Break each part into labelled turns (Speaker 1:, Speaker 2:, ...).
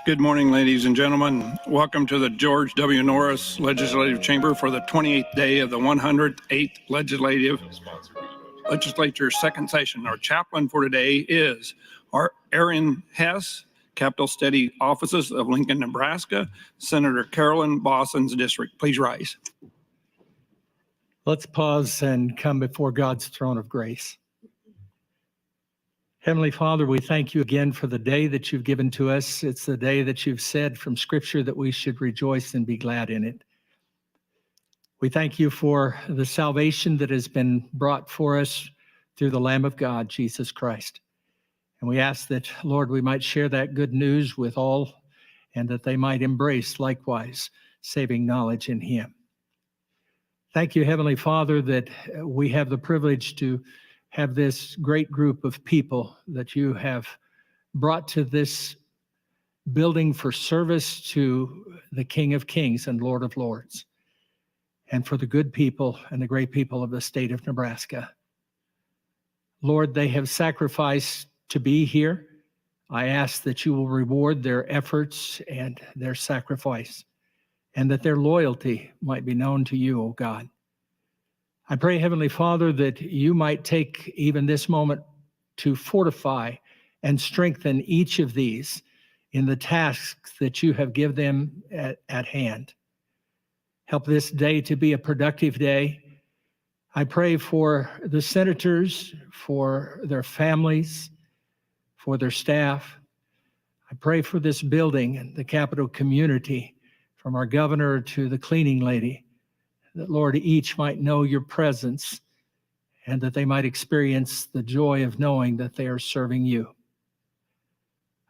Speaker 1: Good morning, ladies and gentlemen. Welcome to the George W. Norris Legislative Chamber for the 28th day of the 108th Legislature second session. Our chaplain for today is our Aaron Hess, Capital Study Offices of Lincoln, Nebraska, Senator Carolyn Boston's district. Please rise.
Speaker 2: Let's pause and come before God's throne of grace. Heavenly Father, we thank you again for the day that you've given to us. It's the day that you've said from Scripture that we should rejoice and be glad in it. We thank you for the salvation that has been brought for us through the Lamb of God, Jesus Christ. And we ask that, Lord, we might share that good news with all and that they might embrace likewise saving knowledge in him. Thank you, Heavenly Father, that we have the privilege to have this great group of people that you have brought to this building for service to the King of Kings and Lord of Lords, and for the good people and the great people of the state of Nebraska. Lord, they have sacrificed to be here. I ask that you will reward their efforts and their sacrifice, and that their loyalty might be known to you, O God. I pray, Heavenly Father, that you might take even this moment to fortify and strengthen each of these in the tasks that you have given them at hand. Help this day to be a productive day. I pray for the senators, for their families, for their staff. I pray for this building and the Capitol community, from our governor to the cleaning lady, that, Lord, each might know your presence and that they might experience the joy of knowing that they are serving you.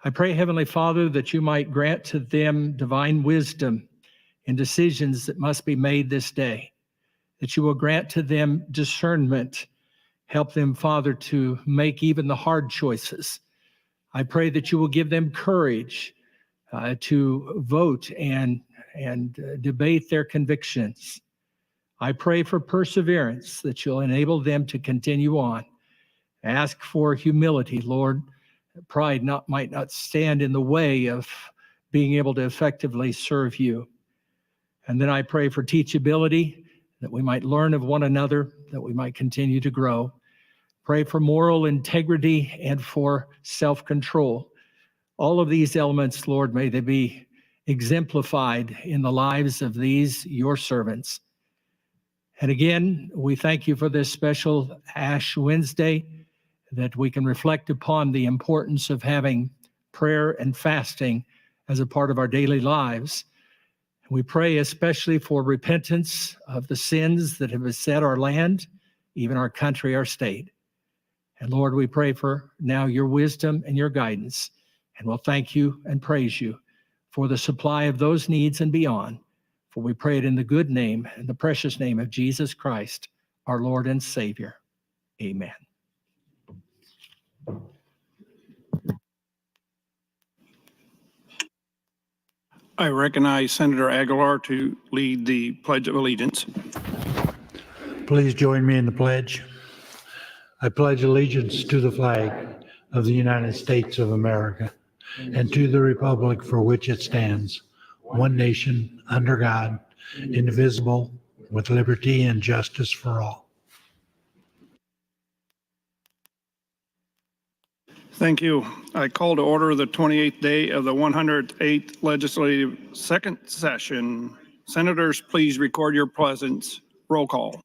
Speaker 2: I pray, Heavenly Father, that you might grant to them divine wisdom in decisions that must be made this day, that you will grant to them discernment. Help them, Father, to make even the hard choices. I pray that you will give them courage to vote and debate their convictions. I pray for perseverance, that you'll enable them to continue on. Ask for humility, Lord. Pride might not stand in the way of being able to effectively serve you. And then I pray for teachability, that we might learn of one another, that we might continue to grow. Pray for moral integrity and for self-control. All of these elements, Lord, may they be exemplified in the lives of these, your servants. And again, we thank you for this special Ash Wednesday, that we can reflect upon the importance of having prayer and fasting as a part of our daily lives. We pray especially for repentance of the sins that have beset our land, even our country, our state. And Lord, we pray for now your wisdom and your guidance, and we'll thank you and praise you for the supply of those needs and beyond. For we pray it in the good name and the precious name of Jesus Christ, our Lord and Savior. Amen.
Speaker 1: I recognize Senator Aguilar to lead the Pledge of Allegiance.
Speaker 3: Please join me in the pledge. I pledge allegiance to the flag of the United States of America and to the republic for which it stands, one nation, under God, indivisible, with liberty and justice for all.
Speaker 1: Thank you. I call to order the 28th day of the 108th Legislative second session. Senators, please record your presence. Roll call.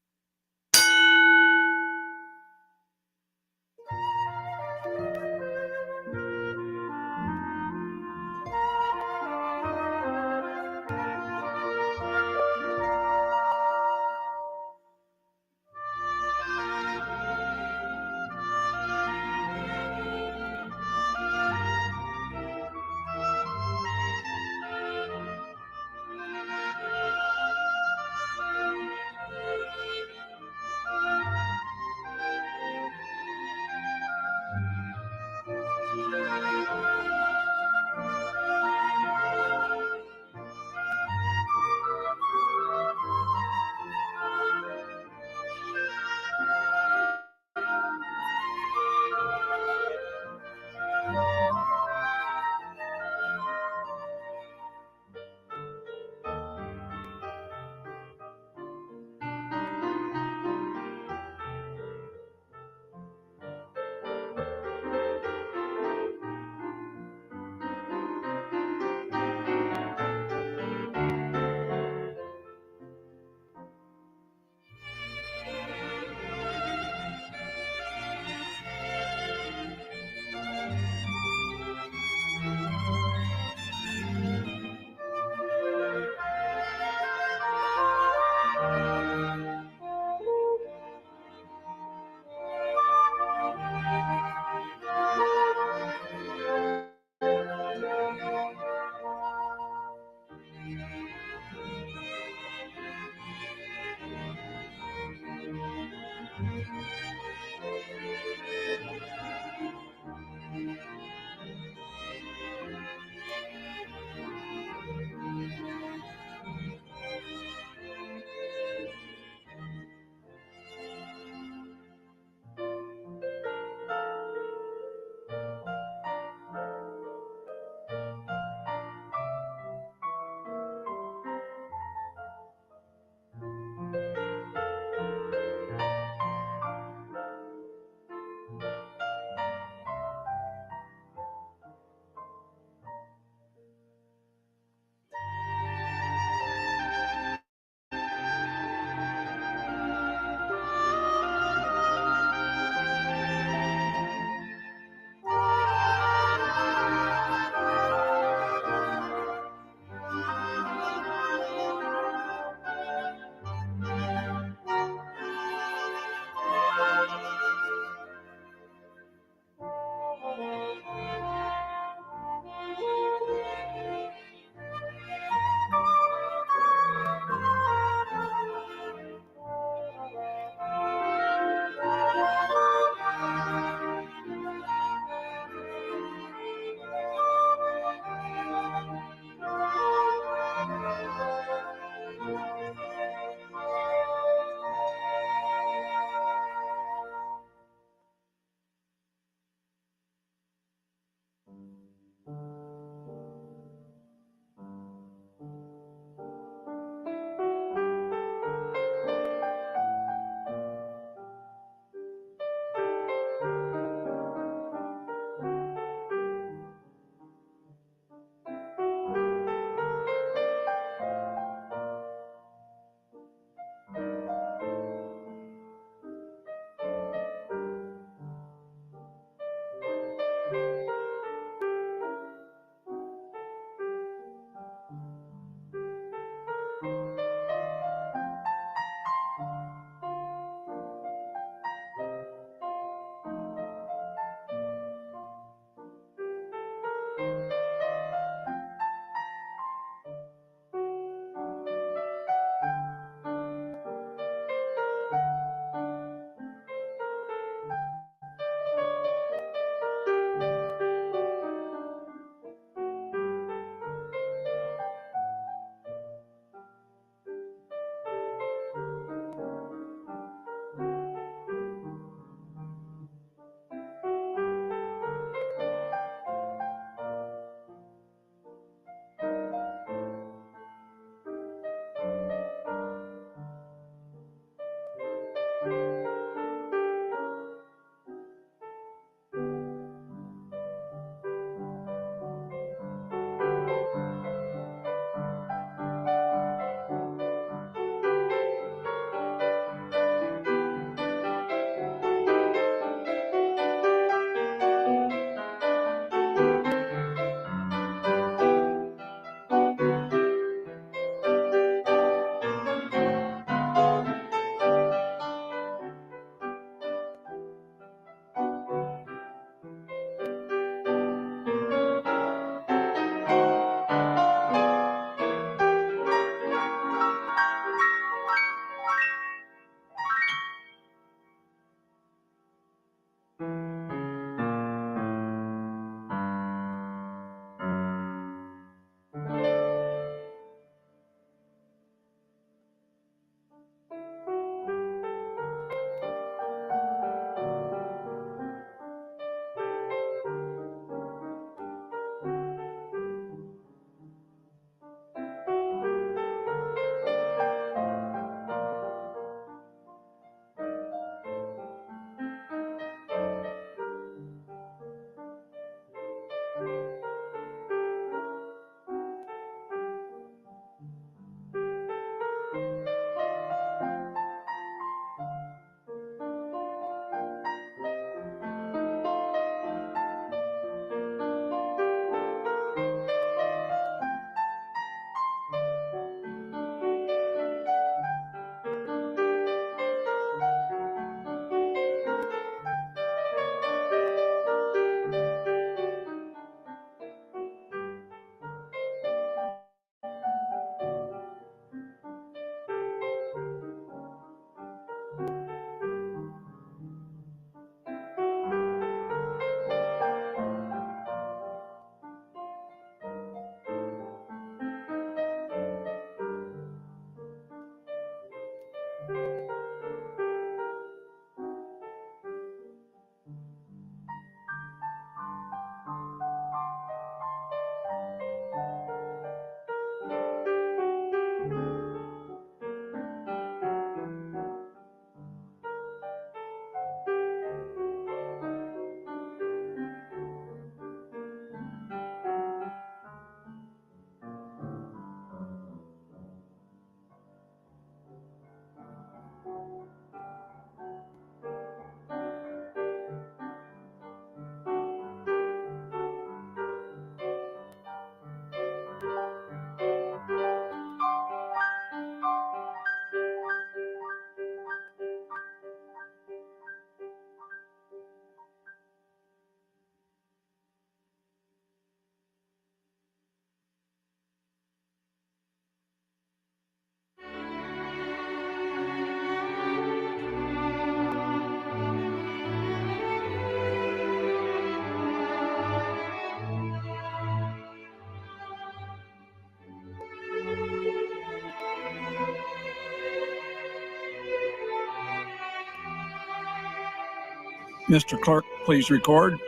Speaker 1: Mr. Clerk, please record.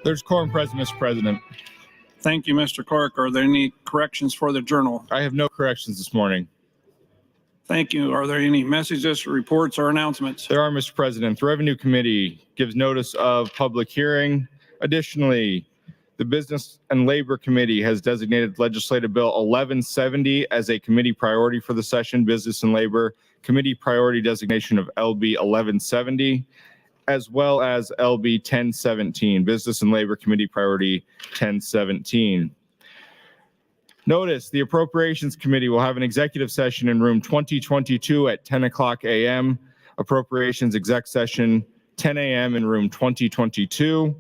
Speaker 4: There's quorum present, Mr. President.
Speaker 1: Thank you, Mr. Clerk. Are there any corrections for the journal?
Speaker 4: I have no corrections this morning.
Speaker 1: Thank you. Are there any messages, reports, or announcements?
Speaker 4: There are, Mr. President. The Revenue Committee gives notice of public hearing. Additionally, the Business and Labor Committee has designated Legislative Bill 1170 as a committee priority for the session. Business and Labor Committee priority designation of LB 1170, as well as LB 1017, Business and Labor Committee priority 1017. Notice the Appropriations Committee will have an executive session in room 2022 at 10 o'clock a.m. Appropriations exec session 10 a.m. in room 2022.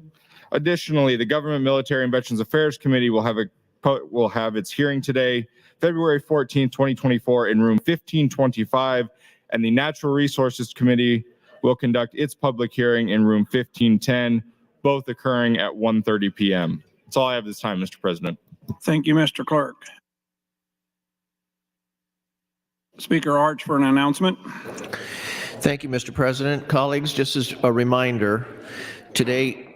Speaker 4: Additionally, the Government, Military, and Veterans Affairs Committee will have its hearing today, February 14, 2024, in room 1525, and the Natural Resources Committee will conduct its public hearing in room 1510, both occurring at 1:30 p.m. That's all I have this time, Mr. President.
Speaker 1: Thank you, Mr. Clerk. Speaker Arch for an announcement.
Speaker 5: Thank you, Mr. President. Colleagues, just as a reminder, today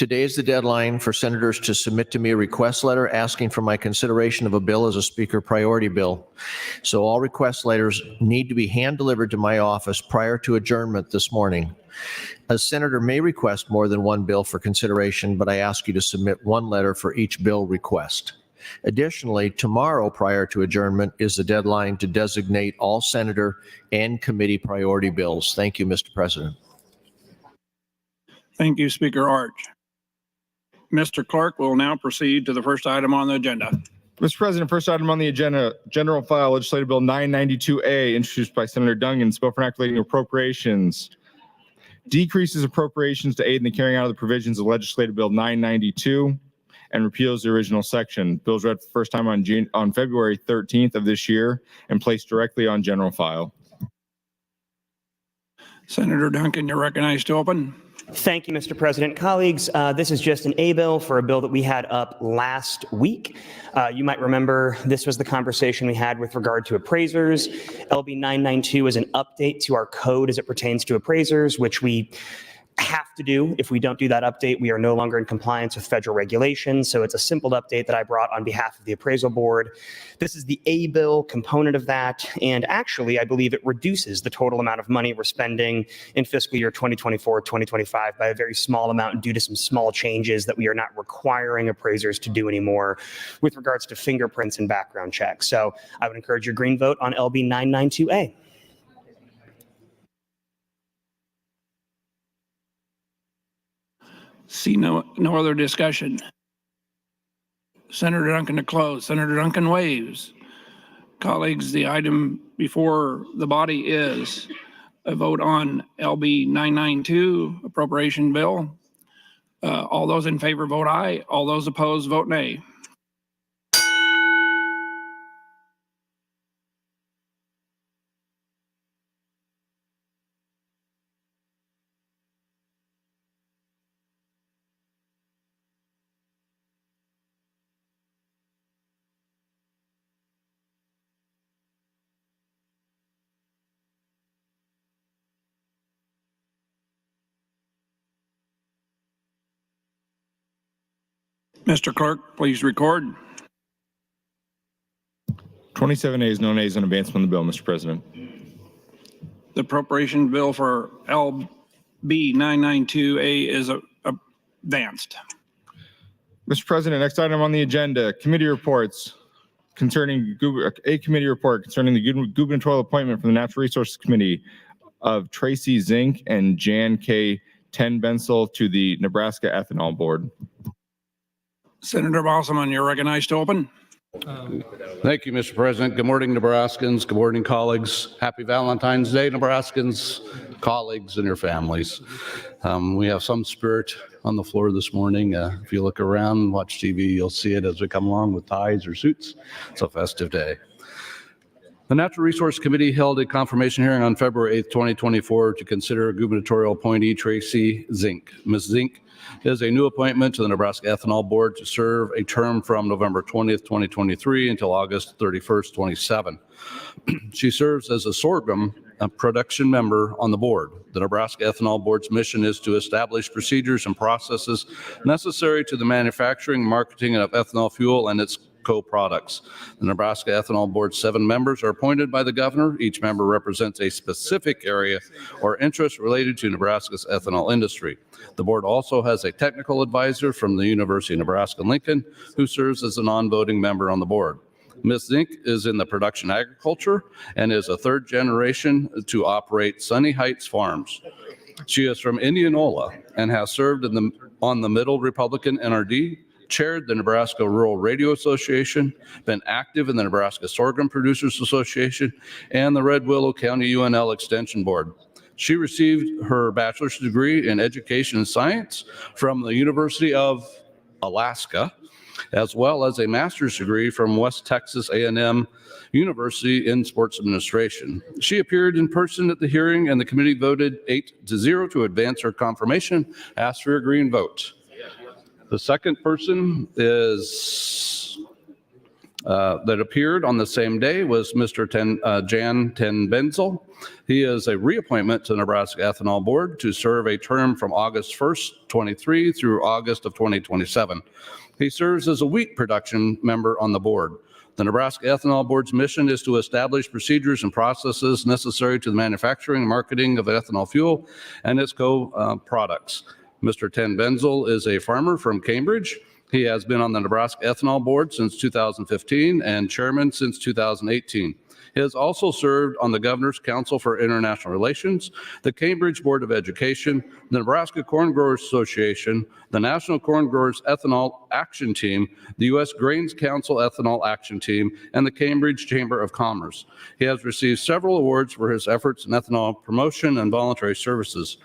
Speaker 5: is the deadline for senators to submit to me a request letter asking for my consideration of a bill as a speaker priority bill. So all request letters need to be hand delivered to my office prior to adjournment this morning. A senator may request more than one bill for consideration, but I ask you to submit one letter for each bill request. Additionally, tomorrow prior to adjournment is the deadline to designate all senator and committee priority bills. Thank you, Mr. President.
Speaker 1: Thank you, Speaker Arch. Mr. Clerk will now proceed to the first item on the agenda.
Speaker 4: Mr. President, first item on the agenda, General File Legislative Bill 992A, introduced by Senator Dungan, bill for enacting appropriations. Decreases appropriations to aid in the carrying out of the provisions of Legislative Bill 992 and repeals the original section. Bill's read for the first time on February 13th of this year and placed directly on general file.
Speaker 1: Senator Duncan, you're recognized to open.
Speaker 6: Thank you, Mr. President. Colleagues, this is just an A bill for a bill that we had up last week. You might remember this was the conversation we had with regard to appraisers. LB 992 is an update to our code as it pertains to appraisers, which we have to do. If we don't do that update, we are no longer in compliance with federal regulations. So it's a simple update that I brought on behalf of the appraisal board. This is the A bill component of that. And actually, I believe it reduces the total amount of money we're spending in fiscal year 2024-2025 by a very small amount due to some small changes that we are not requiring appraisers to do anymore with regards to fingerprints and background checks. So I would encourage your green vote on LB 992A.
Speaker 1: See no other discussion. Senator Duncan to close. Senator Duncan waves. Colleagues, the item before the body is a vote on LB 992 appropriation bill. All those in favor vote aye. All those opposed vote nay. Mr. Clerk, please record.
Speaker 4: 27 ayes, no nays on advancement of the bill, Mr. President.
Speaker 1: The appropriation bill for LB 992A is advanced.
Speaker 4: Mr. President, next item on the agenda, committee reports concerning a committee report concerning the gubernatorial appointment from the Natural Resources Committee of Tracy Zink and Jan K. Tenbensel to the Nebraska Ethanol Board.
Speaker 1: Senator Bosselman, you're recognized to open.
Speaker 7: Thank you, Mr. President. Good morning, Nebraskans. Good morning, colleagues. Happy Valentine's Day, Nebraskans, colleagues, and your families. We have some spirit on the floor this morning. If you look around and watch TV, you'll see it as we come along with ties or suits. It's a festive day. The Natural Resource Committee held a confirmation hearing on February 8th, 2024 to consider gubernatorial appointee Tracy Zink. Ms. Zink is a new appointment to the Nebraska Ethanol Board to serve a term from November 20th, 2023 until August 31st, 27. She serves as a sorghum production member on the board. The Nebraska Ethanol Board's mission is to establish procedures and processes necessary to the manufacturing and marketing of ethanol fuel and its co-products. The Nebraska Ethanol Board's 7 members are appointed by the governor. Each member represents a specific area or interest related to Nebraska's ethanol industry. The board also has a technical advisor from the University of Nebraska-Lincoln who serves as a non-voting member on the board. Ms. Zink is in the production agriculture and is a 3rd generation to operate Sunny Heights Farms. She is from Indianola and has served on the Middle Republican NRD, chaired the Nebraska Rural Radio Association, been active in the Nebraska Sorghum Producers Association, and the Red Willow County UNL Extension Board. She received her bachelor's degree in education and science from the University of Alaska, as well as a master's degree from West Texas A&M University in sports administration. She appeared in person at the hearing, and the committee voted 8-0 to advance her confirmation. Ask for your green vote. The second person is that appeared on the same day was Mr. Jan Ten Benzel. He is a reappointment to the Nebraska Ethanol Board to serve a term from August 1st, 23 through August of 2027. He serves as a wheat production member on the board. The Nebraska Ethanol Board's mission is to establish procedures and processes necessary to the manufacturing and marketing of ethanol fuel and its co-products. Mr. Ten Benzel is a farmer from Cambridge. He has been on the Nebraska Ethanol Board since 2015 and chairman since 2018. He has also served on the Governor's Council for International Relations, the Cambridge Board of Education, the Nebraska Corn Growers Association, the National Corn Growers Ethanol Action Team, the U.S. Grains Council Ethanol Action Team, and the Cambridge Chamber of Commerce. He has received several awards for his efforts in ethanol promotion and voluntary services.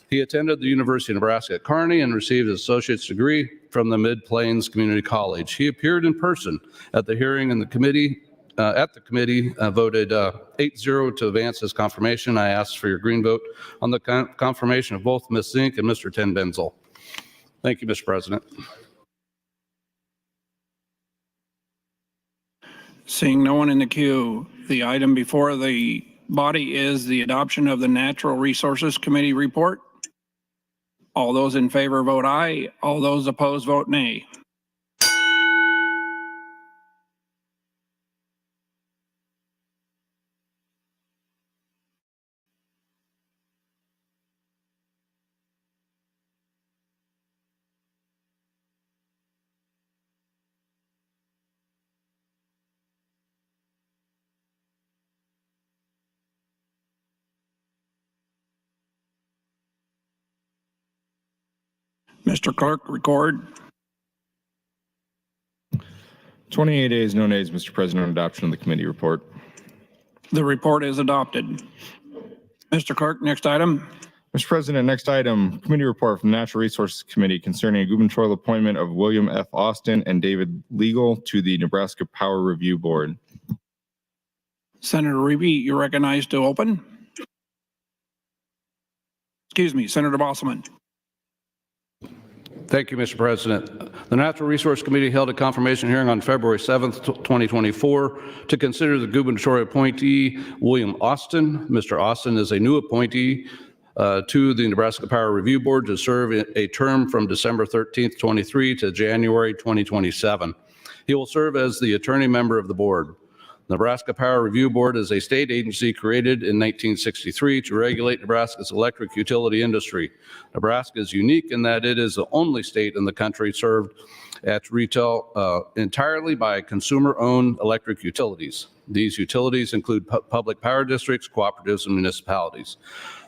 Speaker 7: He attended the University of Nebraska at Kearney and received his associate's degree from the Mid-Plains Community College. He appeared in person at the hearing, and the committee voted 8-0 to advance his confirmation. I ask for your green vote on the confirmation of both Ms. Zink and Mr. Ten Benzel. Thank you, Mr. President.
Speaker 1: Seeing no one in the queue, the item before the body is the adoption of the Natural Resources Committee report. All those in favor vote aye. All those opposed vote nay. Mr. Clerk, record.
Speaker 4: 28 ayes, no nays, Mr. President, on adoption of the committee report.
Speaker 1: The report is adopted. Mr. Clerk, next item.
Speaker 4: Mr. President, next item, committee report from the Natural Resources Committee concerning a gubernatorial appointment of William F. Austin and David Legal to the Nebraska Power Review Board.
Speaker 1: Senator Reeby, you're recognized to open. Excuse me, Senator Bosselman.
Speaker 7: Thank you, Mr. President. The Natural Resource Committee held a confirmation hearing on February 7th, 2024 to consider the gubernatorial appointee, William Austin. Mr. Austin is a new appointee to the Nebraska Power Review Board to serve a term from December 13th, 23 to January 2027. He will serve as the attorney member of the board. Nebraska Power Review Board is a state agency created in 1963 to regulate Nebraska's electric utility industry. Nebraska is unique in that it is the only state in the country served at retail entirely by consumer-owned electric utilities. These utilities include public power districts, cooperatives, and municipalities.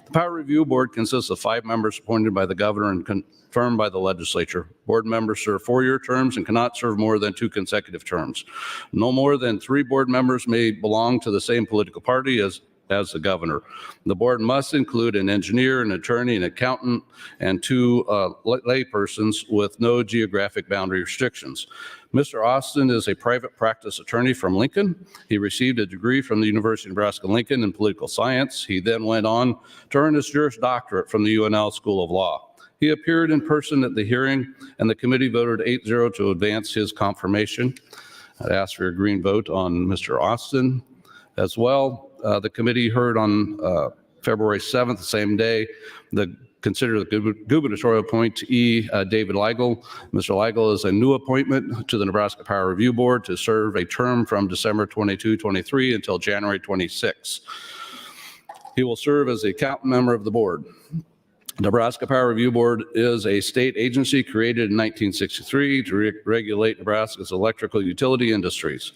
Speaker 7: The Power Review Board consists of 5 members appointed by the governor and confirmed by the legislature. Board members serve 4-year terms and cannot serve more than 2 consecutive terms. No more than 3 board members may belong to the same political party as the governor. The board must include an engineer, an attorney, an accountant, and 2 lay persons with no geographic boundary restrictions. Mr. Austin is a private practice attorney from Lincoln. He received a degree from the University of Nebraska-Lincoln in political science. He then went on to earn his Juris Doctorate from the UNL School of Law. He appeared in person at the hearing, and the committee voted 8-0 to advance his confirmation. I'd ask for a green vote on Mr. Austin as well. The committee heard on February 7th, the same day, consider the gubernatorial appointee, David Leigel. Mr. Leigel is a new appointment to the Nebraska Power Review Board to serve a term from December 22, 23 until January 26. He will serve as a captain member of the board. Nebraska Power Review Board is a state agency created in 1963 to regulate Nebraska's electrical utility industries.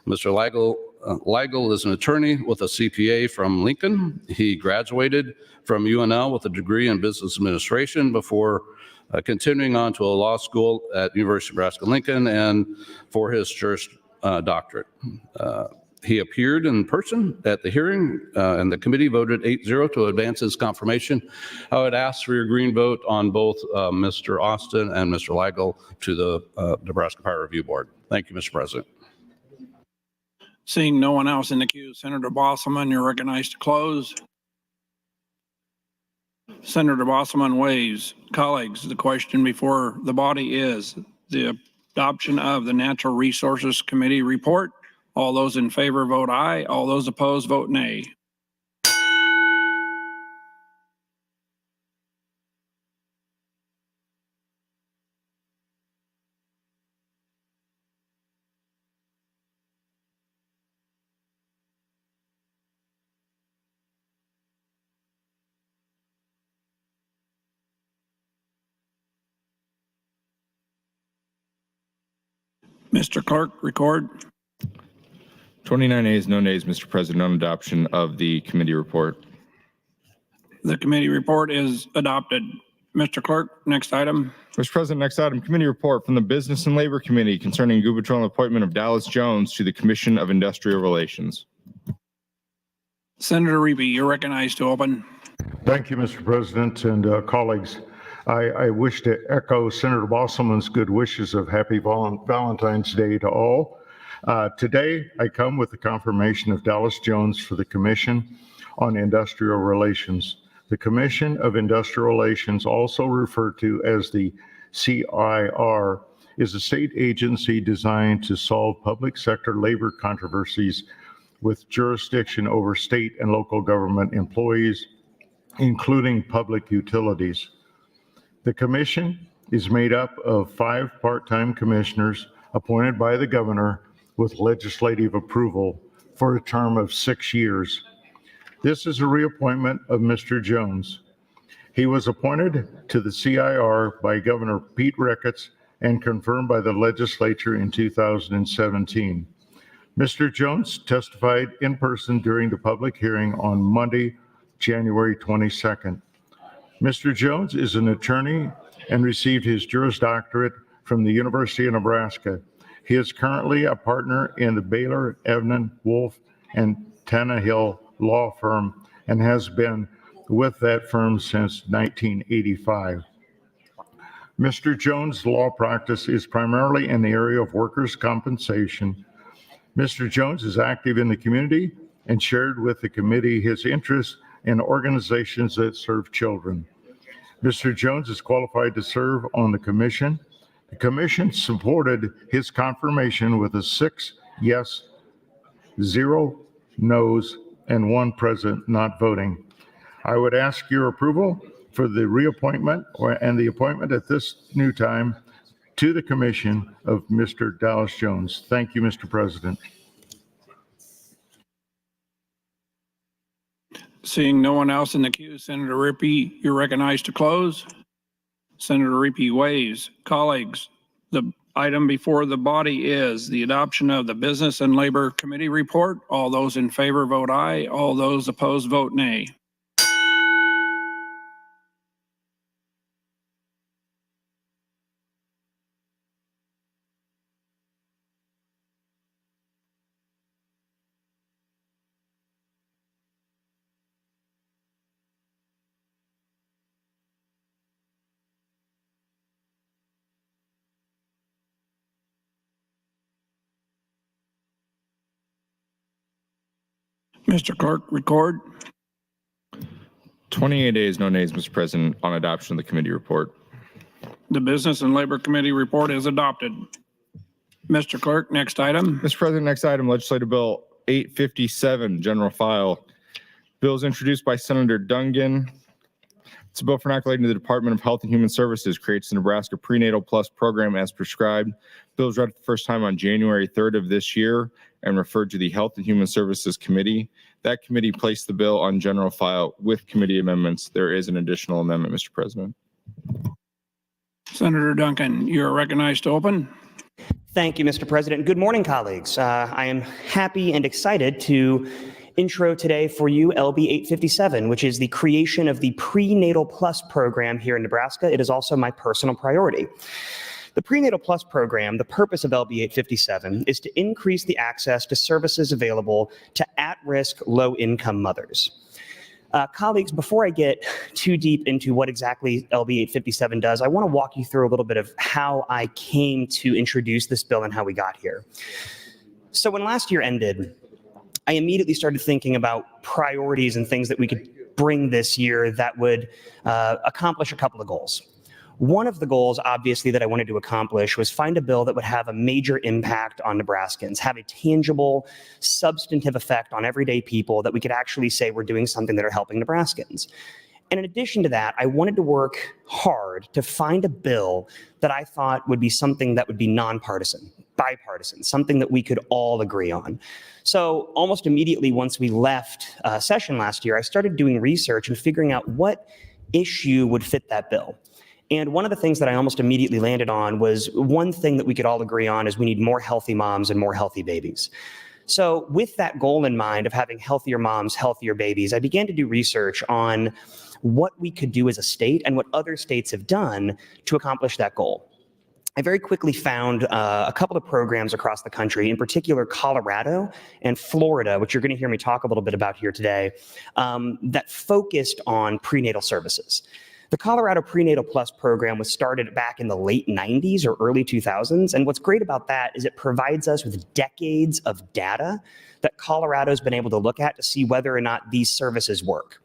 Speaker 7: Mr. Leigel is an attorney with a CPA from Lincoln. He graduated from UNL with a degree in business administration before continuing on to a law school at University of Nebraska-Lincoln and for his Juris Doctorate. He appeared in person at the hearing, and the committee voted 8-0 to advance his confirmation. I would ask for your green vote on both Mr. Austin and Mr. Leigel to the Nebraska Power Review Board. Thank you, Mr. President.
Speaker 1: Seeing no one else in the queue, Senator Bosselman, you're recognized to close. Senator Bosselman waives. Colleagues, the question before the body is the adoption of the Natural Resources Committee report. All those in favor vote aye. All those opposed vote nay. Mr. Clerk, record.
Speaker 4: 29 ayes, no nays, Mr. President, on adoption of the committee report.
Speaker 1: The committee report is adopted. Mr. Clerk, next item.
Speaker 4: Mr. President, next item, committee report from the Business and Labor Committee concerning gubernatorial appointment of Dallas Jones to the Commission of Industrial Relations.
Speaker 1: Senator Reeby, you're recognized to open.
Speaker 8: Thank you, Mr. President and colleagues. I wish to echo Senator Bosselman's good wishes of happy Valentine's Day to all. Today, I come with the confirmation of Dallas Jones for the Commission on Industrial Relations. The Commission of Industrial Relations, also referred to as the CIR, is a state agency designed to solve public sector labor controversies with jurisdiction over state and local government employees, including public utilities. The commission is made up of 5 part-time commissioners appointed by the governor with legislative approval for a term of 6 years. This is a reappointment of Mr. Jones. He was appointed to the CIR by Governor Pete Ricketts and confirmed by the legislature in 2017. Mr. Jones testified in person during the public hearing on Monday, January 22nd. Mr. Jones is an attorney and received his Juris Doctorate from the University of Nebraska. He is currently a partner in the Baylor, Evnen, Wolf, and Tannehill law firm and has been with that firm since 1985. Mr. Jones' law practice is primarily in the area of workers' compensation. Mr. Jones is active in the community and shared with the committee his interests in organizations that serve children. Mr. Jones is qualified to serve on the commission. The commission supported his confirmation with a 6 yes, 0 no's, and 1 present not voting. I would ask your approval for the reappointment and the appointment at this new time to the commission of Mr. Dallas Jones. Thank you, Mr. President.
Speaker 1: Seeing no one else in the queue, Senator Rippey, you're recognized to close. Senator Rippey waives. Colleagues, the item before the body is the adoption of the Business and Labor Committee report. All those in favor vote aye. All those opposed vote nay. Mr. Clerk, record.
Speaker 4: 28 ayes, no nays, Mr. President, on adoption of the committee report.
Speaker 1: The Business and Labor Committee report is adopted. Mr. Clerk, next item.
Speaker 4: Mr. President, next item, legislative bill 857, general file. Bill is introduced by Senator Dungan. It's a bill for inoculating to the Department of Health and Human Services, creates the Nebraska Prenatal Plus program as prescribed. Bill was read for the first time on January 3rd of this year and referred to the Health and Human Services Committee. That committee placed the bill on general file with committee amendments. There is an additional amendment, Mr. President.
Speaker 1: Senator Duncan, you are recognized to open.
Speaker 6: Thank you, Mr. President. Good morning, colleagues. I am happy and excited to intro today for you LB 857, which is the creation of the Prenatal Plus program here in Nebraska. It is also my personal priority. The Prenatal Plus program, the purpose of LB 857 is to increase the access to services available to at-risk, low-income mothers. Colleagues, before I get too deep into what exactly LB 857 does, I want to walk you through a little bit of how I came to introduce this bill and how we got here. So when last year ended, I immediately started thinking about priorities and things that we could bring this year that would accomplish a couple of goals. One of the goals, obviously, that I wanted to accomplish was find a bill that would have a major impact on Nebraskans, have a tangible, substantive effect on everyday people that we could actually say we're doing something that are helping Nebraskans. And in addition to that, I wanted to work hard to find a bill that I thought would be something that would be nonpartisan, bipartisan, something that we could all agree on. So almost immediately once we left session last year, I started doing research and figuring out what issue would fit that bill. And one of the things that I almost immediately landed on was one thing that we could all agree on is we need more healthy moms and more healthy babies. So with that goal in mind of having healthier moms, healthier babies, I began to do research on what we could do as a state and what other states have done to accomplish that goal. I very quickly found a couple of programs across the country, in particular Colorado and Florida, which you're going to hear me talk a little bit about here today, that focused on prenatal services. The Colorado Prenatal Plus program was started back in the late 90s or early 2000s. And what's great about that is it provides us with decades of data that Colorado's been able to look at to see whether or not these services work.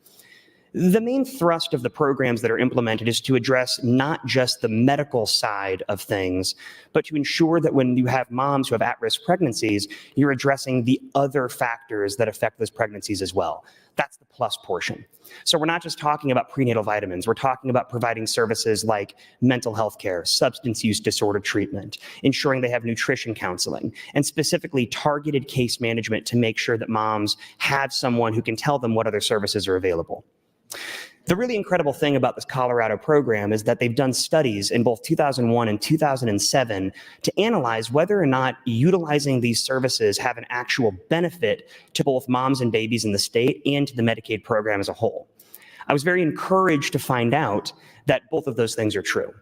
Speaker 6: The main thrust of the programs that are implemented is to address not just the medical side of things, but to ensure that when you have moms who have at-risk pregnancies, you're addressing the other factors that affect those pregnancies as well. That's the plus portion. So we're not just talking about prenatal vitamins. We're talking about providing services like mental health care, substance use disorder treatment, ensuring they have nutrition counseling, and specifically targeted case management to make sure that moms have someone who can tell them what other services are available. The really incredible thing about this Colorado program is that they've done studies in both 2001 and 2007 to analyze whether or not utilizing these services have an actual benefit to both moms and babies in the state and to the Medicaid program as a whole. I was very encouraged to find out that both of those things are true.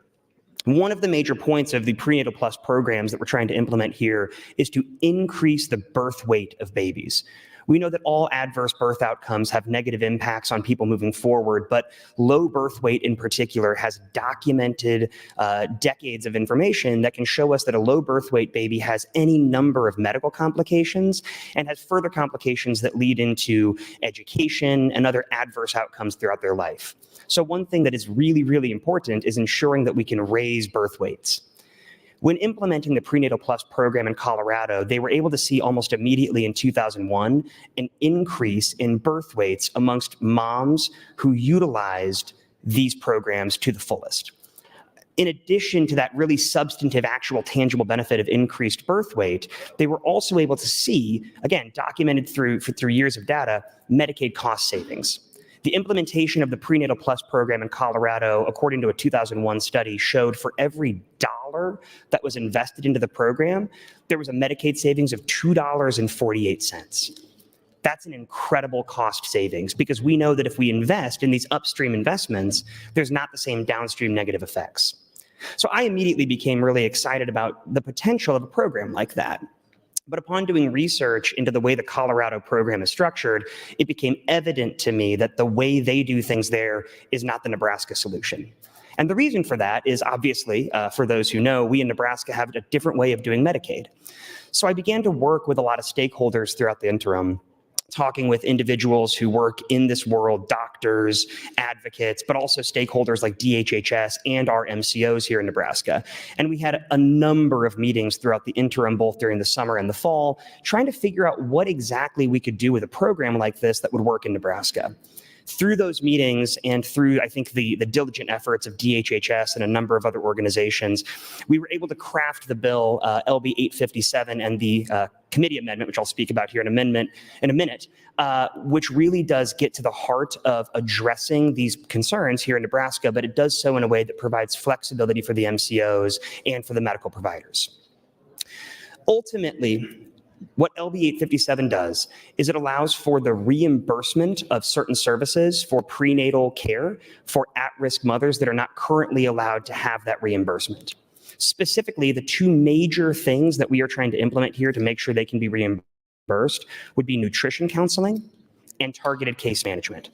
Speaker 6: One of the major points of the Prenatal Plus programs that we're trying to implement here is to increase the birth weight of babies. We know that all adverse birth outcomes have negative impacts on people moving forward, but low birth weight in particular has documented decades of information that can show us that a low birth weight baby has any number of medical complications and has further complications that lead into education and other adverse outcomes throughout their life. So one thing that is really, really important is ensuring that we can raise birth weights. When implementing the Prenatal Plus program in Colorado, they were able to see almost immediately in 2001 an increase in birth weights amongst moms who utilized these programs to the fullest. In addition to that really substantive, actual, tangible benefit of increased birth weight, they were also able to see, again, documented through years of data, Medicaid cost savings. The implementation of the Prenatal Plus program in Colorado, according to a 2001 study, showed for every dollar that was invested into the program, there was a Medicaid savings of $2.48. That's an incredible cost savings because we know that if we invest in these upstream investments, there's not the same downstream negative effects. So I immediately became really excited about the potential of a program like that. But upon doing research into the way the Colorado program is structured, it became evident to me that the way they do things there is not the Nebraska solution. And the reason for that is obviously, for those who know, we in Nebraska have a different way of doing Medicaid. So I began to work with a lot of stakeholders throughout the interim talking with individuals who work in this world, doctors, advocates, but also stakeholders like DHHS and our MCOs here in Nebraska. And we had a number of meetings throughout the interim, both during the summer and the fall, trying to figure out what exactly we could do with a program like this that would work in Nebraska. Through those meetings and through, I think, the diligent efforts of DHHS and a number of other organizations, we were able to craft the bill, LB 857, and the committee amendment, which I'll speak about here in a minute, which really does get to the heart of addressing these concerns here in Nebraska, but it does so in a way that provides flexibility for the MCOs and for the medical providers. Ultimately, what LB 857 does is it allows for the reimbursement of certain services for prenatal care for at-risk mothers that are not currently allowed to have that reimbursement. Specifically, the two major things that we are trying to implement here to make sure they can be reimbursed would be nutrition counseling and targeted case management.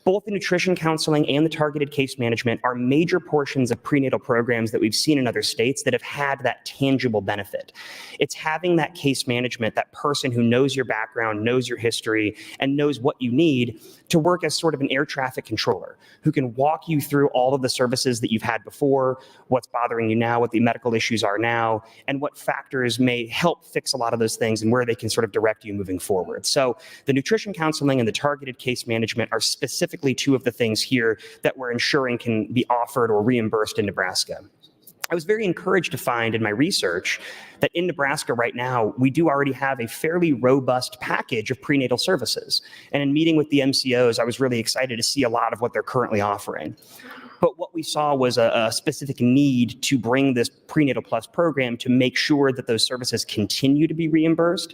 Speaker 6: Both the nutrition counseling and the targeted case management are major portions of prenatal programs that we've seen in other states that have had that tangible benefit. It's having that case management, that person who knows your background, knows your history, and knows what you need to work as sort of an air traffic controller who can walk you through all of the services that you've had before, what's bothering you now, what the medical issues are now, and what factors may help fix a lot of those things and where they can sort of direct you moving forward. So the nutrition counseling and the targeted case management are specifically two of the things here that we're ensuring can be offered or reimbursed in Nebraska. I was very encouraged to find in my research that in Nebraska right now, we do already have a fairly robust package of prenatal services. And in meeting with the MCOs, I was really excited to see a lot of what they're currently offering. But what we saw was a specific need to bring this Prenatal Plus program to make sure that those services continue to be reimbursed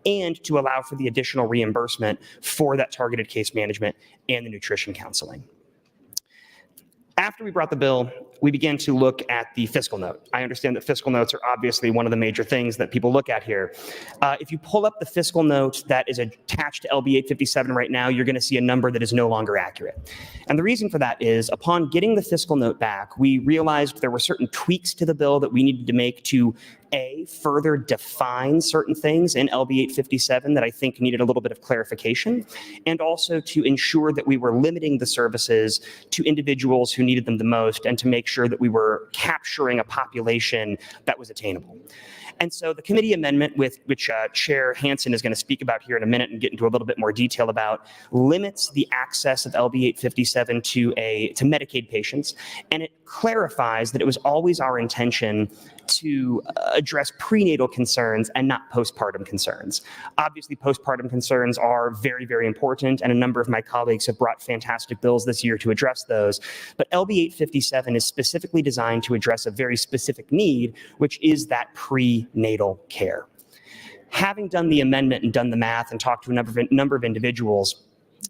Speaker 6: and to allow for the additional reimbursement for that targeted case management and the nutrition counseling. After we brought the bill, we began to look at the fiscal note. I understand that fiscal notes are obviously one of the major things that people look at here. If you pull up the fiscal note that is attached to LB 857 right now, you're going to see a number that is no longer accurate. And the reason for that is upon getting the fiscal note back, we realized there were certain tweaks to the bill that we needed to make to further define certain things in LB 857 that I think needed a little bit of clarification, and also to ensure that we were limiting the services to individuals who needed them the most and to make sure that we were capturing a population that was attainable. And so the committee amendment, which Chair Hansen is going to speak about here in a minute and get into a little bit more detail about, limits the access of LB 857 to Medicaid patients, and it clarifies that it was always our intention to address prenatal concerns and not postpartum concerns. Obviously, postpartum concerns are very, very important, and a number of my colleagues have brought fantastic bills this year to address those. But LB 857 is specifically designed to address a very specific need, which is that prenatal care. Having done the amendment and done the math and talked to a number of individuals,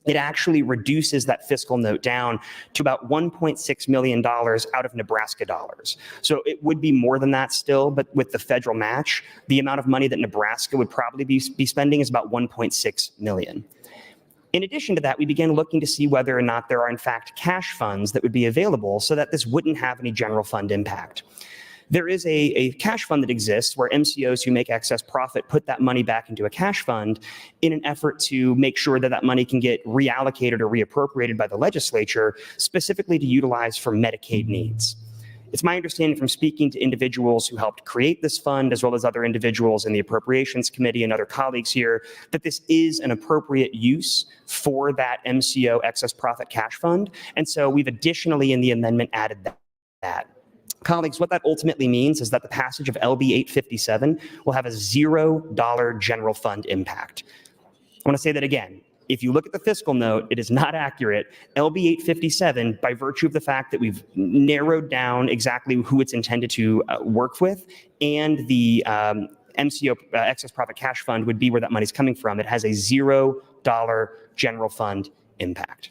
Speaker 6: it actually reduces that fiscal note down to about $1.6 million out of Nebraska dollars. So it would be more than that still, but with the federal match, the amount of money that Nebraska would probably be spending is about $1.6 million. In addition to that, we began looking to see whether or not there are in fact cash funds that would be available so that this wouldn't have any general fund impact. There is a cash fund that exists where MCOs who make excess profit put that money back into a cash fund in an effort to make sure that that money can get reallocated or reappropriated by the legislature, specifically to utilize for Medicaid needs. It's my understanding from speaking to individuals who helped create this fund, as well as other individuals in the Appropriations Committee and other colleagues here, that this is an appropriate use for that MCO excess profit cash fund. And so we've additionally in the amendment added that. Colleagues, what that ultimately means is that the passage of LB 857 will have a $0 general fund impact. I want to say that again. If you look at the fiscal note, it is not accurate. LB 857, by virtue of the fact that we've narrowed down exactly who it's intended to work with, and the MCO excess profit cash fund would be where that money's coming from, it has a $0 general fund impact.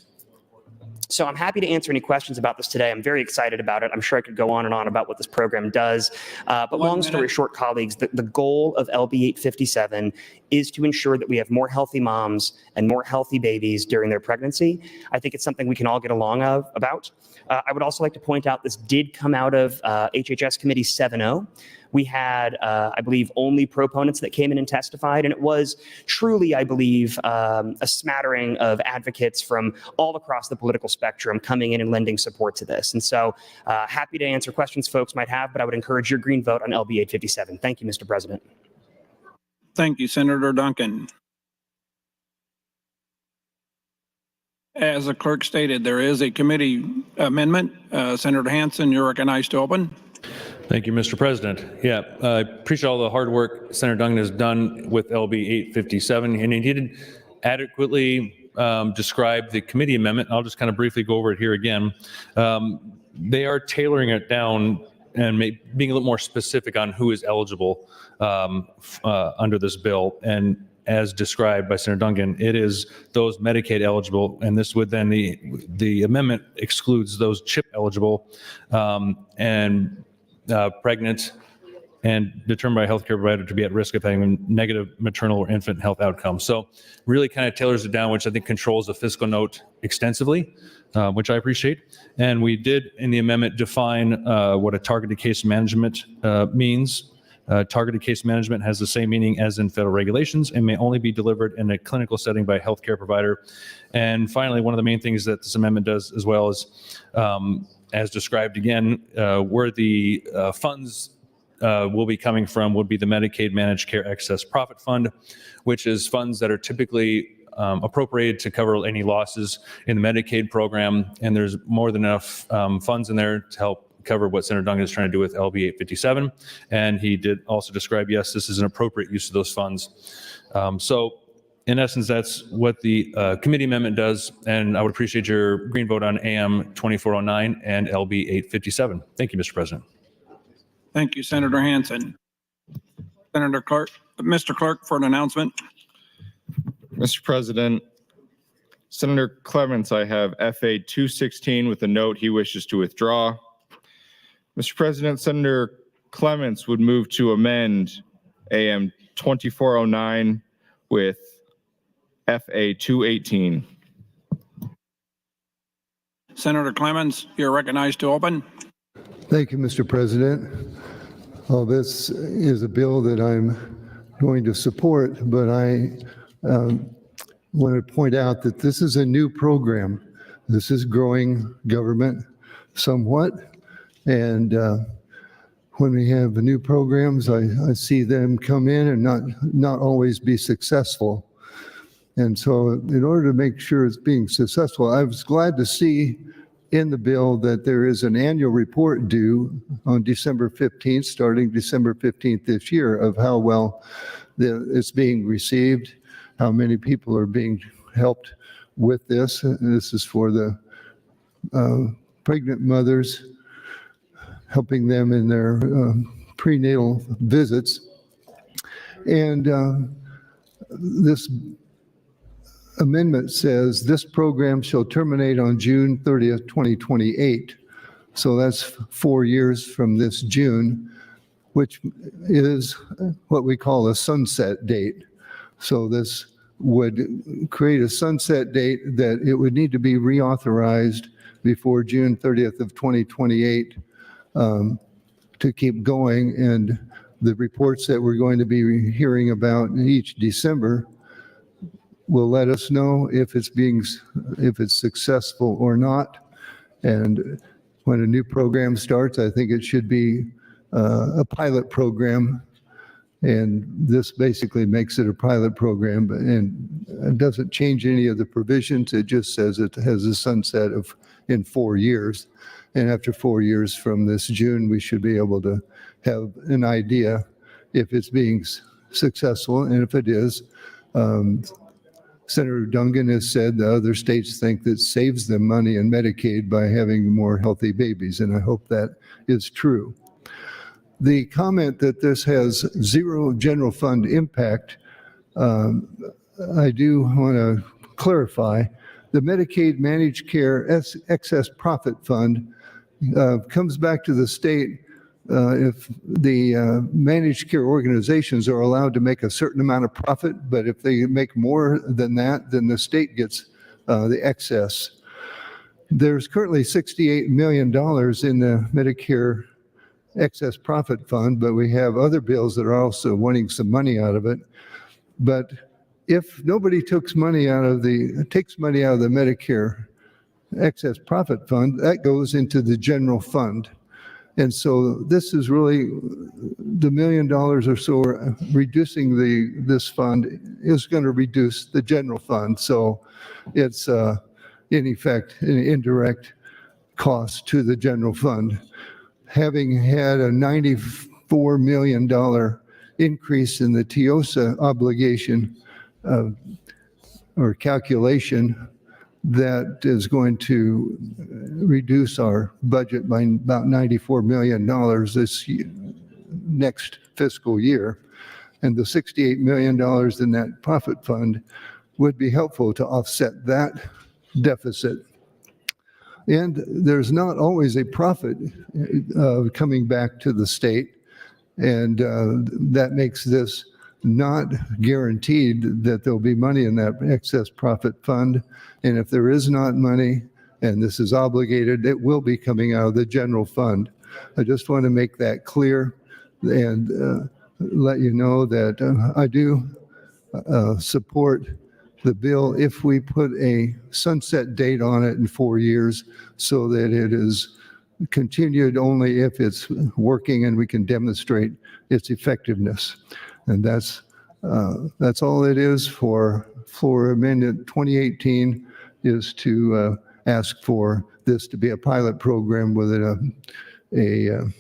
Speaker 6: So I'm happy to answer any questions about this today. I'm very excited about it. I'm sure I could go on and on about what this program does. But long story short, colleagues, the goal of LB 857 is to ensure that we have more healthy moms and more healthy babies during their pregnancy. I think it's something we can all get along about. I would also like to point out this did come out of HHS Committee 7-0, We had, I believe, only proponents that came in and testified, and it was truly, I believe, a smattering of advocates from all across the political spectrum coming in and lending support to this. And so happy to answer questions folks might have, but I would encourage your green vote on LB 857. Thank you, Mr. President.
Speaker 1: Thank you, Senator Duncan. As the clerk stated, there is a committee amendment. Senator Hansen, you're recognized to open.
Speaker 9: Thank you, Mr. President. Yeah, I appreciate all the hard work Senator Duncan has done with LB 857, and he did adequately describe the committee amendment. I'll just kind of briefly go over it here again. They are tailoring it down and being a little more specific on who is eligible under this bill. And as described by Senator Duncan, it is those Medicaid eligible, and this would then, the amendment excludes those CHIP eligible and pregnant and determined by a healthcare provider to be at risk of having a negative maternal or infant health outcome. So really kind of tailors it down, which I think controls the fiscal note extensively, which I appreciate. And we did in the amendment define what a targeted case management means. Targeted case management has the same meaning as in federal regulations and may only be delivered in a clinical setting by a healthcare provider. And finally, one of the main things that this amendment does as well is, as described again, where the funds will be coming from would be the Medicaid Managed Care Excess Profit Fund, which is funds that are typically appropriated to cover any losses in the Medicaid program. And there's more than enough funds in there to help cover what Senator Duncan is trying to do with LB 857. And he did also describe, yes, this is an appropriate use of those funds. So in essence, that's what the committee amendment does. And I would appreciate your green vote on AM 2409 and LB 857. Thank you, Mr. President.
Speaker 1: Thank you, Senator Hansen. Senator Clark, Mr. Clerk, for an announcement.
Speaker 4: Mr. President, Senator Clements, I have FA 216 with a note he wishes to withdraw. Mr. President, Senator Clements would move to amend AM 2409 with FA 218.
Speaker 1: Senator Clements, you're recognized to open.
Speaker 10: Thank you, Mr. President. This is a bill that I'm going to support, but I want to point out that this is a new program. This is growing government somewhat. And when we have new programs, I see them come in and not always be successful. And so in order to make sure it's being successful, I was glad to see in the bill that there is an annual report due on December 15th, starting December 15th this year, of how well it's being received, how many people are being helped with this. This is for the pregnant mothers, helping them in their prenatal visits. And this amendment says this program shall terminate on June 30th, 2028. So that's 4 years from this June, which is what we call a sunset date. So this would create a sunset date that it would need to be reauthorized before June 30th of 2028 to keep going. And the reports that we're going to be hearing about each December will let us know if it's successful or not. And when a new program starts, I think it should be a pilot program. And this basically makes it a pilot program, and it doesn't change any of the provisions. It just says it has a sunset in 4 years. And after 4 years from this June, we should be able to have an idea if it's being successful. And if it is, Senator Duncan has said the other states think that saves them money in Medicaid by having more healthy babies. And I hope that is true. The comment that this has zero general fund impact, I do want to clarify. The Medicaid Managed Care Excess Profit Fund comes back to the state if the managed care organizations are allowed to make a certain amount of profit, but if they make more than that, then the state gets the excess. There's currently $68 million in the Medicare excess profit fund, but we have other bills that are also wanting some money out of it. But if nobody takes money out of the Medicare excess profit fund, that goes into the general fund. And so this is really the $1 million or so reducing this fund is going to reduce the general fund. So it's in effect an indirect cost to the general fund. Having had a $94 million increase in the TIOSA obligation or calculation, that is going to reduce our budget by about $94 million next fiscal year. And the $68 million in that profit fund would be helpful to offset that deficit. And there's not always a profit coming back to the state. And that makes this not guaranteed that there'll be money in that excess profit fund. And if there is not money, and this is obligated, it will be coming out of the general fund. I just want to make that clear and let you know that I do support the bill if we put a sunset date on it in 4 years so that it is continued only if it's working and we can demonstrate its effectiveness. And that's all it is for Amendment 2018, is to ask for this to be a pilot program with a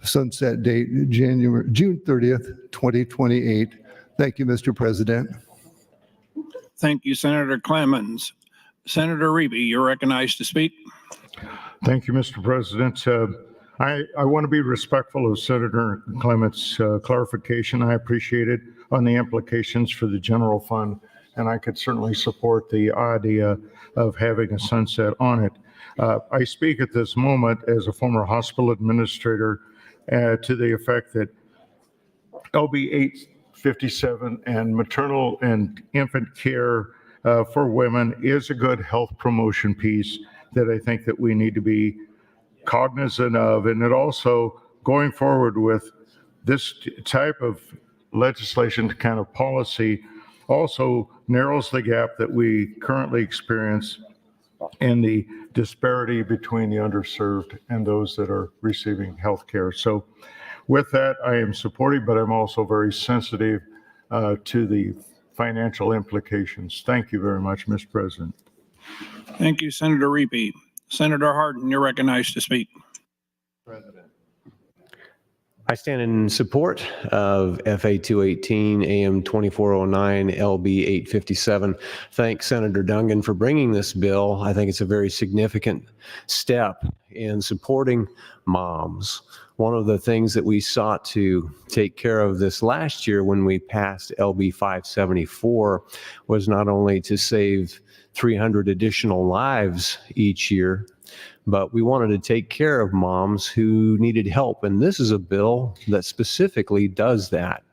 Speaker 10: sunset date, June 30th, 2028. Thank you, Mr. President.
Speaker 1: Thank you, Senator Clemens. Senator Reby, you're recognized to speak.
Speaker 8: Thank you, Mr. President. I want to be respectful of Senator Clements' clarification. I appreciate it on the implications for the general fund, and I could certainly support the idea of having a sunset on it. I speak at this moment as a former hospital administrator to the effect that LB 857 and maternal and infant care for women is a good health promotion piece that I think that we need to be cognizant of. And it also, going forward with this type of legislation kind of policy, also narrows the gap that we currently experience in the disparity between the underserved and those that are receiving health care. So with that, I am supportive, but I'm also very sensitive to the financial implications. Thank you very much, Mr. President.
Speaker 1: Thank you, Senator Reby. Senator Hardin, you're recognized to speak.
Speaker 11: I stand in support of FA 218, AM 2409, LB 857. Thanks, Senator Dungan, for bringing this bill. I think it's a very significant step in supporting moms. One of the things that we sought to take care of this last year when we passed LB 574 was not only to save 300 additional lives each year, but we wanted to take care of moms who needed help. And this is a bill that specifically does that.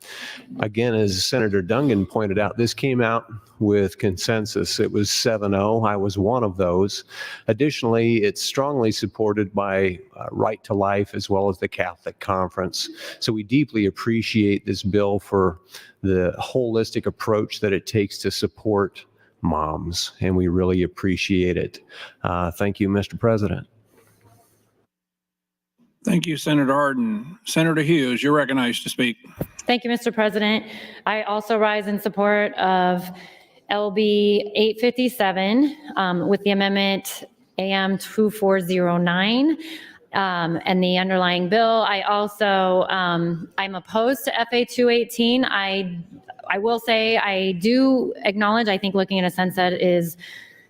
Speaker 11: Again, as Senator Dungan pointed out, this came out with consensus. It was 7-0. I was one of those. Additionally, it's strongly supported by Right to Life as well as the Catholic Conference. So we deeply appreciate this bill for the holistic approach that it takes to support moms, and we really appreciate it. Thank you, Mr. President.
Speaker 1: Thank you, Senator Hardin. Senator Hughes, you're recognized to speak.
Speaker 12: Thank you, Mr. President. I also rise in support of LB 857 with the amendment AM 2409 and the underlying bill. I also, I'm opposed to FA 218. I will say I do acknowledge, I think looking at a sunset is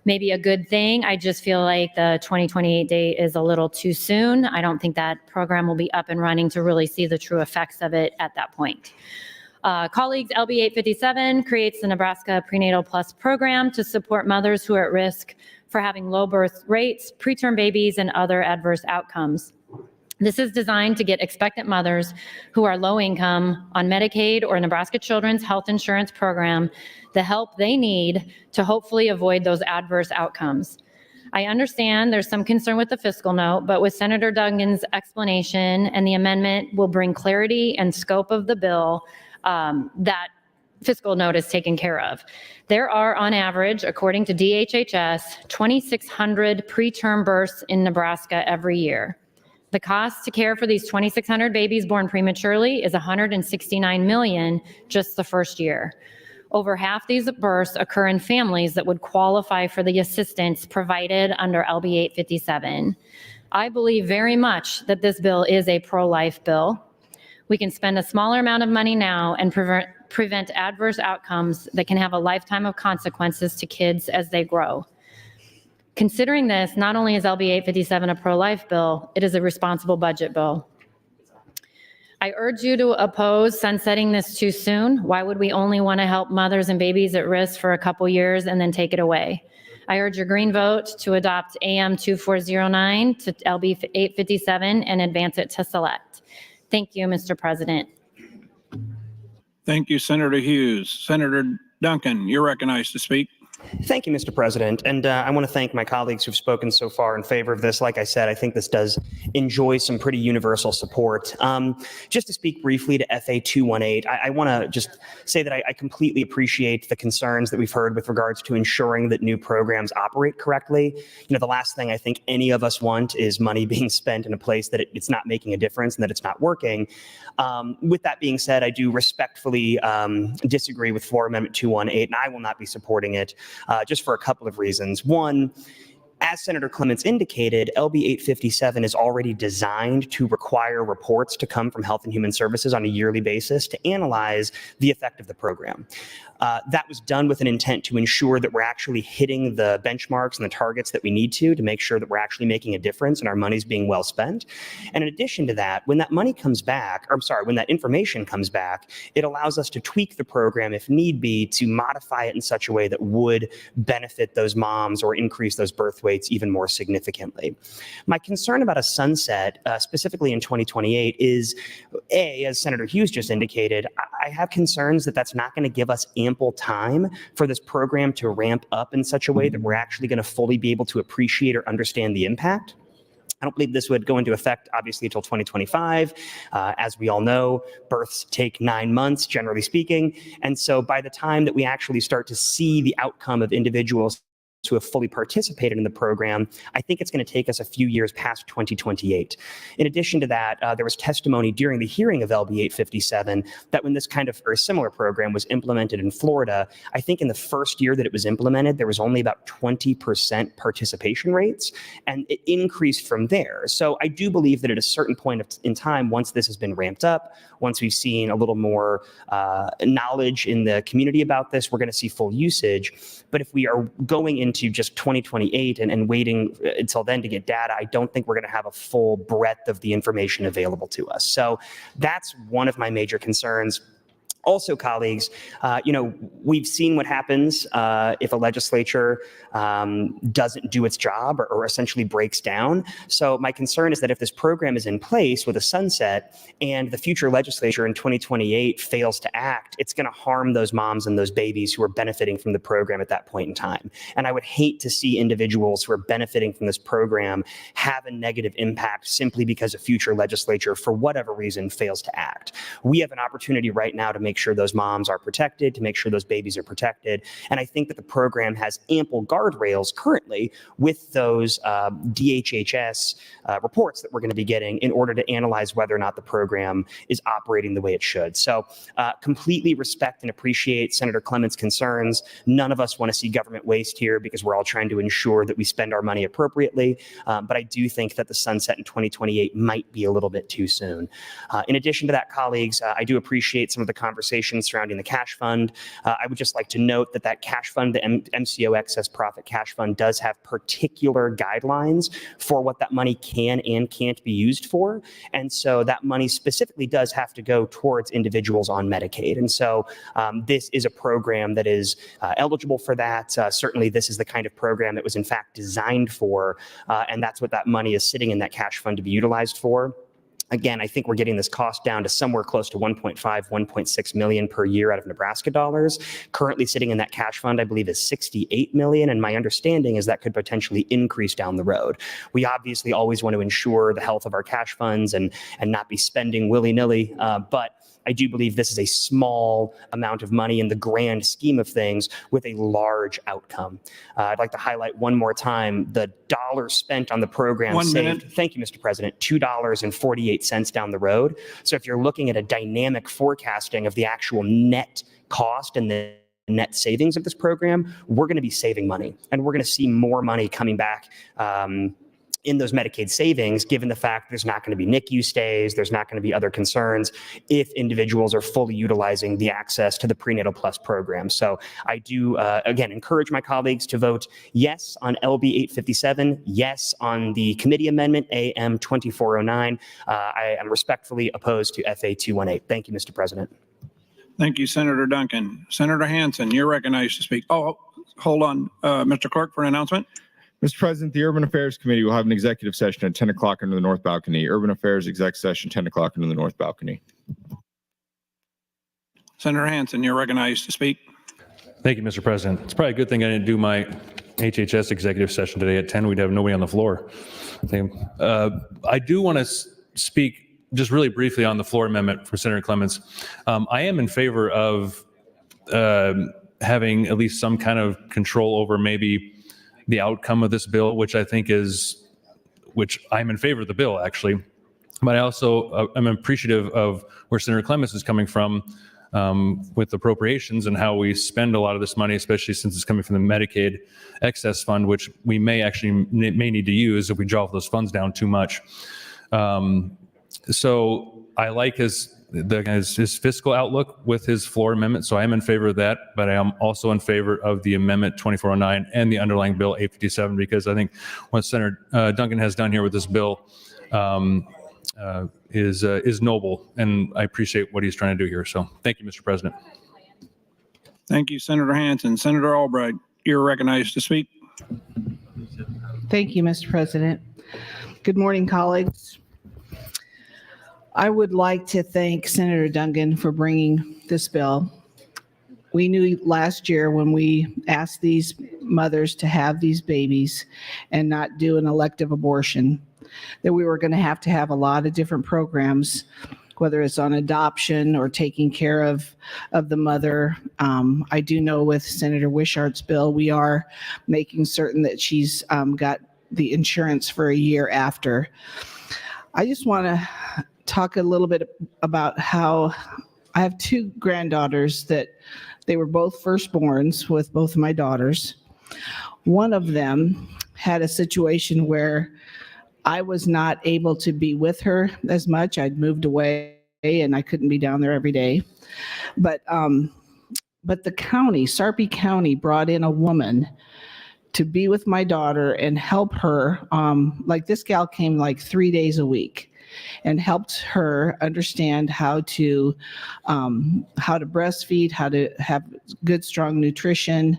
Speaker 12: maybe a good thing. I just feel like the 2028 date is a little too soon. I don't think that program will be up and running to really see the true effects of it at that point. Colleagues, LB 857 creates the Nebraska Prenatal Plus program to support mothers who are at risk for having low birth rates, preterm babies, and other adverse outcomes. This is designed to get expectant mothers who are low income on Medicaid or Nebraska Children's Health Insurance Program the help they need to hopefully avoid those adverse outcomes. I understand there's some concern with the fiscal note, but with Senator Dungan's explanation and the amendment will bring clarity and scope of the bill, that fiscal note is taken care of. There are, on average, according to DHHS, 2,600 preterm births in Nebraska every year. The cost to care for these 2,600 babies born prematurely is $169 million just the first year. Over half these births occur in families that would qualify for the assistance provided under LB 857. I believe very much that this bill is a pro-life bill. We can spend a smaller amount of money now and prevent adverse outcomes that can have a lifetime of consequences to kids as they grow. Considering this, not only is LB 857 a pro-life bill, it is a responsible budget bill. I urge you to oppose sunsetting this too soon. Why would we only want to help mothers and babies at risk for a couple years and then take it away? I urge your green vote to adopt AM 2409 to LB 857 and advance it to select. Thank you, Mr. President.
Speaker 1: Thank you, Senator Hughes. Senator Duncan, you're recognized to speak.
Speaker 6: Thank you, Mr. President. And I want to thank my colleagues who've spoken so far in favor of this. Like I said, I think this does enjoy some pretty universal support. Just to speak briefly to FA 218, I want to just say that I completely appreciate the concerns that we've heard with regards to ensuring that new programs operate correctly. You know, the last thing I think any of us want is money being spent in a place that it's not making a difference and that it's not working. With that being said, I do respectfully disagree with Floor Amendment 218, and I will not be supporting it. Just for a couple of reasons. One, as Senator Clements indicated, LB 857 is already designed to require reports to come from Health and Human Services on a yearly basis to analyze the effect of the program. That was done with an intent to ensure that we're actually hitting the benchmarks and the targets that we need to make sure that we're actually making a difference and our money's being well spent. And in addition to that, when that money comes back, or I'm sorry, when that information comes back, it allows us to tweak the program if need be to modify it in such a way that would benefit those moms or increase those birth weights even more significantly. My concern about a sunset, specifically in 2028, is A, as Senator Hughes just indicated, I have concerns that that's not going to give us ample time for this program to ramp up in such a way that we're actually going to fully be able to appreciate or understand the impact. I don't believe this would go into effect, obviously, until 2025. As we all know, births take 9 months, generally speaking. And so by the time that we actually start to see the outcome of individuals who have fully participated in the program, I think it's going to take us a few years past 2028. In addition to that, there was testimony during the hearing of LB 857 that when this kind of or a similar program was implemented in Florida, I think in the first year that it was implemented, there was only about 20% participation rates, and it increased from there. So I do believe that at a certain point in time, once this has been ramped up, once we've seen a little more knowledge in the community about this, we're going to see full usage. But if we are going into just 2028 and waiting until then to get data, I don't think we're going to have a full breadth of the information available to us. So that's one of my major concerns. Also, colleagues, we've seen what happens if a legislature doesn't do its job or essentially breaks down. So my concern is that if this program is in place with a sunset and the future legislature in 2028 fails to act, it's going to harm those moms and those babies who are benefiting from the program at that point in time. And I would hate to see individuals who are benefiting from this program have a negative impact simply because a future legislature, for whatever reason, fails to act. We have an opportunity right now to make sure those moms are protected, to make sure those babies are protected. And I think that the program has ample guardrails currently with those DHHS reports that we're going to be getting in order to analyze whether or not the program is operating the way it should. So completely respect and appreciate Senator Clements' concerns. None of us want to see government waste here because we're all trying to ensure that we spend our money appropriately. But I do think that the sunset in 2028 might be a little bit too soon. In addition to that, colleagues, I do appreciate some of the conversations surrounding the cash fund. I would just like to note that cash fund, the MCO excess profit cash fund, does have particular guidelines for what that money can and can't be used for. And so that money specifically does have to go towards individuals on Medicaid. And so this is a program that is eligible for that. Certainly, this is the kind of program that was in fact designed for, and that's what that money is sitting in that cash fund to be utilized for. Again, I think we're getting this cost down to somewhere close to 1.5, 1.6 million per year out of Nebraska dollars. Currently sitting in that cash fund, I believe, is 68 million. And my understanding is that could potentially increase down the road. We obviously always want to ensure the health of our cash funds and not be spending willy-nilly. But I do believe this is a small amount of money in the grand scheme of things with a large outcome. I'd like to highlight one more time the dollars spent on the program saved. Thank you, Mr. President, $2.48 down the road. So if you're looking at a dynamic forecasting of the actual net cost and the net savings of this program, we're going to be saving money, and we're going to see more money coming back in those Medicaid savings, given the fact there's not going to be NICU stays, there's not going to be other concerns if individuals are fully utilizing the access to the Prenatal Plus program. So I do, again, encourage my colleagues to vote yes on LB 857, yes on the committee amendment AM 2409. I am respectfully opposed to FA 218. Thank you, Mr. President.
Speaker 1: Thank you, Senator Duncan. Senator Hansen, you're recognized to speak. Oh, hold on, Mr. Clerk, for an announcement.
Speaker 4: Mr. President, the Urban Affairs Committee will have an executive session at 10 o'clock under the north balcony. Urban Affairs exec session, 10 o'clock under the north balcony.
Speaker 1: Senator Hansen, you're recognized to speak.
Speaker 9: Thank you, Mr. President. It's probably a good thing I didn't do my HHS executive session today at 10. We'd have nobody on the floor. I do want to speak just really briefly on the floor amendment for Senator Clements. I am in favor of having at least some kind of control over maybe the outcome of this bill, which I'm in favor of the bill, actually. But I also am appreciative of where Senator Clements is coming from with appropriations and how we spend a lot of this money, especially since it's coming from the Medicaid excess fund, which we may need to use if we draw those funds down too much. So I like his fiscal outlook with his floor amendment, so I am in favor of that, but I am also in favor of the amendment 2409 and the underlying bill 857, because I think what Senator Duncan has done here with this bill is noble, and I appreciate what he's trying to do here. So thank you, Mr. President.
Speaker 1: Thank you, Senator Hansen. Senator Albright, you're recognized to speak.
Speaker 13: Thank you, Mr. President. Good morning, colleagues. I would like to thank Senator Duncan for bringing this bill. We knew last year when we asked these mothers to have these babies and not do an elective abortion, that we were going to have a lot of different programs, whether it's on adoption or taking care of the mother. I do know with Senator Wishart's bill, we are making certain that she's got the insurance for a year after. I just want to talk a little bit about how I have two granddaughters that they were both firstborns with both of my daughters. One of them had a situation where I was not able to be with her as much. I'd moved away and I couldn't be down there every day. But the county, Sarpy County, brought in a woman to be with my daughter and help her. Like this gal came like 3 days a week and helped her understand how to breastfeed, how to have good, strong nutrition,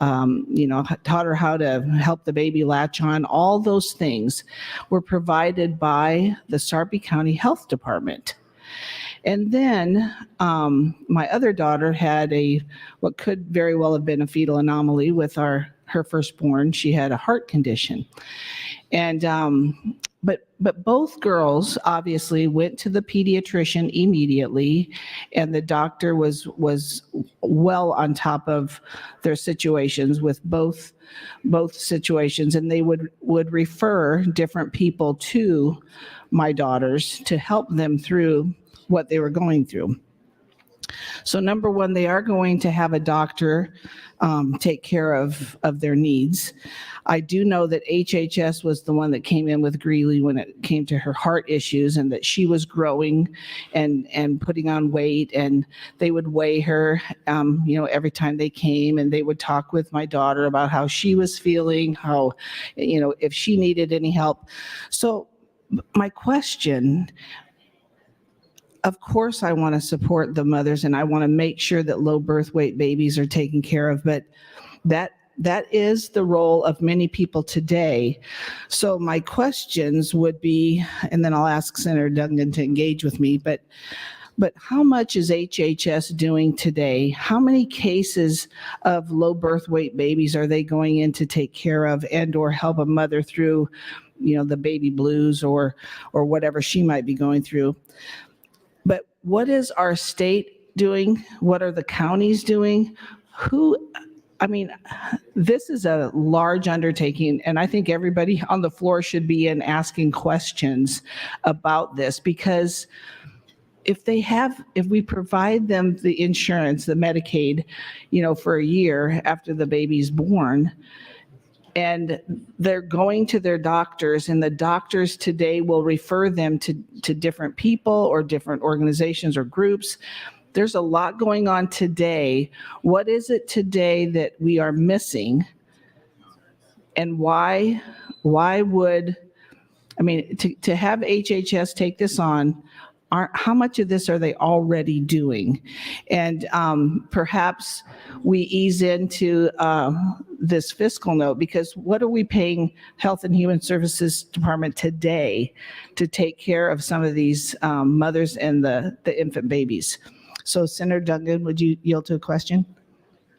Speaker 13: taught her how to help the baby latch on. All those things were provided by the Sarpy County Health Department. And then my other daughter had what could very well have been a fetal anomaly with her firstborn. She had a heart condition. And but both girls obviously went to the pediatrician immediately, and the doctor was well on top of their situations with both situations, and they would refer different people to my daughters to help them through what they were going through. So number one, they are going to have a doctor take care of their needs. I do know that HHS was the one that came in with Greeley when it came to her heart issues, and that she was growing and putting on weight, and they would weigh her, every time they came, and they would talk with my daughter about how she was feeling, how, if she needed any help. So my question, of course, I want to support the mothers and I want to make sure that low birth weight babies are taken care of, but that is the role of many people today. So my questions would be, and then I'll ask Senator Duggan to engage with me, but how much is HHS doing today? How many cases of low birth weight babies are they going in to take care of and or help a mother through, the baby blues or whatever she might be going through? But what is our state doing? What are the counties doing? This is a large undertaking, and I think everybody on the floor should be asking questions about this, because if we provide them the insurance, the Medicaid, for a year after the baby's born, and they're going to their doctors, and the doctors today will refer them to different people or different organizations or groups. There's a lot going on today. What is it today that we are missing? And why would, to have HHS take this on, how much of this are they already doing? And perhaps we ease into this fiscal note, because what are we paying Health and Human Services Department today to take care of some of these mothers and the infant babies? So Senator Duncan, would you yield to a question?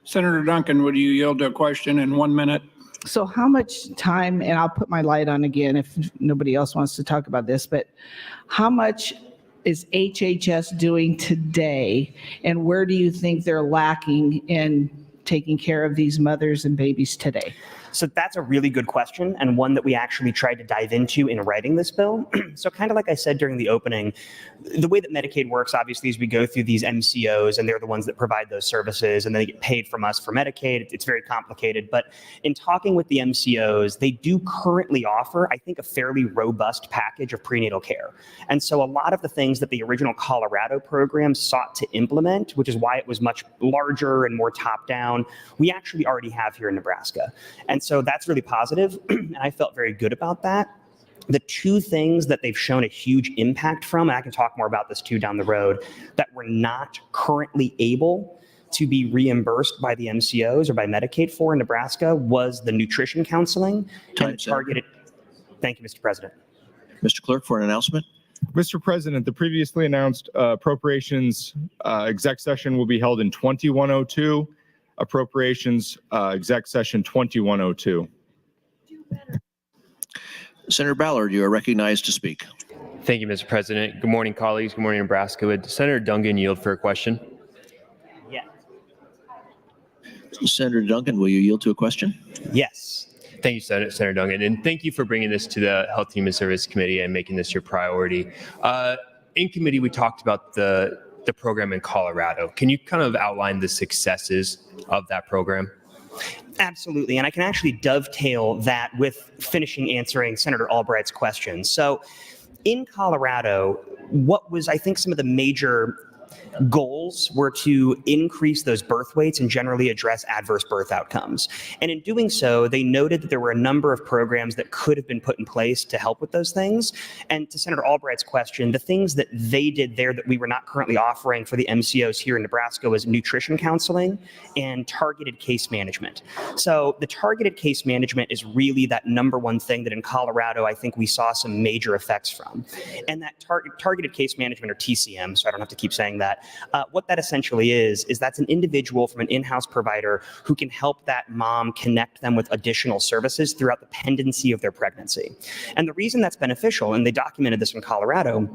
Speaker 1: Senator Duncan, would you yield to a question in 1 minute?
Speaker 13: So how much time, and I'll put my light on again if nobody else wants to talk about this, but how much is HHS doing today, and where do you think they're lacking in taking care of these mothers and babies today?
Speaker 6: So that's a really good question, and one that we actually tried to dive into in writing this bill. So kind of like I said during the opening, the way that Medicaid works, obviously, is we go through these MCOs, and they're the ones that provide those services, and they get paid from us for Medicaid. It's very complicated. But in talking with the MCOs, they do currently offer, I think, a fairly robust package of prenatal care. And so a lot of the things that the original Colorado program sought to implement, which is why it was much larger and more top-down, we actually already have here in Nebraska. And so that's really positive, and I felt very good about that. The two things that they've shown a huge impact from, and I can talk more about this too down the road, that we're not currently able to be reimbursed by the MCOs or by Medicaid for in Nebraska, was the nutrition counseling and the targeted. Thank you, Mr. President.
Speaker 5: Mr. Clerk, for an announcement.
Speaker 4: Mr. President, the previously announced appropriations exec session will be held in 2102. Appropriations exec session 2102.
Speaker 5: Senator Ballard, you are recognized to speak.
Speaker 14: Thank you, Mr. President. Good morning, colleagues. Good morning, Nebraska. Would Senator Duncan yield for a question?
Speaker 6: Yeah.
Speaker 5: Senator Duncan, will you yield to a question?
Speaker 6: Yes.
Speaker 14: Thank you, Senator Duncan. And thank you for bringing this to the Health Human Service Committee and making this your priority. In committee, we talked about the program in Colorado. Can you kind of outline the successes of that program?
Speaker 6: Absolutely. And I can actually dovetail that with finishing answering Senator Albright's question. So in Colorado, what was, I think, some of the major goals were to increase those birth weights and generally address adverse birth outcomes. And in doing so, they noted that there were a number of programs that could have been put in place to help with those things. And to Senator Albright's question, the things that they did there that we were not currently offering for the MCOs here in Nebraska was nutrition counseling and targeted case management. So the targeted case management is really that number one thing that in Colorado, I think we saw some major effects from. And that targeted case management, or TCM, so I don't have to keep saying that, what that essentially is that's an individual from an in-house provider who can help that mom connect them with additional services throughout the pendency of their pregnancy. And the reason that's beneficial, and they documented this in Colorado,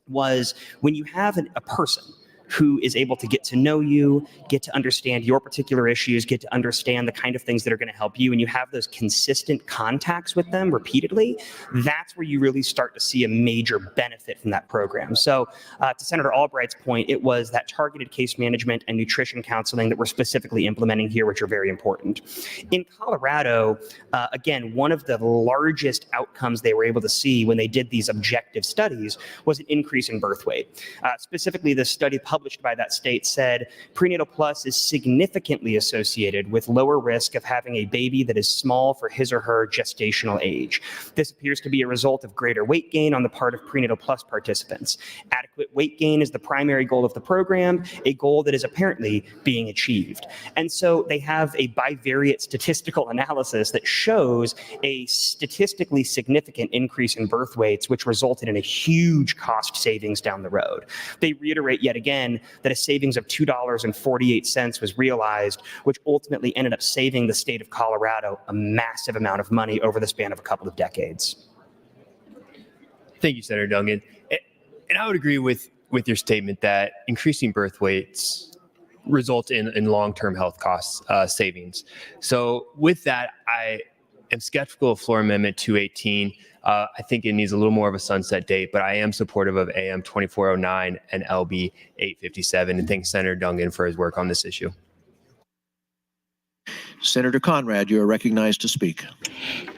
Speaker 6: was when you have a person who is able to get to know you, get to understand your particular issues, get to understand the kind of things that are going to help you, and you have those consistent contacts with them repeatedly, that's where you really start to see a major benefit from that program. So to Senator Albright's point, it was that targeted case management and nutrition counseling that we're specifically implementing here, which are very important. In Colorado, again, one of the largest outcomes they were able to see when they did these objective studies was an increase in birth weight. Specifically, the study published by that state said prenatal plus is significantly associated with lower risk of having a baby that is small for his or her gestational age. This appears to be a result of greater weight gain on the part of prenatal plus participants. Adequate weight gain is the primary goal of the program, a goal that is apparently being achieved. And so they have a bivariate statistical analysis that shows a statistically significant increase in birth weights, which resulted in a huge cost savings down the road. They reiterate yet again that a savings of $2.48 was realized, which ultimately ended up saving the state of Colorado a massive amount of money over the span of a couple of decades.
Speaker 14: Thank you, Senator Dungan. And I would agree with your statement that increasing birth weights result in long-term health costs savings. So with that, I am skeptical of Floor Amendment 218. I think it needs a little more of a sunset date, but I am supportive of AM 2409 and LB 857. And thanks Senator Dungan for his work on this issue.
Speaker 5: Senator Conrad, you are recognized to speak.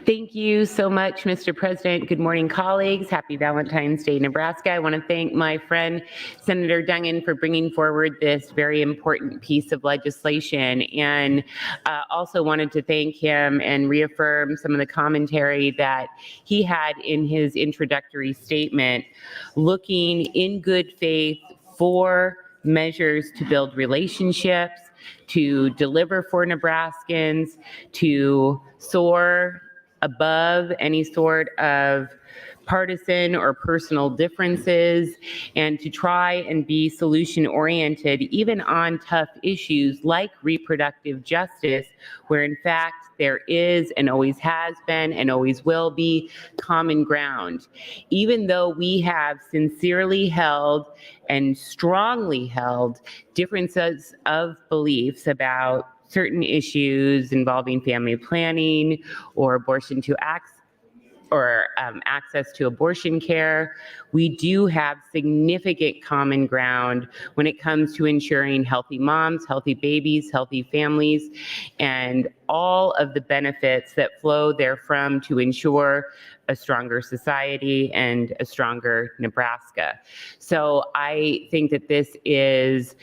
Speaker 15: Thank you so much, Mr. President. Good morning, colleagues. Happy Valentine's Day, Nebraska. I want to thank my friend, Senator Dungan, for bringing forward this very important piece of legislation, and also wanted to thank him and reaffirm some of the commentary that he had in his introductory statement, looking in good faith for measures to build relationships, to deliver for Nebraskans, to soar above any sort of partisan or personal differences, and to try and be solution-oriented even on tough issues like reproductive justice, where in fact there is and always has been and always will be common ground. Even though we have sincerely held and strongly held differences of beliefs about certain issues involving family planning or abortion to access to abortion care, we do have significant common ground when it comes to ensuring healthy moms, healthy babies, healthy families, and all of the benefits that flow therefrom to ensure a stronger society and a stronger Nebraska. So I think that this is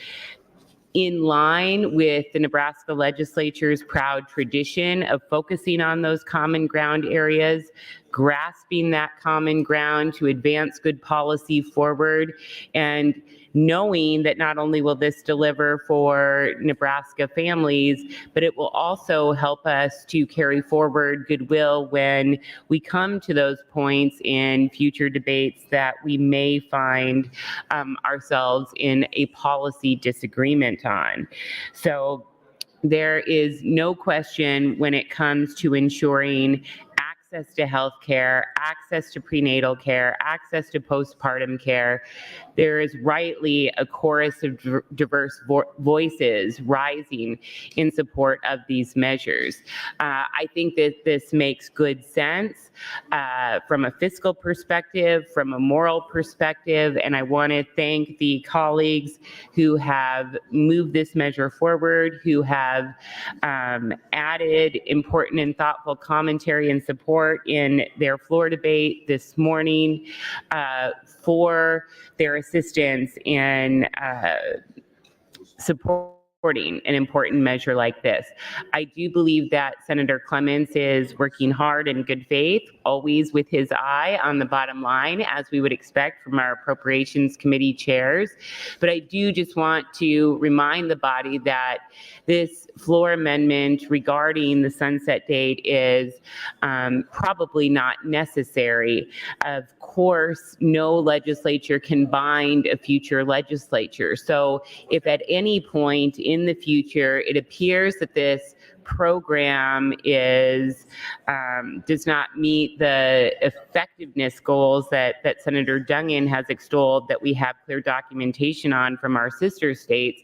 Speaker 15: in line with the Nebraska Legislature's proud tradition of focusing on those common ground areas, grasping that common ground to advance good policy forward, and knowing that not only will this deliver for Nebraska families, but it will also help us to carry forward goodwill when we come to those points in future debates that we may find ourselves in a policy disagreement on. So there is no question when it comes to ensuring access to health care, access to prenatal care, access to postpartum care. There is rightly a chorus of diverse voices rising in support of these measures. I think that this makes good sense from a fiscal perspective, from a moral perspective, and I want to thank the colleagues who have moved this measure forward, who have added important and thoughtful commentary and support in their floor debate this morning for their assistance in supporting an important measure like this. I do believe that Senator Clements is working hard in good faith, always with his eye on the bottom line, as we would expect from our Appropriations Committee chairs. But I do just want to remind the body that this floor amendment regarding the sunset date is probably not necessary. Of course, no legislature can bind a future legislature. So if at any point in the future it appears that this program is does not meet the effectiveness goals that Senator Dungan has extolled, that we have clear documentation on from our sister states,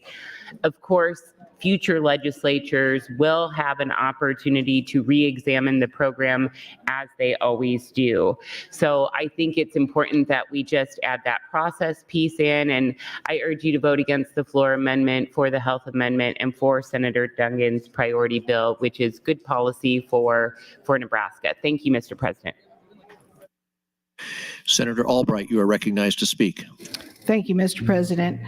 Speaker 15: of course, future legislatures will have an opportunity to re-examine the program as they always do. So I think it's important that we just add that process piece in, and I urge you to vote against the floor amendment for the health amendment and for Senator Dungan's priority bill, which is good policy for Nebraska. Thank you, Mr. President.
Speaker 5: Senator Albright, you are recognized to speak.
Speaker 13: Thank you, Mr. President.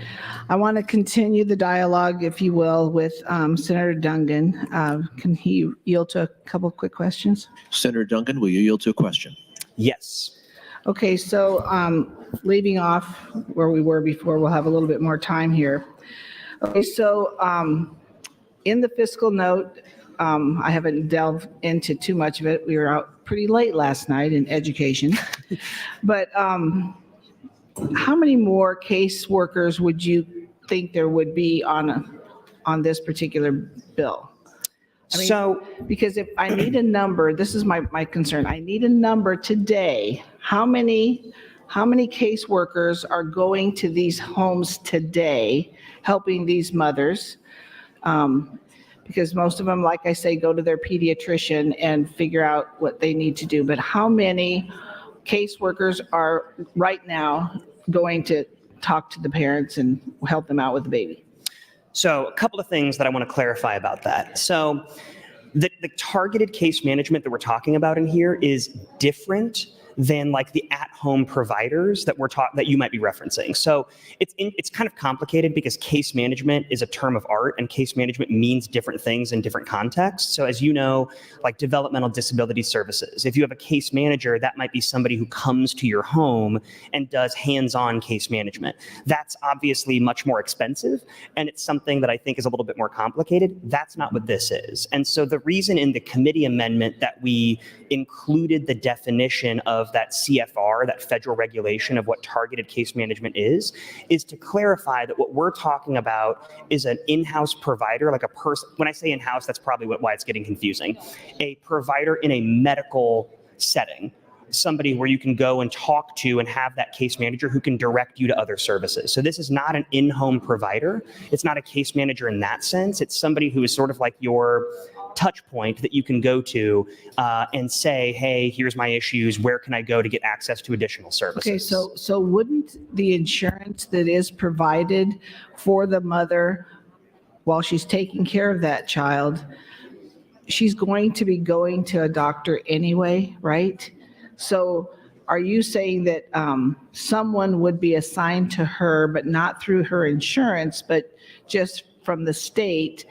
Speaker 13: I want to continue the dialogue, if you will, with Senator Dungan. Can he yield to a couple quick questions?
Speaker 5: Senator Duncan, will you yield to a question?
Speaker 6: Yes.
Speaker 13: Okay, so leaving off where we were before, we'll have a little bit more time here. Okay, so in the fiscal note, I haven't delved into too much of it. We were out pretty late last night in education. But how many more caseworkers would you think there would be on this particular bill? I mean, because if I need a number, this is my concern. I need a number today. How many caseworkers are going to these homes today, helping these mothers? Because most of them, like I say, go to their pediatrician and figure out what they need to do. But how many caseworkers are right now going to talk to the parents and help them out with the baby?
Speaker 6: So a couple of things that I want to clarify about that. So the targeted case management that we're talking about in here is different than like the at-home providers that that you might be referencing. So it's kind of complicated because case management is a term of art and case management means different things in different contexts. So as you know, like developmental disability services, if you have a case manager, that might be somebody who comes to your home and does hands-on case management. That's obviously much more expensive, and it's something that I think is a little bit more complicated. That's not what this is. And so the reason in the committee amendment that we included the definition of that CFR, that federal regulation of what targeted case management is to clarify that what we're talking about is an in-house provider, like a person. When I say in-house, that's probably why it's getting confusing. A provider in a medical setting, somebody where you can go and talk to and have that case manager who can direct you to other services. So this is not an in-home provider. It's not a case manager in that sense. It's somebody who is sort of like your touch point that you can go to and say, hey, here's my issues. Where can I go to get access to additional services?
Speaker 13: Okay, so wouldn't the insurance that is provided for the mother while she's taking care of that child, she's going to be going to a doctor anyway, right? So are you saying that someone would be assigned to her, but not through her insurance, but just from the state,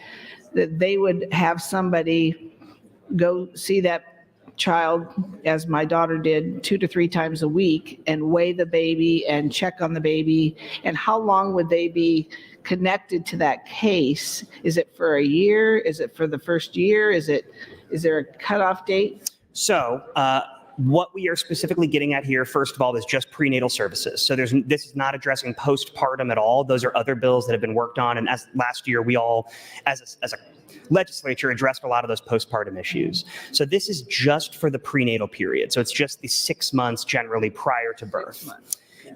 Speaker 13: that they would have somebody go see that child, as my daughter did, 2 to 3 times a week, and weigh the baby and check on the baby? And how long would they be connected to that case? Is it for a year? Is it for the first year? Is there a cutoff date?
Speaker 6: So what we are specifically getting at here, first of all, is just prenatal services. So this is not addressing postpartum at all. Those are other bills that have been worked on. And as last year, we all, as a legislature, addressed a lot of those postpartum issues. So this is just for the prenatal period. So it's just the 6 months generally prior to birth.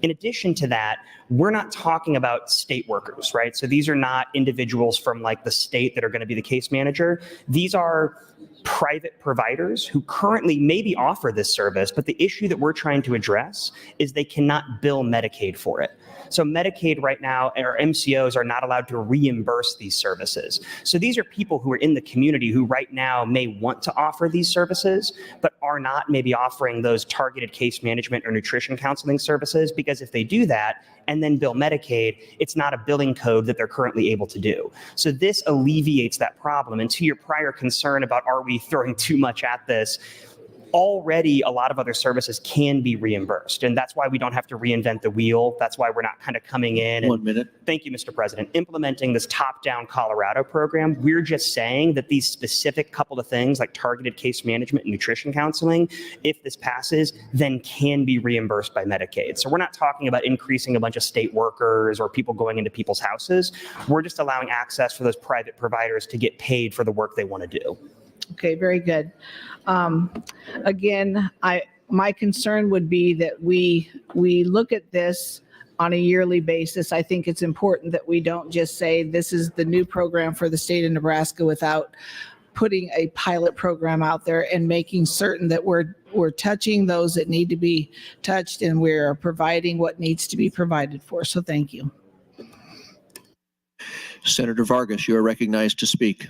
Speaker 6: In addition to that, we're not talking about state workers, right? So these are not individuals from like the state that are going to be the case manager. These are private providers who currently maybe offer this service, but the issue that we're trying to address is they cannot bill Medicaid for it. So Medicaid right now, or MCOs, are not allowed to reimburse these services. So these are people who are in the community who right now may want to offer these services, but are not maybe offering those targeted case management or nutrition counseling services, because if they do that and then bill Medicaid, it's not a billing code that they're currently able to do. So this alleviates that problem. And to your prior concern about are we throwing too much at this, already a lot of other services can be reimbursed. And that's why we don't have to reinvent the wheel. That's why we're not kind of coming in and,
Speaker 5: 1 minute.
Speaker 6: Thank you, Mr. President, implementing this top-down Colorado program. We're just saying that these specific couple of things like targeted case management and nutrition counseling, if this passes, then can be reimbursed by Medicaid. So we're not talking about increasing a bunch of state workers or people going into people's houses. We're just allowing access for those private providers to get paid for the work they want to do.
Speaker 13: Okay, very good. Again, my concern would be that we look at this on a yearly basis. I think it's important that we don't just say this is the new program for the state of Nebraska without putting a pilot program out there and making certain that we're touching those that need to be touched and we're providing what needs to be provided for. So thank you.
Speaker 5: Senator Vargas, you are recognized to speak.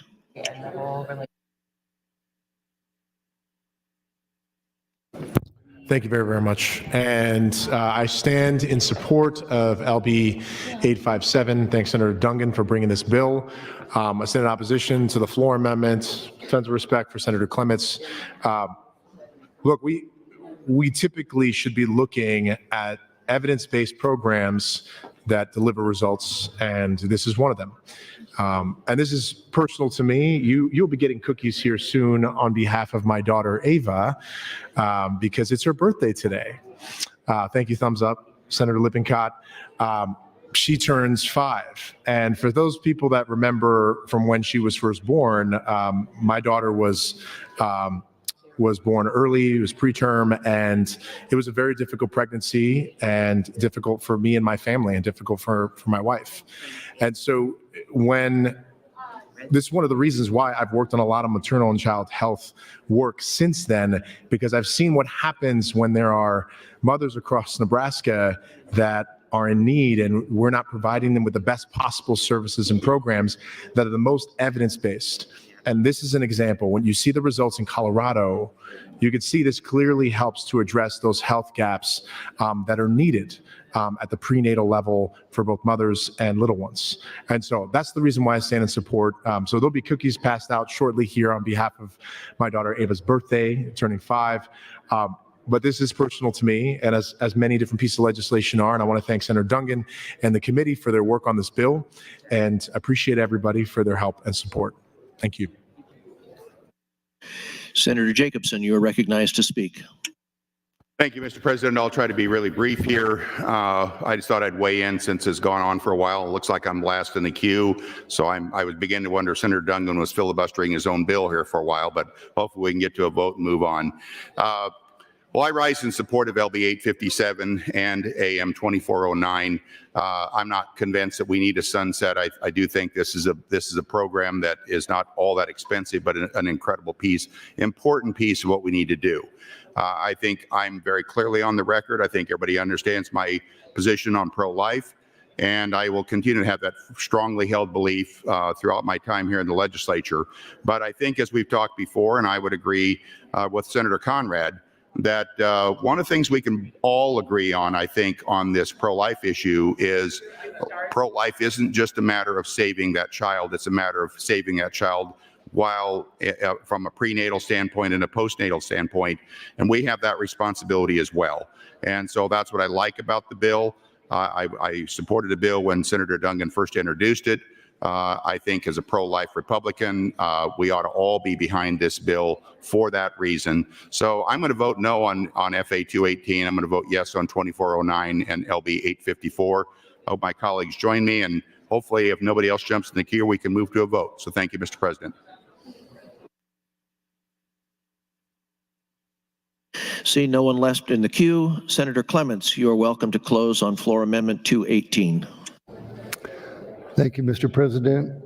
Speaker 16: Thank you very, very much. And I stand in support of LB 857. Thanks, Senator Dungan, for bringing this bill. I stand in opposition to the floor amendment. Tons of respect for Senator Clements. Look, we typically should be looking at evidence-based programs that deliver results, and this is one of them. And this is personal to me. You'll be getting cookies here soon on behalf of my daughter, Ava, because it's her birthday today. Thank you, thumbs up, Senator Lippincott. She turns 5. And for those people that remember from when she was first born, my daughter was born early, it was preterm, and it was a very difficult pregnancy and difficult for me and my family and difficult for my wife. And so this is one of the reasons why I've worked on a lot of maternal and child health work since then, because I've seen what happens when there are mothers across Nebraska that are in need and we're not providing them with the best possible services and programs that are the most evidence-based. And this is an example. When you see the results in Colorado, you can see this clearly helps to address those health gaps that are needed at the prenatal level for both mothers and little ones. And so that's the reason why I stand in support. So there'll be cookies passed out shortly here on behalf of my daughter Ava's birthday, turning 5. But this is personal to me, and as many different pieces of legislation are, and I want to thank Senator Dungan and the committee for their work on this bill, and appreciate everybody for their help and support. Thank you.
Speaker 5: Senator Jacobson, you are recognized to speak.
Speaker 17: Thank you, Mr. President. I'll try to be really brief here. I just thought I'd weigh in since it's gone on for a while. It looks like I'm last in the queue, so I was beginning to wonder if Senator Dungan was filibustering his own bill here for a while, but hopefully we can get to a vote and move on. Well, I rise in support of LB 857 and AM 2409. I'm not convinced that we need a sunset. I do think this is a program that is not all that expensive, but an incredible important piece of what we need to do. I think I'm very clearly on the record. I think everybody understands my position on pro-life, and I will continue to have that strongly held belief throughout my time here in the legislature. But I think, as we've talked before, and I would agree with Senator Conrad, that one of the things we can all agree on, I think, on this pro-life issue is pro-life isn't just a matter of saving that child. It's a matter of saving that child while from a prenatal standpoint and a postnatal standpoint. And we have that responsibility as well. And so that's what I like about the bill. I supported the bill when Senator Dungan first introduced it. I think as a pro-life Republican, we ought to all be behind this bill for that reason. So I'm going to vote no on FA 218. I'm going to vote yes on 2409 and LB 854. I hope my colleagues join me, and hopefully if nobody else jumps in the queue, we can move to a vote. So thank you, Mr. President.
Speaker 5: Seeing no one left in the queue, Senator Clements, you are welcome to close on floor amendment 218.
Speaker 10: Thank you, Mr. President.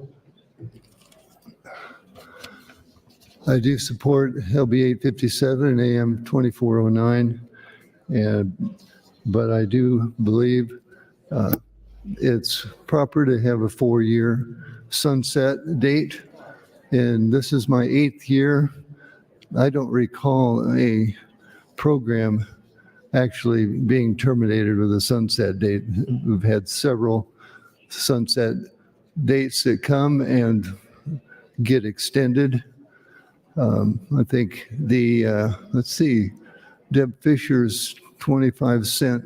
Speaker 10: I do support LB 857 and AM 2409, but I do believe it's proper to have a 4-year sunset date, and this is my 8th year. I don't recall a program actually being terminated with a sunset date. We've had several sunset dates that come and get extended. I think let's see, Deb Fisher's 25-cent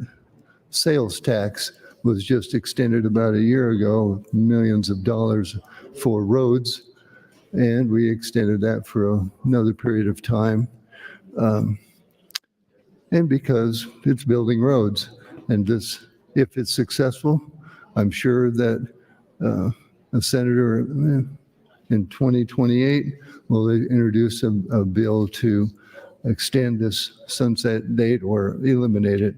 Speaker 10: sales tax was just extended about a year ago, millions of dollars for roads, and we extended that for another period of time. And because it's building roads, and this, if it's successful, I'm sure that a senator in 2028 will introduce a bill to extend this sunset date or eliminate it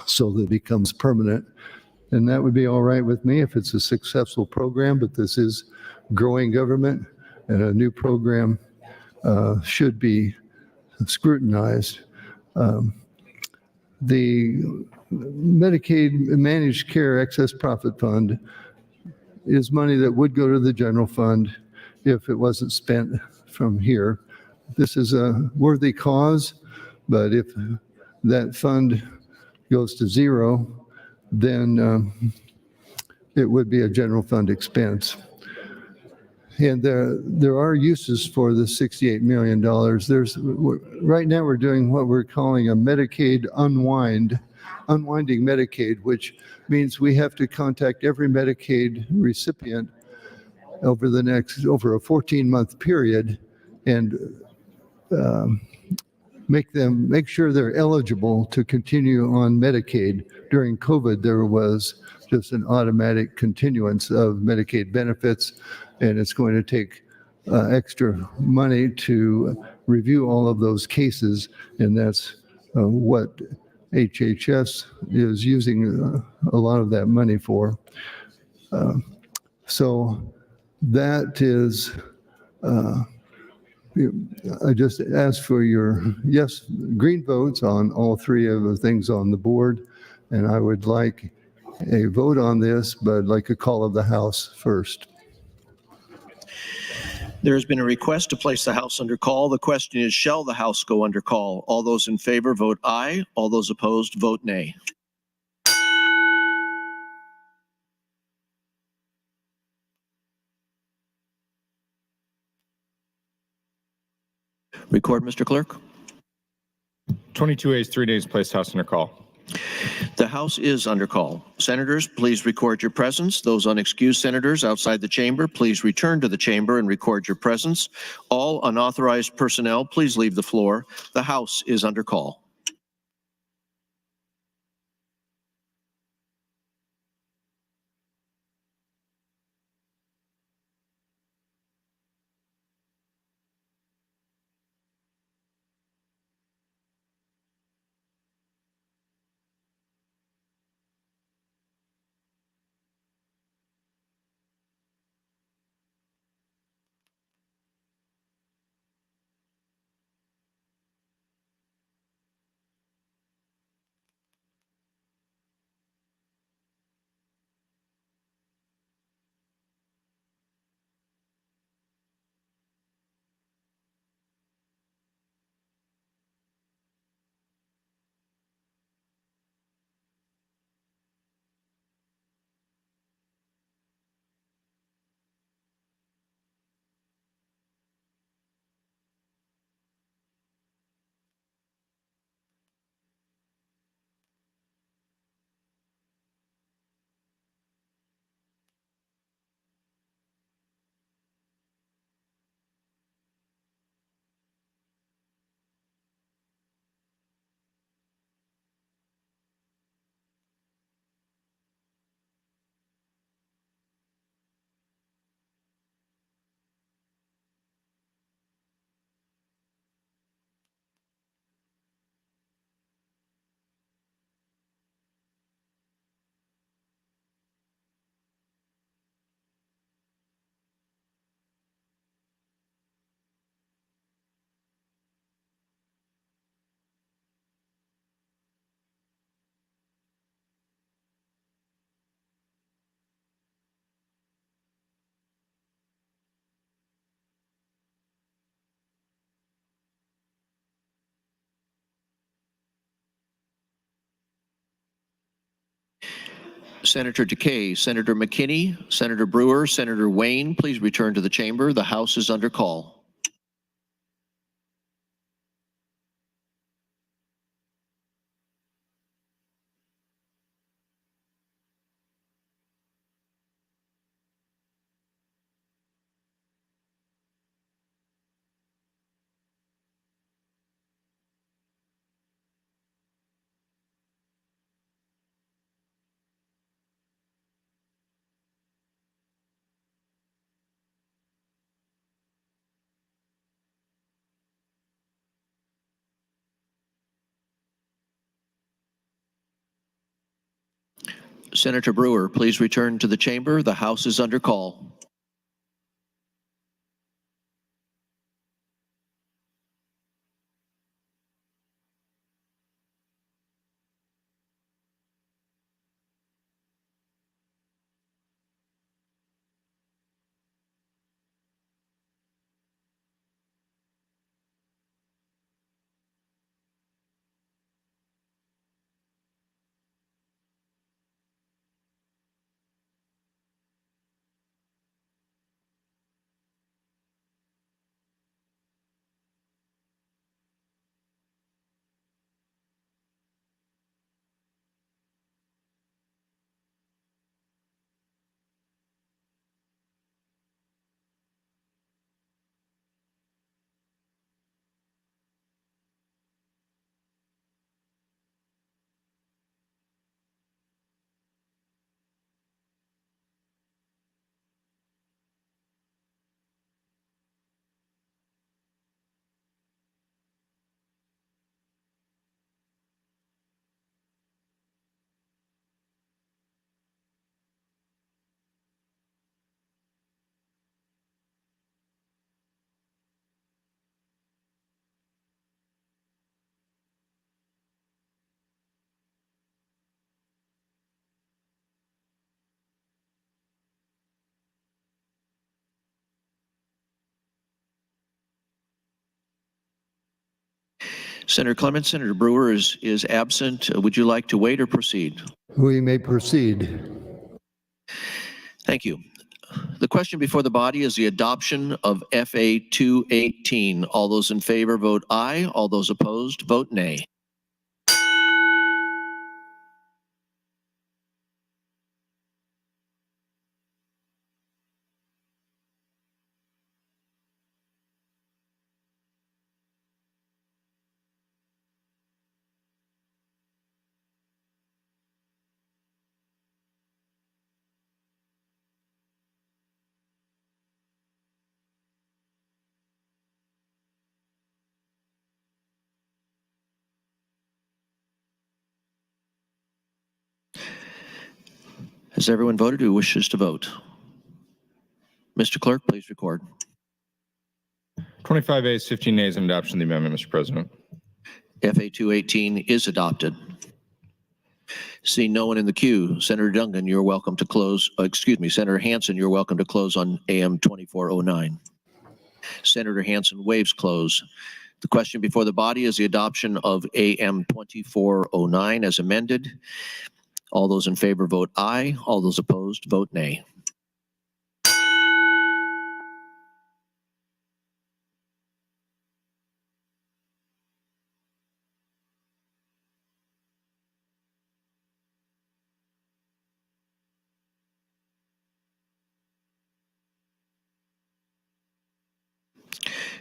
Speaker 10: so that it becomes permanent. And that would be all right with me if it's a successful program, but this is growing government, and a new program should be scrutinized. The Medicaid Managed Care Excess Profit Fund is money that would go to the general fund if it wasn't spent from here. This is a worthy cause, But if that fund goes to zero, then it would be a general fund expense. And there are uses for the $68 million. Right now we're doing what we're calling a Medicaid unwinding Medicaid, which means we have to contact every Medicaid recipient over a 14-month period and make sure they're eligible to continue on Medicaid. During COVID, there was just an automatic continuance of Medicaid benefits, and it's going to take extra money to review all of those cases, and that's what HHS is using a lot of that money for. So that is, I just ask for your green votes on all three of the things on the board, and I would like a vote on this, but I'd like a call of the House first.
Speaker 5: There has been a request to place the House under call. The question is, shall the House go under call? All those in favor vote aye. All those opposed vote nay. Record, Mr. Clerk.
Speaker 4: 22 A's, 3 days, placed House under call.
Speaker 5: The House is under call. Senators, please record your presence. Those unexcused senators outside the chamber, please return to the chamber and record your presence. All unauthorized personnel, please leave the floor. The House is under call. Senator Takei, Senator McKinney, Senator Brewer, Senator Wayne, please return to the chamber. The House is under call. Senator Brewer, please return to the chamber. The House is under call. Senator Clements, Senator Brewer is absent. Would you like to wait or proceed?
Speaker 10: We may proceed.
Speaker 5: Thank you. The question before the body is the adoption of FA 218. All those in favor vote aye. All those opposed vote nay. Has everyone voted who wishes to vote? Mr. Clerk, please record.
Speaker 4: 25 ayes, 15 nays on adoption of the amendment, Mr. President.
Speaker 5: FA 218 is adopted. Seeing no one in the queue, Senator Dungan, you're welcome to close. Senator Hansen, you're welcome to close on AM 2409. Senator Hansen waives close. The question before the body is the adoption of AM 2409 as amended. All those in favor vote aye. All those opposed vote nay.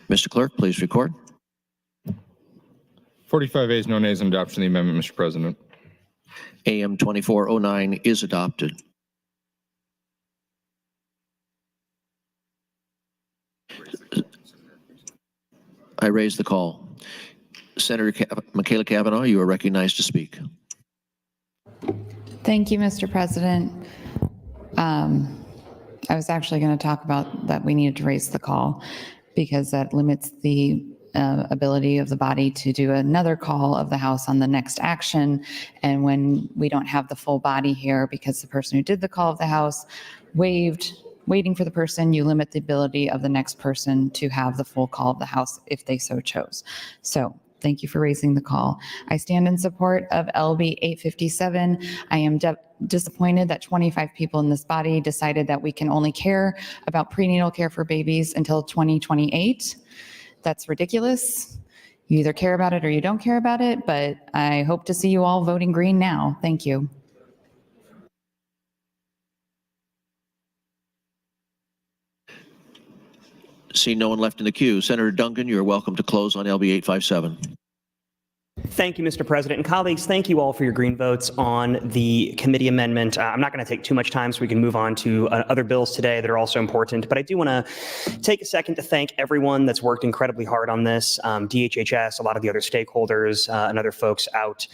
Speaker 5: Mr. Clerk, please record.
Speaker 4: 45 ayes, no nays on adoption of the amendment, Mr. President.
Speaker 5: AM 2409 is adopted. I raise the call. Senator Michaela Cavanaugh, you are recognized to speak.
Speaker 18: Thank you, Mr. President. I was actually going to talk about that we needed to raise the call because that limits the ability of the body to do another call of the House on the next action. And when we don't have the full body here because the person who did the call of the House waived, waiting for the person, you limit the ability of the next person to have the full call of the House if they so chose. So thank you for raising the call. I stand in support of LB 857. I am disappointed that 25 people in this body decided that we can only care about prenatal care for babies until 2028. That's ridiculous. You either care about it or you don't care about it, but I hope to see you all voting green now. Thank you.
Speaker 5: See no one left in the queue. Senator Duncan, you're welcome to close on LB 857.
Speaker 6: Thank you, Mr. President. And colleagues, thank you all for your green votes on the committee amendment. I'm not going to take too much time so we can move on to other bills today that are also important, but I do want to take a second to thank everyone that's worked incredibly hard on this. DHHS, a lot of the other stakeholders and other folks out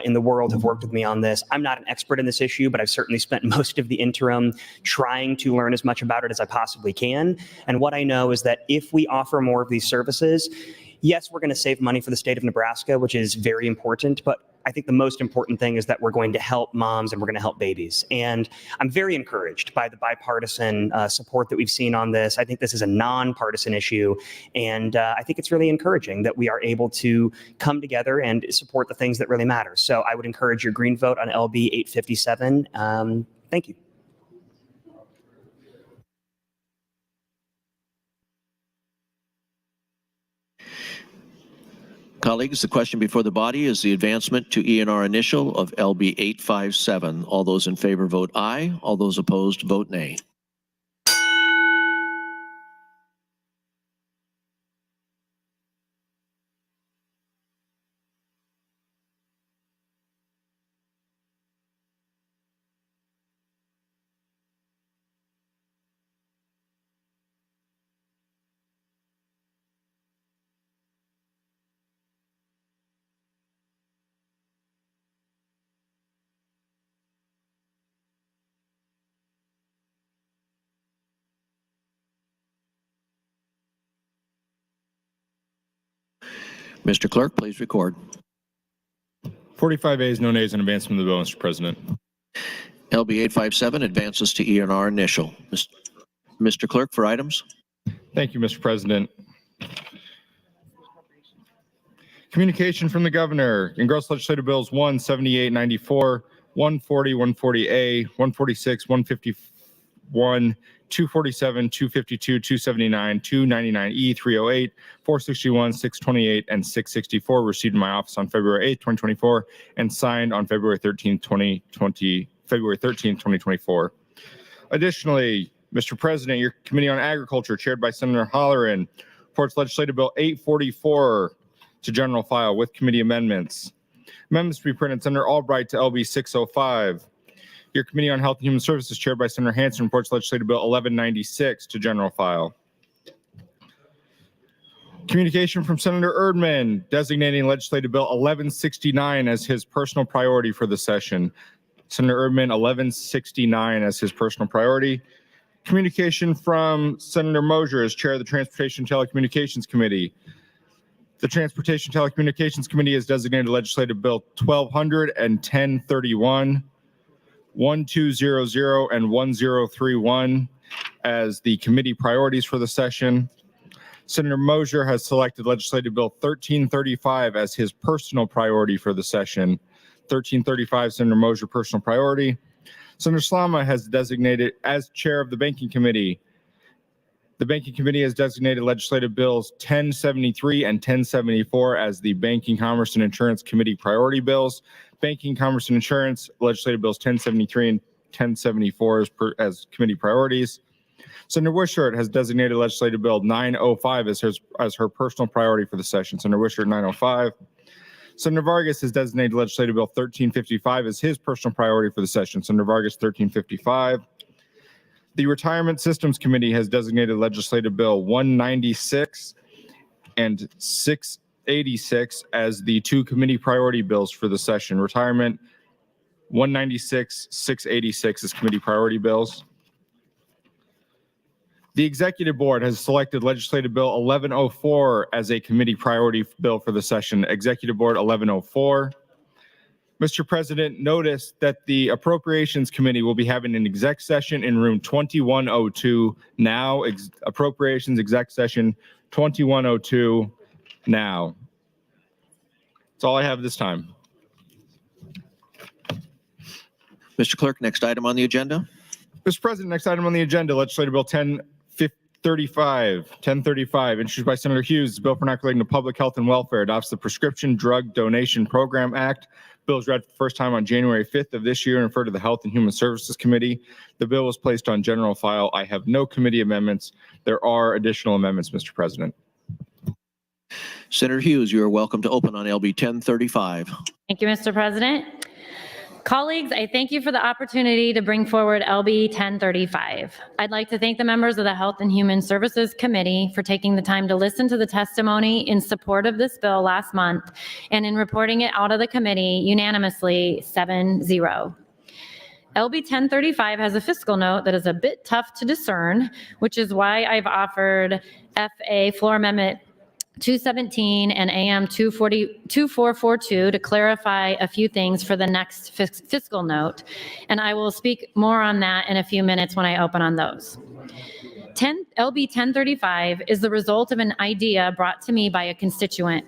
Speaker 6: in the world have worked with me on this. I'm not an expert in this issue, but I've certainly spent most of the interim trying to learn as much about it as I possibly can. And what I know is that if we offer more of these services, yes, we're going to save money for the state of Nebraska, which is very important, but I think the most important thing is that we're going to help moms and we're going to help babies. And I'm very encouraged by the bipartisan support that we've seen on this. I think this is a nonpartisan issue, and I think it's really encouraging that we are able to come together and support the things that really matter. So I would encourage your green vote on LB 857. Thank you.
Speaker 5: Colleagues, the question before the body is the advancement to ENR initial of LB 857. All those in favor vote aye. All those opposed vote nay. Mr. Clerk, please record.
Speaker 4: 45 ayes, no nays on advancement of the bill, Mr. President.
Speaker 5: LB 857 advances to ENR initial. Mr. Clerk, for items.
Speaker 4: Thank you, Mr. President. Communication from the governor. Engrossed legislative bills 17894, 140, 140A, 146, 151, 247, 252, 279, 299E, 308, 461, 628, and 664 received in my office on February 8, 2024, and signed on February 13, 2024. Additionally, Mr. President, your Committee on Agriculture, chaired by Senator Holleran, reports Legislative Bill 844 to general file with committee amendments. Amendments to be printed, Senator Albright to LB 605. Your Committee on Health and Human Services, chaired by Senator Hansen, reports Legislative Bill 1196 to general file. Communication from Senator Erdman designating Legislative Bill 1169 as his personal priority for the session. Senator Erdman, 1169 as his personal priority. Communication from Senator Mosier as chair of the Transportation and Telecommunications Committee. The Transportation and Telecommunications Committee has designated Legislative Bill 1200 and 1031, 1200 and 1031 as the committee priorities for the session. Senator Mosier has selected Legislative Bill 1335 as his personal priority for the session. 1335, Senator Mosier, personal priority. Senator Slama has designated as chair of the Banking Committee. The Banking Committee has designated Legislative Bills 1073 and 1074 as the Banking, Commerce, and Insurance Committee priority bills. Banking, Commerce, and Insurance, Legislative Bills 1073 and 1074 as committee priorities. Senator Wishart has designated Legislative Bill 905 as her personal priority for the session. Senator Wishart, 905. Senator Vargas has designated Legislative Bill 1355 as his personal priority for the session. Senator Vargas, 1355. The Retirement Systems Committee has designated Legislative Bill 196 and 686 as the two committee priority bills for the session. Retirement 196, 686 as committee priority bills. The Executive Board has selected Legislative Bill 1104 as a committee priority bill for the session. Executive Board 1104. Mr. President, notice that the Appropriations Committee will be having an exec session in room 2102 now. Appropriations exec session 2102 now. That's all I have this time.
Speaker 5: Mr. Clerk, next item on the agenda.
Speaker 4: Mr. President, next item on the agenda, Legislative Bill 1035, introduced by Senator Hughes, the bill for not relating to public health and welfare, adopts the Prescription Drug Donation Program Act. Bill was read for the first time on January 5th of this year and referred to the Health and Human Services Committee. The bill was placed on general file. I have no committee amendments. There are additional amendments, Mr. President.
Speaker 5: Senator Hughes, you are welcome to open on LB 1035.
Speaker 12: Thank you, Mr. President. Colleagues, I thank you for the opportunity to bring forward LB 1035. I'd like to thank the members of the Health and Human Services Committee for taking the time to listen to the testimony in support of this bill last month and in reporting it out of the committee unanimously 7-0. LB 1035 has a fiscal note that is a bit tough to discern, which is why I've offered FA Floor Amendment 217 and AM 2442 to clarify a few things for the next fiscal note, and I will speak more on that in a few minutes when I open on those. LB 1035 is the result of an idea brought to me by a constituent.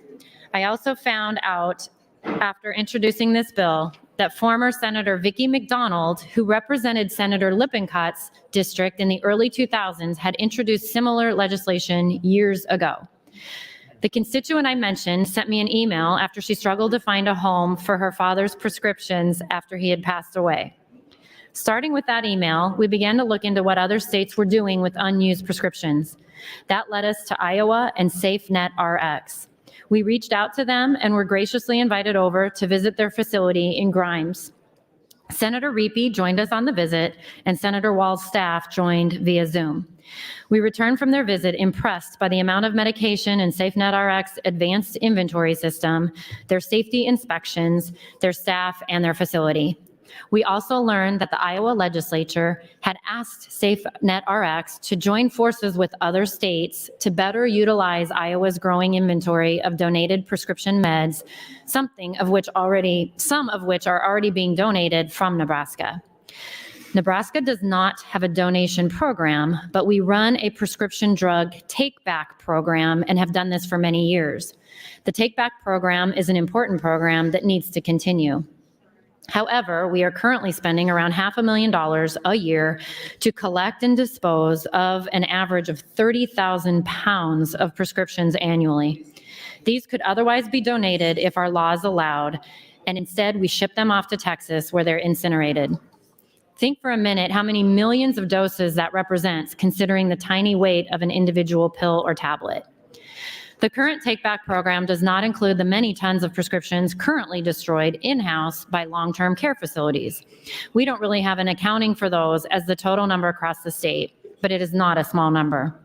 Speaker 12: I also found out after introducing this bill that former Senator Vicki McDonald, who represented Senator Lippincott's district in the early 2000s, had introduced similar legislation years ago. The constituent I mentioned sent me an email after she struggled to find a home for her father's prescriptions after he had passed away. Starting with that email, we began to look into what other states were doing with unused prescriptions. That led us to Iowa and SafeNet RX. We reached out to them and were graciously invited over to visit their facility in Grimes. Senator Reapy joined us on the visit, and Senator Wall's staff joined via Zoom. We returned from their visit impressed by the amount of medication in SafeNet RX advanced inventory system, their safety inspections, their staff, and their facility. We also learned that the Iowa legislature had asked SafeNet RX to join forces with other states to better utilize Iowa's growing inventory of donated prescription meds, some of which are already being donated from Nebraska. Nebraska does not have a donation program, but we run a prescription drug take-back program and have done this for many years. The Take Back program is an important program that needs to continue. However, we are currently spending around $500,000 a year to collect and dispose of an average of 30,000 pounds of prescriptions annually. These could otherwise be donated if our laws allowed, and instead we ship them off to Texas where they're incinerated. Think for a minute how many millions of doses that represents, considering the tiny weight of an individual pill or tablet. The current Take Back program does not include the many tons of prescriptions currently destroyed in-house by long-term care facilities. We don't really have an accounting for those as the total number across the state, but it is not a small number.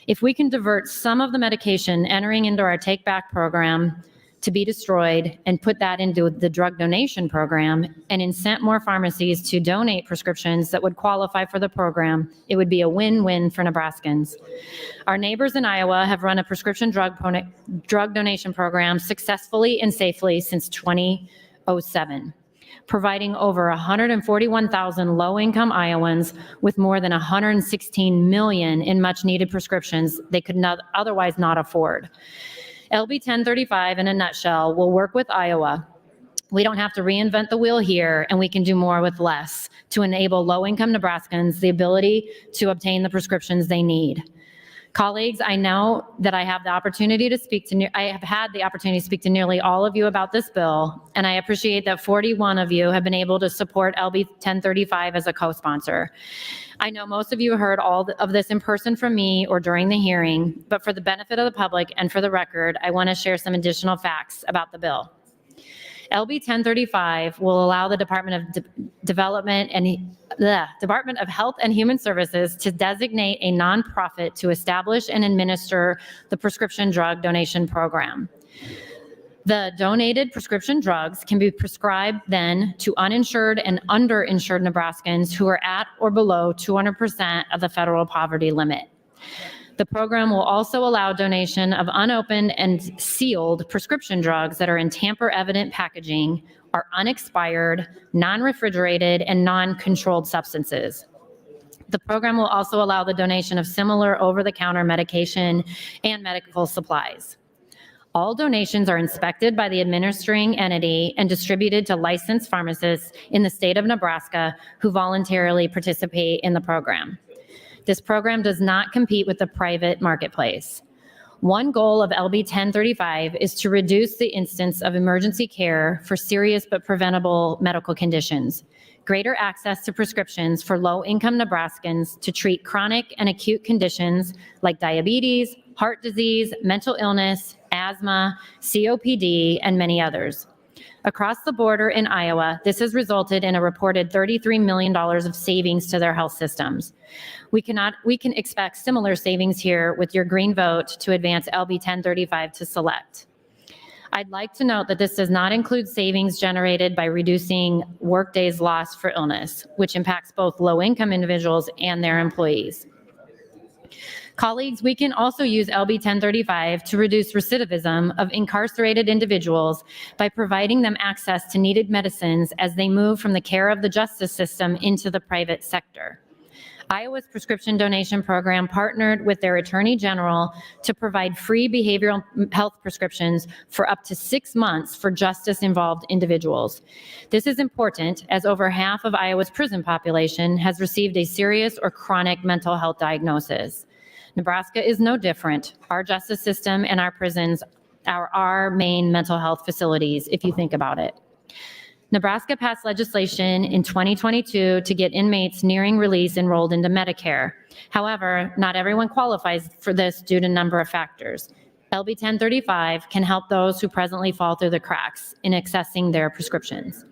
Speaker 12: If we can divert some of the medication entering into our Take Back program to be destroyed and put that into the drug donation program and incent more pharmacies to donate prescriptions that would qualify for the program, it would be a win-win for Nebraskans. Our neighbors in Iowa have run a prescription drug donation program successfully and safely since 2007, providing over 141,000 low-income Iowans with more than 116 million in much-needed prescriptions they could otherwise not afford. LB 1035, in a nutshell, will work with Iowa. We don't have to reinvent the wheel here, and we can do more with less to enable low-income Nebraskans the ability to obtain the prescriptions they need. Colleagues, I know that I have the opportunity to I have had the opportunity to speak to nearly all of you about this bill, and I appreciate that 41 of you have been able to support LB 1035 as a co-sponsor. I know most of you heard all of this in person from me or during the hearing, but for the benefit of the public and for the record, I want to share some additional facts about the bill. LB 1035 will allow the Department of Health and Human Services to designate a nonprofit to establish and administer the prescription drug donation program. The donated prescription drugs can be prescribed then to uninsured and underinsured Nebraskans who are at or below 200% of the federal poverty limit. The program will also allow donation of unopened and sealed prescription drugs that are in tamper-evident packaging, are unexpired, non-refrigerated, and non-controlled substances. The program will also allow the donation of similar over-the-counter medication and medical supplies. All donations are inspected by the administering entity and distributed to licensed pharmacists in the state of Nebraska who voluntarily participate in the program. This program does not compete with the private marketplace. One goal of LB 1035 is to reduce the instance of emergency care for serious but preventable medical conditions, greater access to prescriptions for low-income Nebraskans to treat chronic and acute conditions like diabetes, heart disease, mental illness, asthma, COPD, and many others. Across the border in Iowa, this has resulted in a reported $33 million of savings to their health systems. We can expect similar savings here with your green vote to advance LB 1035 to select. I'd like to note that this does not include savings generated by reducing workdays lost for illness, which impacts both low-income individuals and their employees. Colleagues, we can also use LB 1035 to reduce recidivism of incarcerated individuals by providing them access to needed medicines as they move from the care of the justice system into the private sector. Iowa's prescription donation program partnered with their Attorney General to provide free behavioral health prescriptions for up to 6 months for justice-involved individuals. This is important as over half of Iowa's prison population has received a serious or chronic mental health diagnosis. Nebraska is no different. Our justice system and our prisons are our main mental health facilities, if you think about it. Nebraska passed legislation in 2022 to get inmates nearing release enrolled into Medicare. However, not everyone qualifies for this due to a number of factors. LB 1035 can help those who presently fall through the cracks in accessing their prescriptions.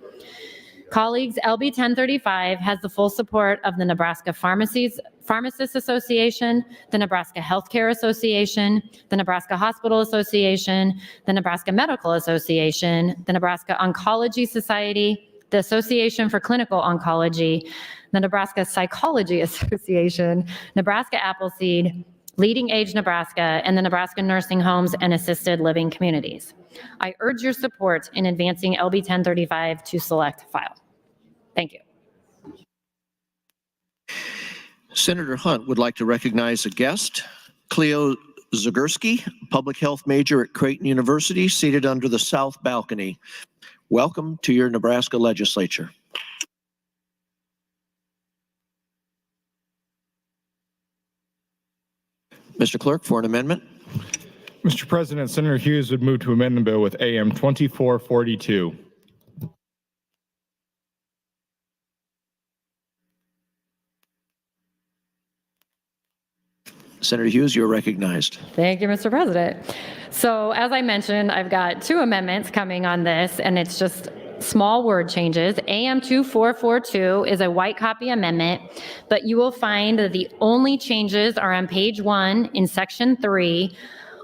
Speaker 12: Colleagues, LB 1035 has the full support of the Nebraska Pharmacists Association, the Nebraska Healthcare Association, the Nebraska Hospital Association, the Nebraska Medical Association, the Nebraska Oncology Society, the Association for Clinical Oncology, the Nebraska Psychology Association, Nebraska Appleseed, Leading Age Nebraska, and the Nebraska Nursing Homes and Assisted Living Communities. I urge your support in advancing LB 1035 to select file. Thank you.
Speaker 5: Senator Hunt would like to recognize a guest, Cleo
Speaker 19: Zagurski, public health major at Creighton University, seated under the south balcony. Welcome to your Nebraska Legislature. Mr. Clerk, for an amendment.
Speaker 4: Mr. President, Senator Hughes would move to amend the bill with AM 2442.
Speaker 19: Senator Hughes, you're recognized.
Speaker 12: Thank you, Mr. President. So as I mentioned, I've got two amendments coming on this, and it's just small word changes. AM 2442 is a white copy amendment, but you will find that the only changes are on page 1 in section 3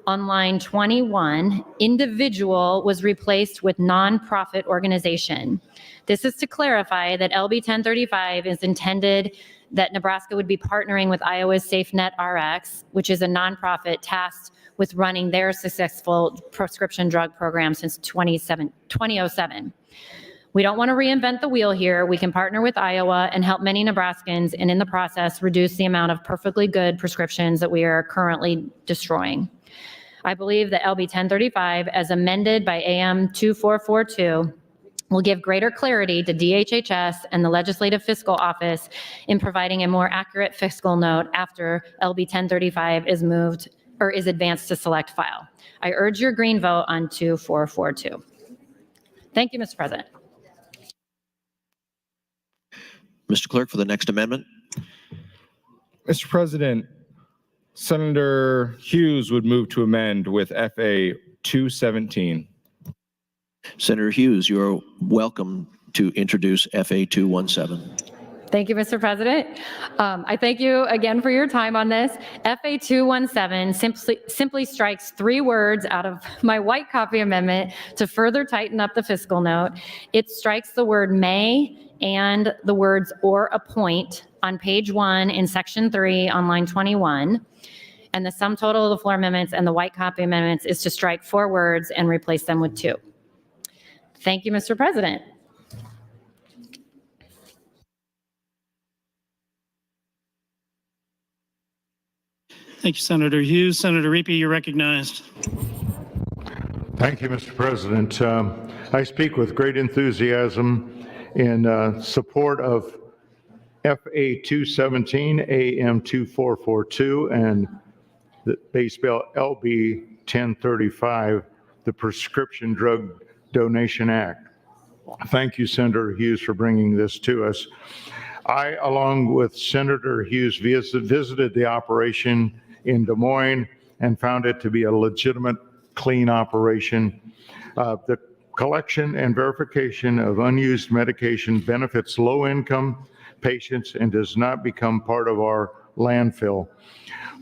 Speaker 12: on line 21. Individual was replaced with nonprofit organization. This is to clarify that LB 1035 is intended that Nebraska would be partnering with Iowa's SafeNet RX, which is a nonprofit tasked with running their successful prescription drug program since 2007. We don't want to reinvent the wheel here. We can partner with Iowa and help many Nebraskans, and in the process, reduce the amount of perfectly good prescriptions that we are currently destroying. I believe that LB 1035, as amended by AM 2442, will give greater clarity to DHHS and the Legislative Fiscal Office in providing a more accurate fiscal note after LB 1035 is moved or is advanced to select file. I urge your green vote on 2442. Thank you, Mr. President.
Speaker 19: Mr. Clerk, for the next amendment.
Speaker 4: Mr. President, Senator Hughes would move to amend with FA 217.
Speaker 19: Senator Hughes, you are welcome to introduce FA 217.
Speaker 12: Thank you, Mr. President. I thank you again for your time on this. FA 217 simply strikes 3 words out of my white copy amendment to further tighten up the fiscal note. It strikes the word may and the words or appoint on page 1 in section 3 on line 21. And the sum total of the floor amendments and the white copy amendments is to strike 4 words and replace them with 2. Thank you, Mr. President.
Speaker 20: Thank you, Senator Hughes. Senator Riepe, you're recognized.
Speaker 8: Thank you, Mr. President. I speak with great enthusiasm in support of FA 217, AM 2442, and the base bill LB 1035, the Prescription Drug Donation Act. Thank you, Senator Hughes, for bringing this to us. I, along with Senator Hughes, visited the operation in Des Moines and found it to be a legitimate, clean operation. The collection and verification of unused medication benefits low-income patients and does not become part of our landfill.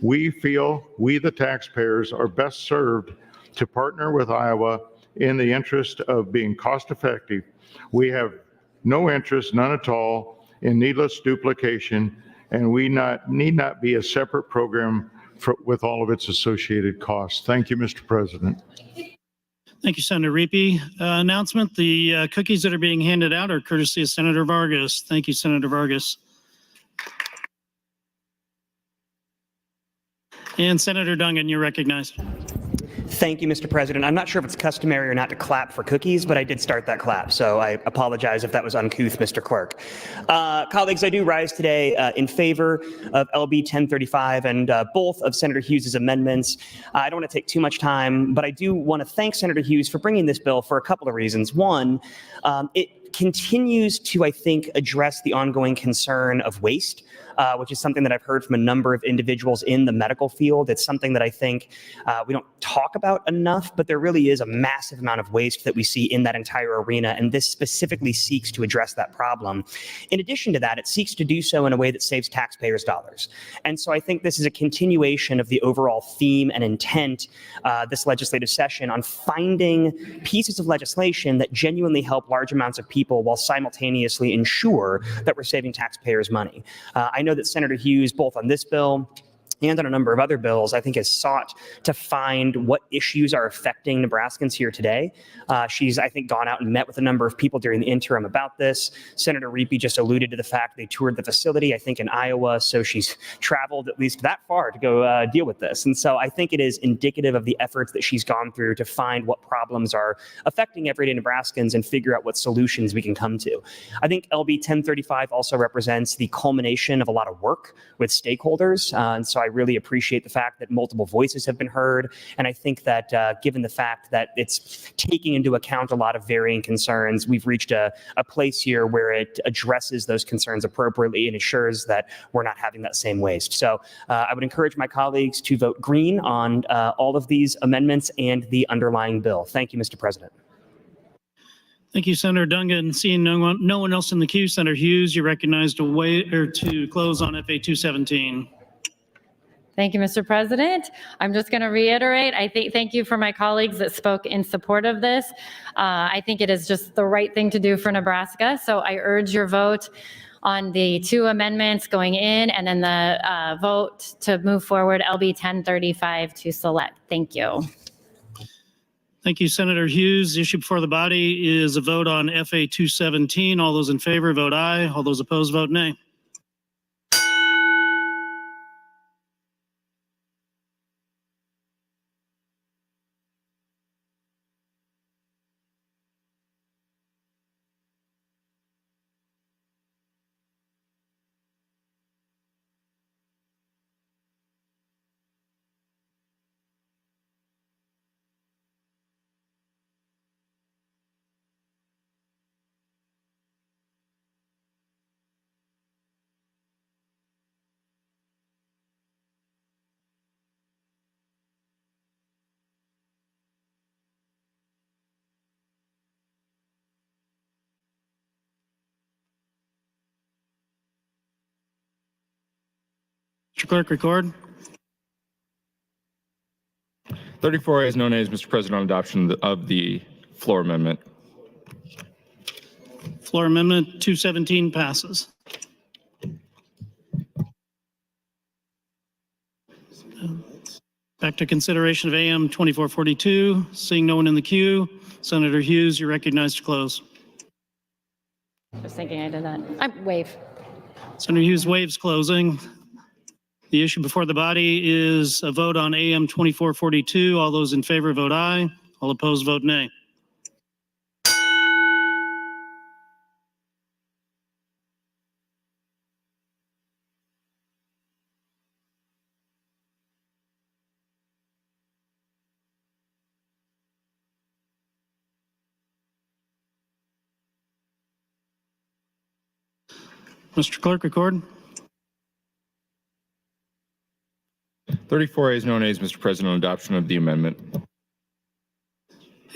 Speaker 8: We feel we, the taxpayers, are best served to partner with Iowa in the interest of being cost-effective. We have no interest, none at all, in needless duplication, and we need not be a separate program with all of its associated costs. Thank you, Mr. President.
Speaker 20: Thank you, Senator Riepe. Announcement, the cookies that are being handed out are courtesy of Senator Vargas. Thank you, Senator Vargas. And Senator Dungan, you're recognized.
Speaker 6: Thank you, Mr. President. I'm not sure if it's customary or not to clap for cookies, but I did start that clap, so I apologize if that was uncouth, Mr. Clerk. Colleagues, I do rise today in favor of LB 1035 and both of Senator Hughes' amendments. I don't want to take too much time, but I do want to thank Senator Hughes for bringing this bill for a couple of reasons. One, it continues to, I think, address the ongoing concern of waste, which is something that I've heard from a number of individuals in the medical field. It's something that I think we don't talk about enough, but there really is a massive amount of waste that we see in that entire arena, and this specifically seeks to address that problem. In addition to that, it seeks to do so in a way that saves taxpayers' dollars. And so I think this is a continuation of the overall theme and intent this legislative session on finding pieces of legislation that genuinely help large amounts of people while simultaneously ensure that we're saving taxpayers money. I know that Senator Hughes, both on this bill and on a number of other bills, I think has sought to find what issues are affecting Nebraskans here today. She's, I think, gone out and met with a number of people during the interim about this. Senator Riepe just alluded to the fact they toured the facility, I think, in Iowa, so she's traveled at least that far to go deal with this. And so I think it is indicative of the efforts that she's gone through to find what problems are affecting everyday Nebraskans and figure out what solutions we can come to. I think LB 1035 also represents the culmination of a lot of work with stakeholders. And so I really appreciate the fact that multiple voices have been heard. And I think that given the fact that it's taking into account a lot of varying concerns, we've reached a place here where it addresses those concerns appropriately and ensures that we're not having that same waste. So I would encourage my colleagues to vote green on all of these amendments and the underlying bill. Thank you, Mr. President.
Speaker 20: Thank you, Senator Dungan. Seeing no one else in the queue, Senator Hughes, you're recognized to close on FA 217.
Speaker 12: Thank you, Mr. President. I'm just going to reiterate, thank you for my colleagues that spoke in support of this. I think it is just the right thing to do for Nebraska. So I urge your vote on the two amendments going in and then the vote to move forward LB 1035 to select. Thank you.
Speaker 20: Thank you, Senator Hughes. The issue before the body is a vote on FA 217. All those in favor vote aye. All those opposed vote nay. Mr. Clerk, record.
Speaker 4: 34 ayes, no nays, Mr. President, on adoption of the floor amendment.
Speaker 20: Floor amendment 217 passes. Back to consideration of AM 2442. Seeing no one in the queue, Senator Hughes, you're recognized to close.
Speaker 12: Just thinking I did that. I wave.
Speaker 20: Senator Hughes waives closing. The issue before the body is a vote on AM 2442. All those in favor vote aye. All opposed vote nay. Mr. Clerk, record.
Speaker 4: 34 ayes, no nays, Mr. President, on adoption of the amendment.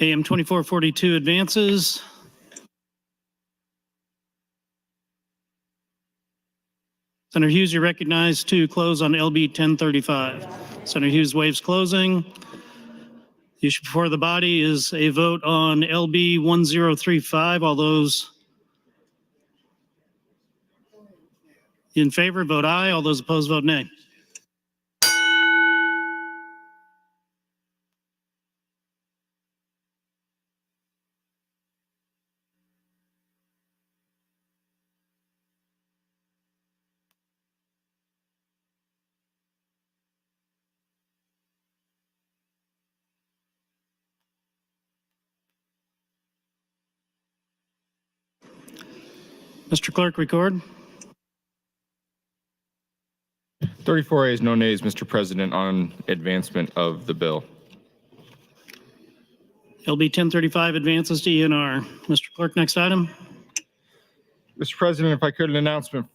Speaker 20: AM 2442 advances. Senator Hughes, you're recognized to close on LB 1035. Senator Hughes waives closing. The issue before the body is a vote on LB 1035. All those in favor vote aye. All those opposed vote nay. Mr. Clerk, record.
Speaker 4: 34 ayes, no nays, Mr. President, on advancement of the bill.
Speaker 20: LB 1035 advances to ENR. Mr. Clerk, next item.
Speaker 4: Mr. President, if I could, an announcement.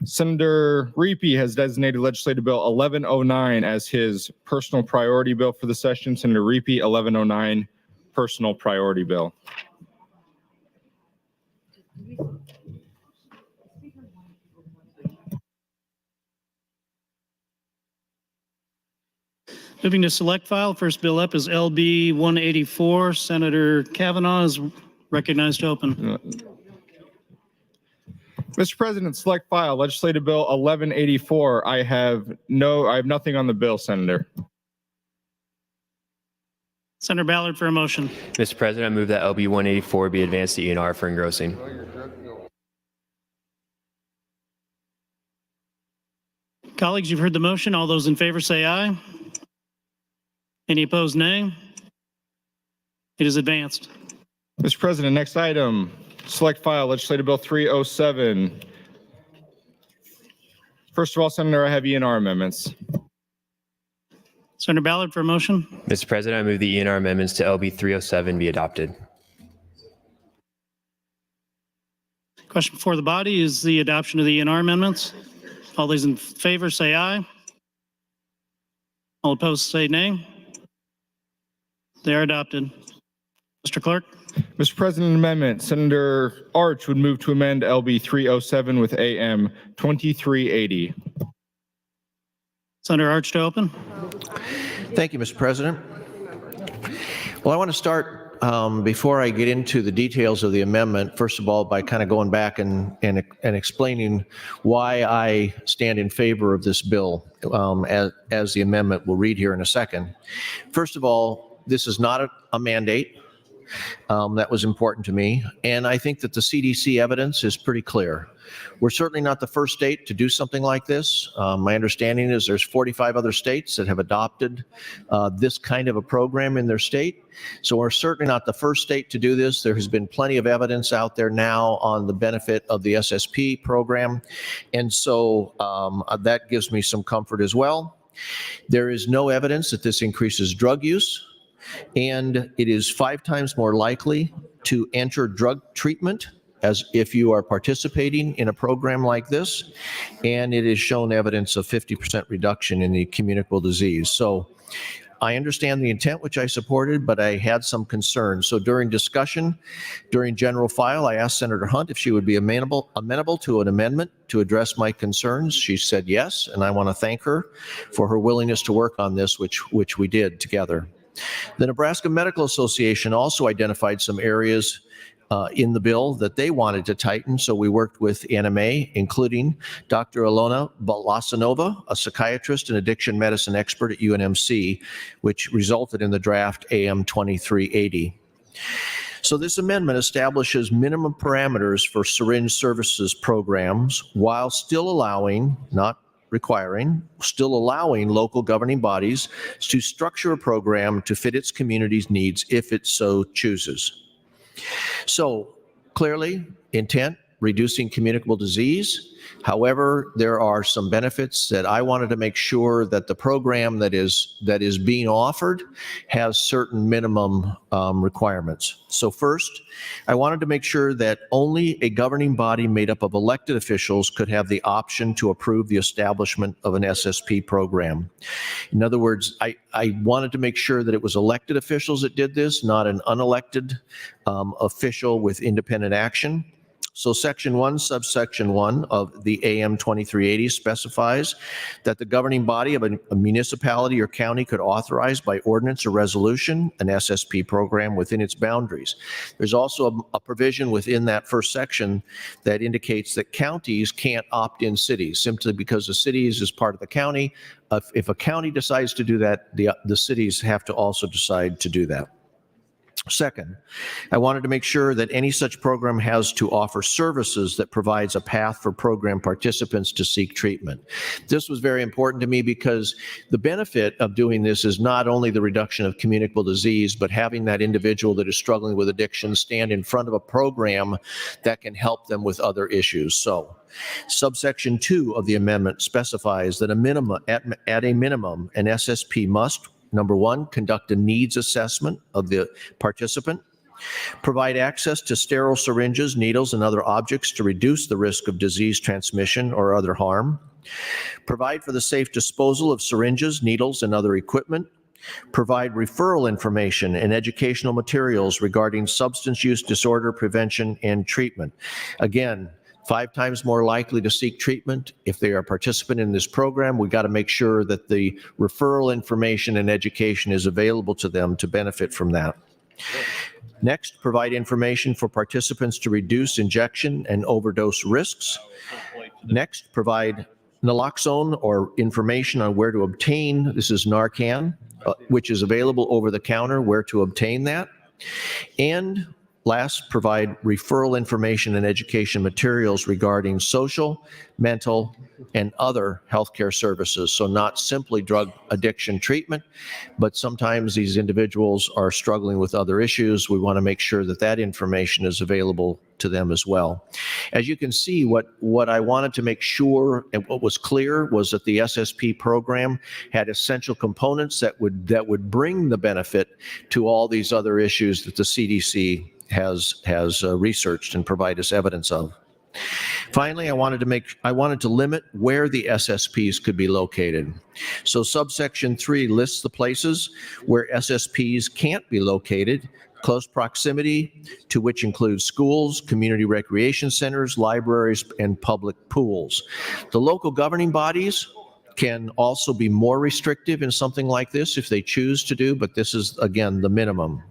Speaker 4: Senator Riepe has designated Legislative Bill 1109 as his personal priority bill for the session. Senator Riepe, 1109, personal priority bill.
Speaker 20: Moving to select file, first bill up is LB 184. Senator Kavanaugh is recognized to open.
Speaker 4: Mr. President, select file Legislative Bill 1184. I have nothing on the bill, Senator.
Speaker 20: Senator Ballard for a motion.
Speaker 14: Mr. President, I move that LB 184 be advanced to E&R for engrossing.
Speaker 20: Colleagues, you've heard the motion. All those in favor say aye. Any opposed, nay. It is advanced.
Speaker 4: Mr. President, next item, select file Legislative Bill 307. First of all, Senator, I have E&R amendments.
Speaker 20: Senator Ballard for a motion.
Speaker 14: Mr. President, I move the E&R amendments to LB 307 be adopted.
Speaker 20: Question before the body is the adoption of the E&R amendments. All those in favor say aye. All opposed say nay. They are adopted. Mr. Clerk.
Speaker 4: Mr. President, amendment. Senator Arch would move to amend LB 307 with AM 2380.
Speaker 20: Senator Arch to open.
Speaker 5: Thank you, Mr. President. Well, I want to start before I get into the details of the amendment, first of all, by kind of going back and explaining why I stand in favor of this bill as the amendment will read here in a second. First of all, this is not a mandate. That was important to me. And I think that the CDC evidence is pretty clear. We're certainly not the first state to do something like this. My understanding is there's 45 other states that have adopted this kind of a program in their state. So we're certainly not the first state to do this. There has been plenty of evidence out there now on the benefit of the SSP program. And so that gives me some comfort as well. There is no evidence that this increases drug use. And it is 5 times more likely to enter drug treatment as if you are participating in a program like this. And it has shown evidence of 50% reduction in the communicable disease. So I understand the intent, which I supported, but I had some concerns. So during discussion, during general file, I asked Senator Hunt if she would be amenable to an amendment to address my concerns. She said yes, and I want to thank her for her willingness to work on this, which we did together. The Nebraska Medical Association also identified some areas in the bill that they wanted to tighten, so we worked with NMA, including Dr. Ilona Balasanova, a psychiatrist and addiction medicine expert at UNMC, which resulted in the draft AM 2380. So this amendment establishes minimum parameters for syringe services programs while still allowing, not requiring, still allowing local governing bodies to structure a program to fit its community's needs if it so chooses. So clearly, intent, reducing communicable disease. However, there are some benefits that I wanted to make sure that the program that is being offered has certain minimum requirements. So first, I wanted to make sure that only a governing body made up of elected officials could have the option to approve the establishment of an SSP program. In other words, I wanted to make sure that it was elected officials that did this, not an unelected official with independent action. So Section 1, Subsection 1 of the AM 2380 specifies that the governing body of a municipality or county could authorize by ordinance or resolution an SSP program within its boundaries. There's also a provision within that first section that indicates that counties can't opt in cities simply because the cities is part of the county. If a county decides to do that, the cities have to also decide to do that. Second, I wanted to make sure that any such program has to offer services that provides a path for program participants to seek treatment. This was very important to me because the benefit of doing this is not only the reduction of communicable disease, but having that individual that is struggling with addiction stand in front of a program that can help them with other issues. So subsection 2 of the amendment specifies that at a minimum, an SSP must, number 1, conduct a needs assessment of the participant, provide access to sterile syringes, needles, and other objects to reduce the risk of disease transmission or other harm, provide for the safe disposal of syringes, needles, and other equipment, provide referral information and educational materials regarding substance use disorder prevention and treatment. Again, 5 times more likely to seek treatment if they are a participant in this program. We got to make sure that the referral information and education is available to them to benefit from that. Next, provide information for participants to reduce injection and overdose risks. Next, provide naloxone or information on where to obtain, this is Narcan, which is available over the counter, where to obtain that. And last, provide referral information and education materials regarding social, mental, and other healthcare services. So not simply drug addiction treatment, but sometimes these individuals are struggling with other issues. We want to make sure that that information is available to them as well. As you can see, what I wanted to make sure and what was clear was that the SSP program had essential components that would bring the benefit to all these other issues that the CDC has researched and provide us evidence of. Finally, I wanted to limit where the SSPs could be located. So subsection 3 lists the places where SSPs can't be located, close proximity to which includes schools, community recreation centers, libraries, and public pools. The local governing bodies can also be more restrictive in something like this if they choose to do, but this is, again, the minimum.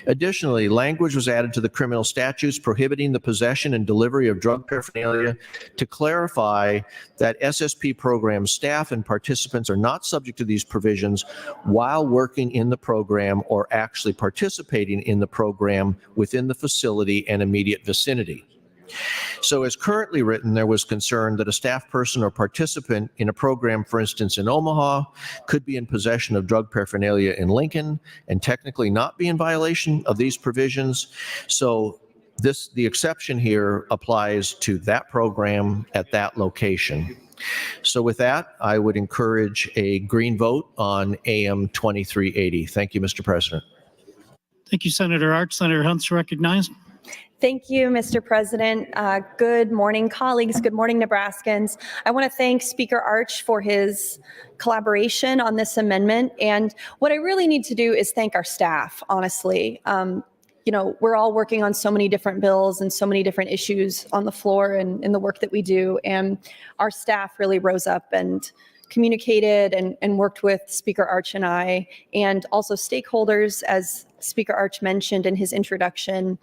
Speaker 5: Additionally, language was added to the criminal statutes prohibiting the possession and delivery of drug paraphernalia to clarify that SSP program staff and participants are not subject to these provisions while working in the program or actually participating in the program within the facility and immediate vicinity. So as currently written, there was concern that a staff person or participant in a program, for instance, in Omaha, could be in possession of drug paraphernalia in Lincoln and technically not be in violation of these provisions. So the exception here applies to that program at that location. So with that, I would encourage a green vote on AM 2380. Thank you, Mr. President.
Speaker 20: Thank you, Senator Arch. Senator Hunt's recognized.
Speaker 21: Thank you, Mr. President. Good morning, colleagues. Good morning, Nebraskans. I want to thank Speaker Arch for his collaboration on this amendment. And what I really need to do is thank our staff, honestly. We're all working on so many different bills and so many different issues on the floor and in the work that we do. And our staff really rose up and communicated and worked with Speaker Arch and I, and also stakeholders, as Speaker Arch mentioned in his introduction,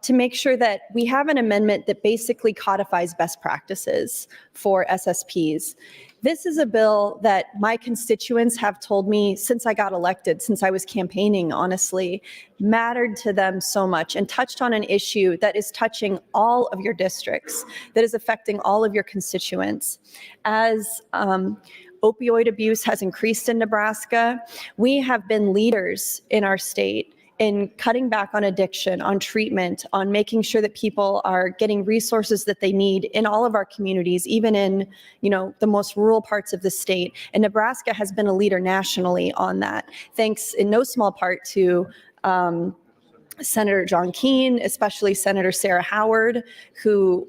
Speaker 21: to make sure that we have an amendment that basically codifies best practices for SSPs. This is a bill that my constituents have told me since I got elected, since I was campaigning, honestly, mattered to them so much and touched on an issue that is touching all of your districts, that is affecting all of your constituents. As opioid abuse has increased in Nebraska, we have been leaders in our state in cutting back on addiction, on treatment, on making sure that people are getting resources that they need in all of our communities, even in, the most rural parts of the state. And Nebraska has been a leader nationally on that, thanks in no small part to Senator John Keane, especially Senator Sarah Howard, who,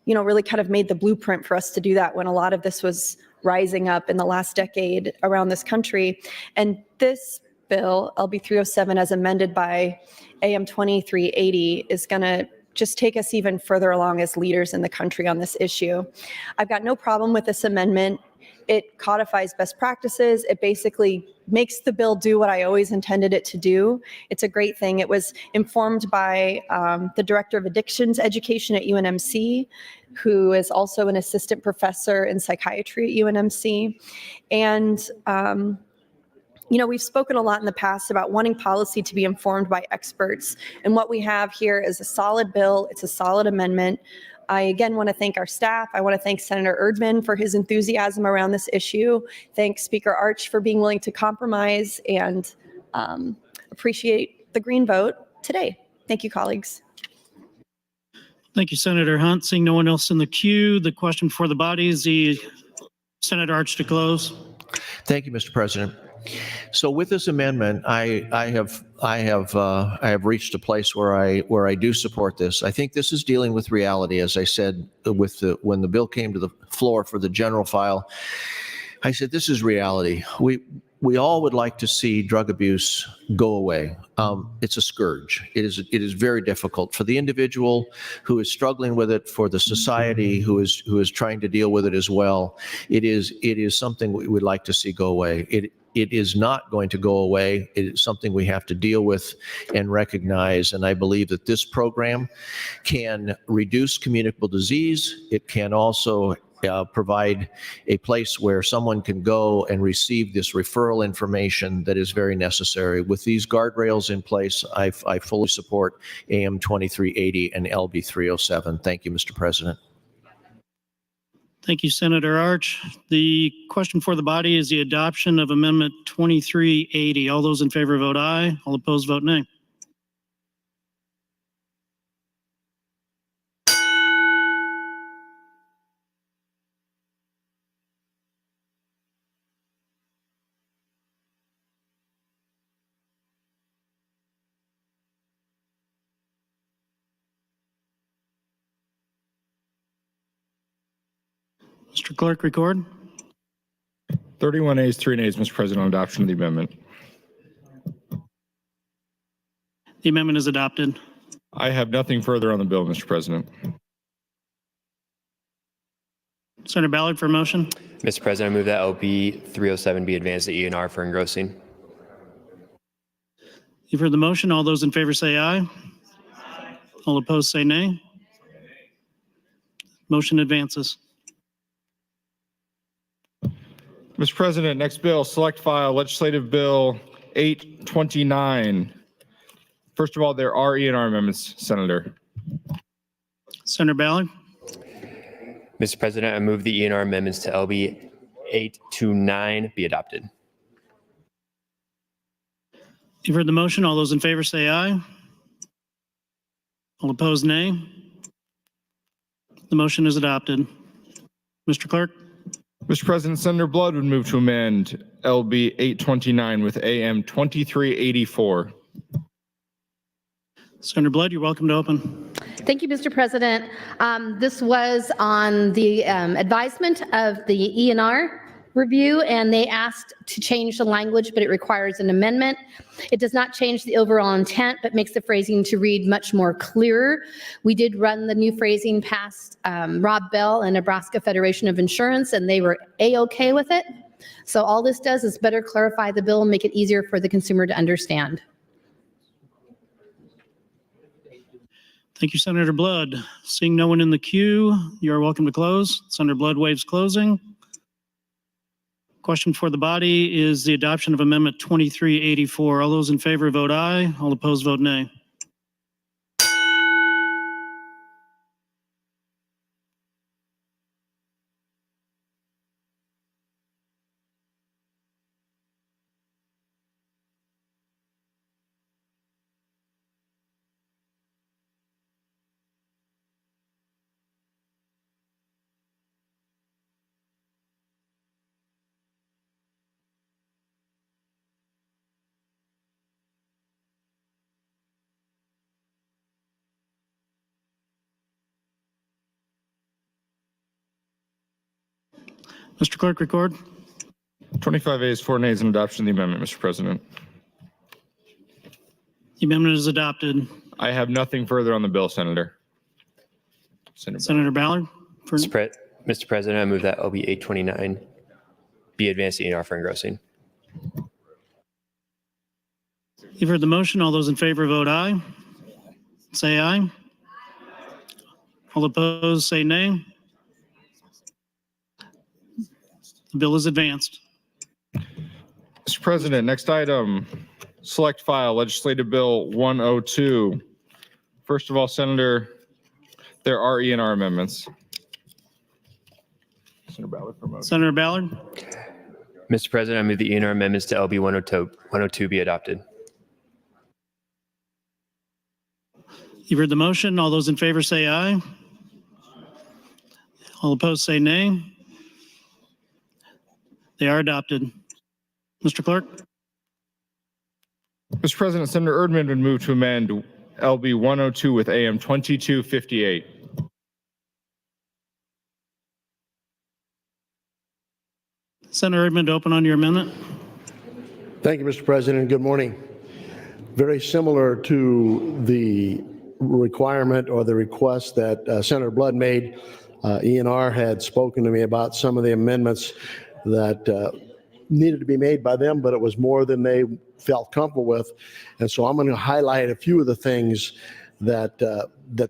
Speaker 21: really kind of made the blueprint for us to do that when a lot of this was rising up in the last decade around this country. And this bill, LB 307, as amended by AM 2380, is going to just take us even further along as leaders in the country on this issue. I've got no problem with this amendment. It codifies best practices. It basically makes the bill do what I always intended it to do. It's a great thing. It was informed by the Director of Addictions Education at UNMC, who is also an assistant professor in psychiatry at UNMC. And we've spoken a lot in the past about wanting policy to be informed by experts. And what we have here is a solid bill. It's a solid amendment. I again want to thank our staff. I want to thank Senator Erdman for his enthusiasm around this issue. Thank Speaker Arch for being willing to compromise, and appreciate the green vote today. Thank you, colleagues.
Speaker 20: Thank you, Senator Hunt. Seeing no one else in the queue, the question before the body is the Senator Arch to close.
Speaker 5: Thank you, Mr. President. So with this amendment, I have reached a place where I do support this. I think this is dealing with reality, as I said, when the bill came to the floor for the general file. I said, this is reality. We all would like to see drug abuse go away. It's a scourge. It is very difficult for the individual who is struggling with it, for the society who is trying to deal with it as well. It is something we would like to see go away. it is not going to go away. It is something we have to deal with and recognize. And I believe that this program can reduce communicable disease. It can also provide a place where someone can go and receive this referral information that is very necessary. With these guardrails in place, I fully support AM 2380 and LB 307. Thank you, Mr. President.
Speaker 20: Thank you, Senator Arch. The question for the body is the adoption of Amendment 2380. All those in favor vote aye. All opposed vote nay. Mr. Clerk, record.
Speaker 4: 31 ayes, 3 nays, Mr. President, on adoption of the amendment.
Speaker 20: The amendment is adopted.
Speaker 4: I have nothing further on the bill, Mr. President.
Speaker 20: Senator Ballard for a motion.
Speaker 14: Mr. President, I move that LB 307 be advanced to E&R for engrossing.
Speaker 20: You've heard the motion. All those in favor say aye. All opposed say nay. Motion advances.
Speaker 4: Mr. President, next bill, select file Legislative Bill 829. First of all, there are E&R amendments, Senator.
Speaker 20: Senator Ballard.
Speaker 14: Mr. President, I move the E&R amendments to LB 829 be adopted.
Speaker 20: You've heard the motion. All those in favor say aye. All opposed, nay. The motion is adopted. Mr. Clerk.
Speaker 4: Mr. President, Senator Blood would move to amend LB 829 with AM 2384.
Speaker 20: Senator Blood, you're welcome to open.
Speaker 2: Thank you, Mr. President. This was on the advisement of the E&R review, and they asked to change the language, but it requires an amendment. It does not change the overall intent, but makes the phrasing to read much more clearer. We did run the new phrasing past Rob Bell and Nebraska Federation of Insurance, and they were A-OK with it. So all this does is better clarify the bill and make it easier for the consumer to understand.
Speaker 20: Thank you, Senator Blood. Seeing no one in the queue, you are welcome to close. Senator Blood waives closing. Question for the body is the adoption of Amendment 2384. All those in favor vote aye. All opposed vote nay. Mr. Clerk, record.
Speaker 4: 25 ayes, 4 nays, in adoption of the amendment, Mr. President.
Speaker 20: The amendment is adopted.
Speaker 4: I have nothing further on the bill, Senator.
Speaker 20: Senator Ballard.
Speaker 14: Mr. President, I move that LB 829 be advanced to E&R for engrossing.
Speaker 20: You've heard the motion. All those in favor vote aye. Say aye. All opposed say nay. The bill is advanced.
Speaker 4: Mr. President, next item, select file Legislative Bill 102. First of all, Senator, there are E&R amendments. Senator Ballard for motion.
Speaker 20: Senator Ballard.
Speaker 14: Mr. President, I move the E&R amendments to LB 102 be adopted.
Speaker 20: You've heard the motion. All those in favor say aye. All opposed say nay. They are adopted. Mr. Clerk.
Speaker 4: Mr. President, Senator Erdman would move to amend LB 102 with AM 2258.
Speaker 20: Senator Erdman, to open on your amendment.
Speaker 22: Thank you, Mr. President. Good morning. Very similar to the requirement or the request that Senator Blood made, E&R had spoken to me about some of the amendments that needed to be made by them, but it was more than they felt comfortable with. And so I'm going to highlight a few of the things that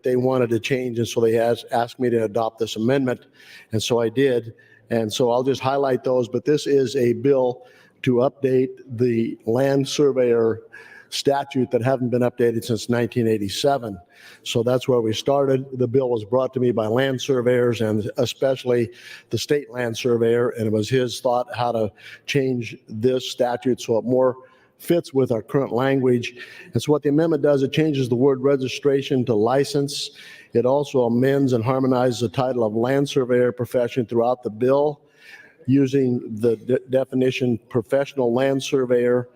Speaker 22: they wanted to change. And so they asked me to adopt this amendment. And so I did. And so I'll just highlight those. But this is a bill to update the land surveyor statute that haven't been updated since 1987. So that's where we started. The bill was brought to me by land surveyors and especially the state land surveyor, and it was his thought how to change this statute so it more fits with our current language. And so what the amendment does, it changes the word registration to license. It also amends and harmonizes the title of land surveyor profession throughout the bill using the definition professional land surveyor.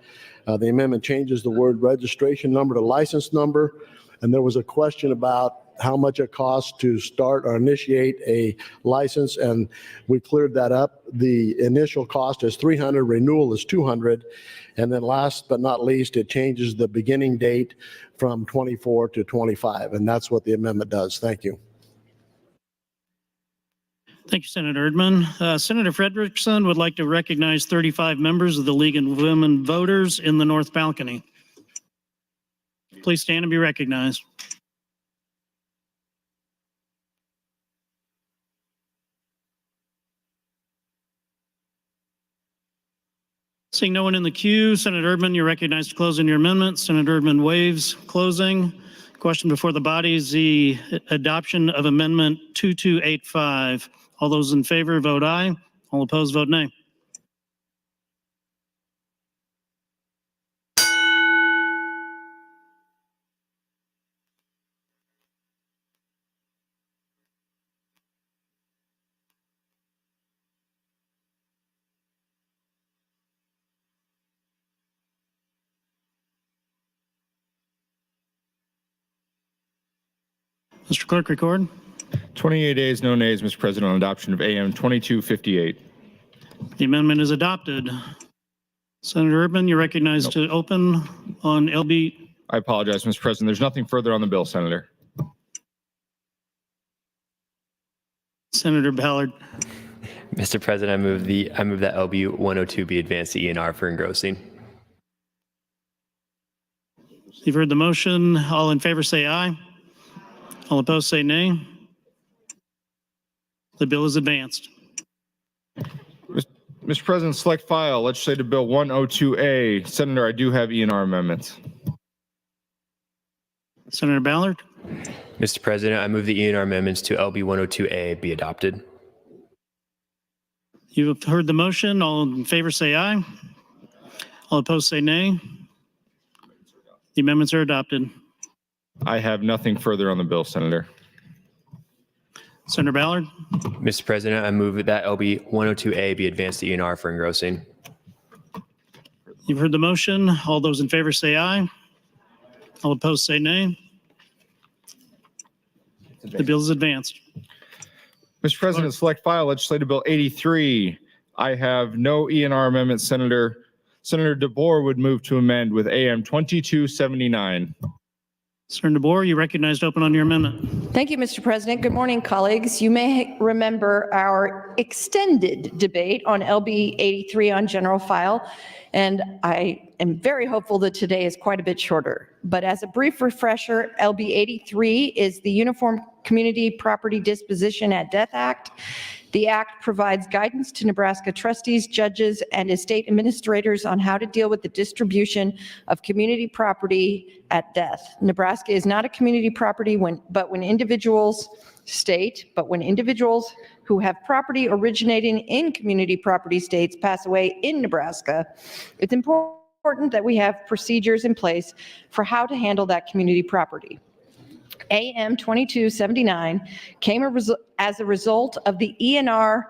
Speaker 22: The amendment changes the word registration number to license number. And there was a question about how much it costs to start or initiate a license, and we cleared that up. The initial cost is $300, renewal is $200. And then last but not least, it changes the beginning date from 24 to 25. And that's what the amendment does. Thank you.
Speaker 20: Thank you, Senator Erdman. Senator Frederickson would like to recognize 35 members of the League of Women Voters in the North Balcony. Please stand and be recognized. Seeing no one in the queue, Senator Erdman, you're recognized to close in your amendment. Senator Erdman waives closing. Question before the body is the adoption of Amendment 2285. All those in favor vote aye. All opposed vote nay. Mr. Clerk, record.
Speaker 4: 28 ayes, no nays, Mr. President, on adoption of AM 2258.
Speaker 20: The amendment is adopted. Senator Erdman, you're recognized to open on LB.
Speaker 4: I apologize, Mr. President. There's nothing further on the bill, Senator.
Speaker 20: Senator Ballard.
Speaker 14: Mr. President, I move that LB 102 be advanced to ENR for engrossing.
Speaker 20: You've heard the motion. All in favor say aye. All opposed say nay. The bill is advanced.
Speaker 4: Mr. President, select file, Legislative Bill 102A. Senator, I do have ENR amendments.
Speaker 20: Senator Ballard.
Speaker 14: Mr. President, I move the ENR amendments to LB 102A be adopted.
Speaker 20: You have heard the motion. All in favor say aye. All opposed say nay. The amendments are adopted.
Speaker 4: I have nothing further on the bill, Senator.
Speaker 20: Senator Ballard.
Speaker 14: Mr. President, I move that LB 102A be advanced to ENR for engrossing.
Speaker 20: You've heard the motion. All those in favor say aye. All opposed say nay. The bill is advanced.
Speaker 4: Mr. President, select file, Legislative Bill 83. I have no ENR amendments, Senator. Senator DeBoer would move to amend with AM 2279.
Speaker 20: Senator DeBoer, you recognized open on your amendment.
Speaker 3: Thank you, Mr. President. Good morning, colleagues. You may remember our extended debate on LB 83 on general file, and I am very hopeful that today is quite a bit shorter. But as a brief refresher, LB 83 is the Uniform Community Property Disposition at Death Act. The act provides guidance to Nebraska trustees, judges, and estate administrators on how to deal with the distribution of community property at death. Nebraska is not a community property but when individuals who have property originating in community property states pass away in Nebraska, it's important that we have procedures in place for how to handle that community property. AM 2279 came as a result of the ENR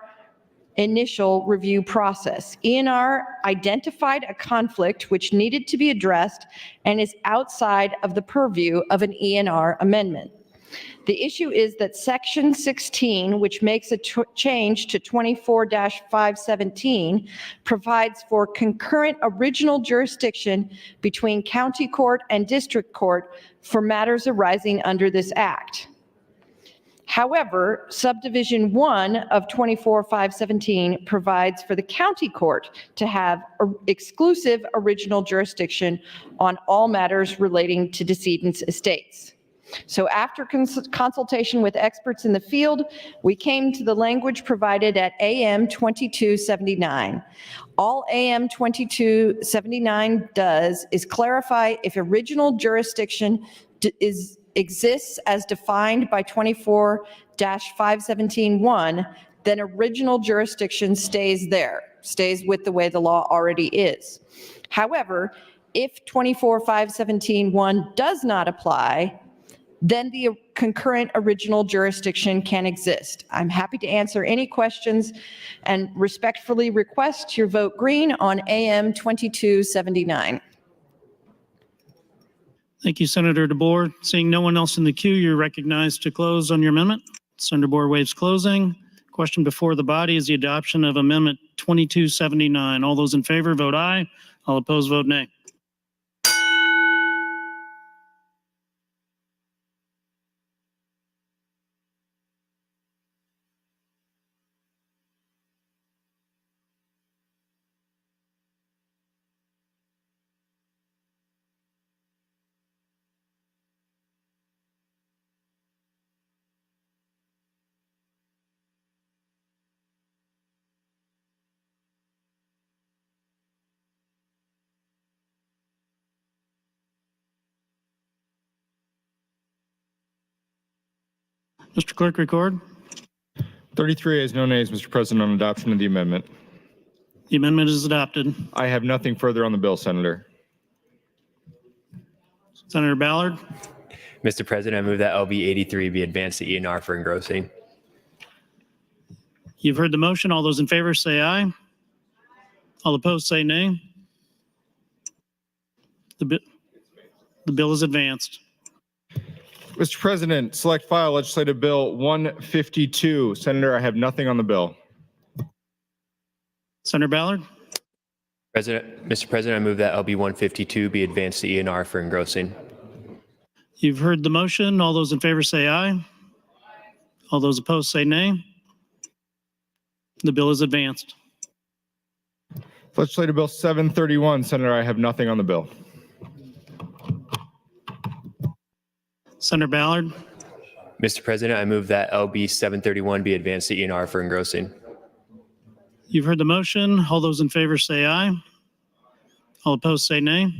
Speaker 3: initial review process. ENR identified a conflict which needed to be addressed and is outside of the purview of an ENR amendment. The issue is that Section 16, which makes a change to 24-517, provides for concurrent original jurisdiction between county court and district court for matters arising under this act. However, subdivision 1 of 24-517 provides for the county court to have exclusive original jurisdiction on all matters relating to decedent's estates. So after consultation with experts in the field, we came to the language provided at AM 2279. All AM 2279 does is clarify if original jurisdiction exists as defined by 24-517-1, then original jurisdiction stays there, stays with the way the law already is. However, if 24-517-1 does not apply, then the concurrent original jurisdiction can exist. I'm happy to answer any questions and respectfully request your vote green on AM 2279.
Speaker 20: Thank you, Senator DeBoer. Seeing no one else in the queue, you're recognized to close on your amendment. Senator DeBoer waives closing. Question before the body is the adoption of Amendment 2279. All those in favor, vote aye. All opposed, vote nay. Mr. Clerk, record.
Speaker 4: 33 ayes, no nays, Mr. President, on adoption of the amendment.
Speaker 20: The amendment is adopted.
Speaker 4: I have nothing further on the bill, Senator.
Speaker 20: Senator Ballard.
Speaker 14: Mr. President, I move that LB 83 be advanced to ENR for engrossing.
Speaker 20: You've heard the motion. All those in favor say aye. All opposed say nay. The bill is advanced.
Speaker 4: Mr. President, select file legislative bill 152. Senator, I have nothing on the bill.
Speaker 20: Senator Ballard.
Speaker 14: Mr. President, I move that LB 152 be advanced to ENR for engrossing.
Speaker 20: You've heard the motion. All those in favor say aye. All those opposed say nay. The bill is advanced.
Speaker 4: Legislative bill 731. Senator, I have nothing on the bill.
Speaker 20: Senator Ballard.
Speaker 14: Mr. President, I move that LB 731 be advanced to ENR for engrossing.
Speaker 20: You've heard the motion. All those in favor say aye. All opposed say nay.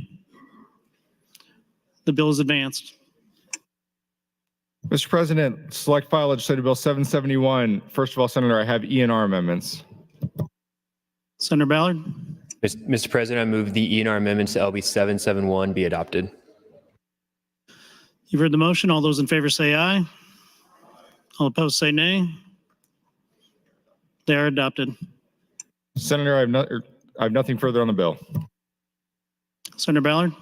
Speaker 20: The bill is advanced.
Speaker 4: Mr. President, select file legislative bill 771. First of all, Senator, I have ENR amendments.
Speaker 20: Senator Ballard.
Speaker 14: Mr. President, I move the ENR amendments to LB 771 be adopted.
Speaker 20: You've heard the motion. All those in favor say aye. All opposed say nay. They are adopted.
Speaker 4: Senator, I have nothing further on the bill.
Speaker 20: Senator Ballard.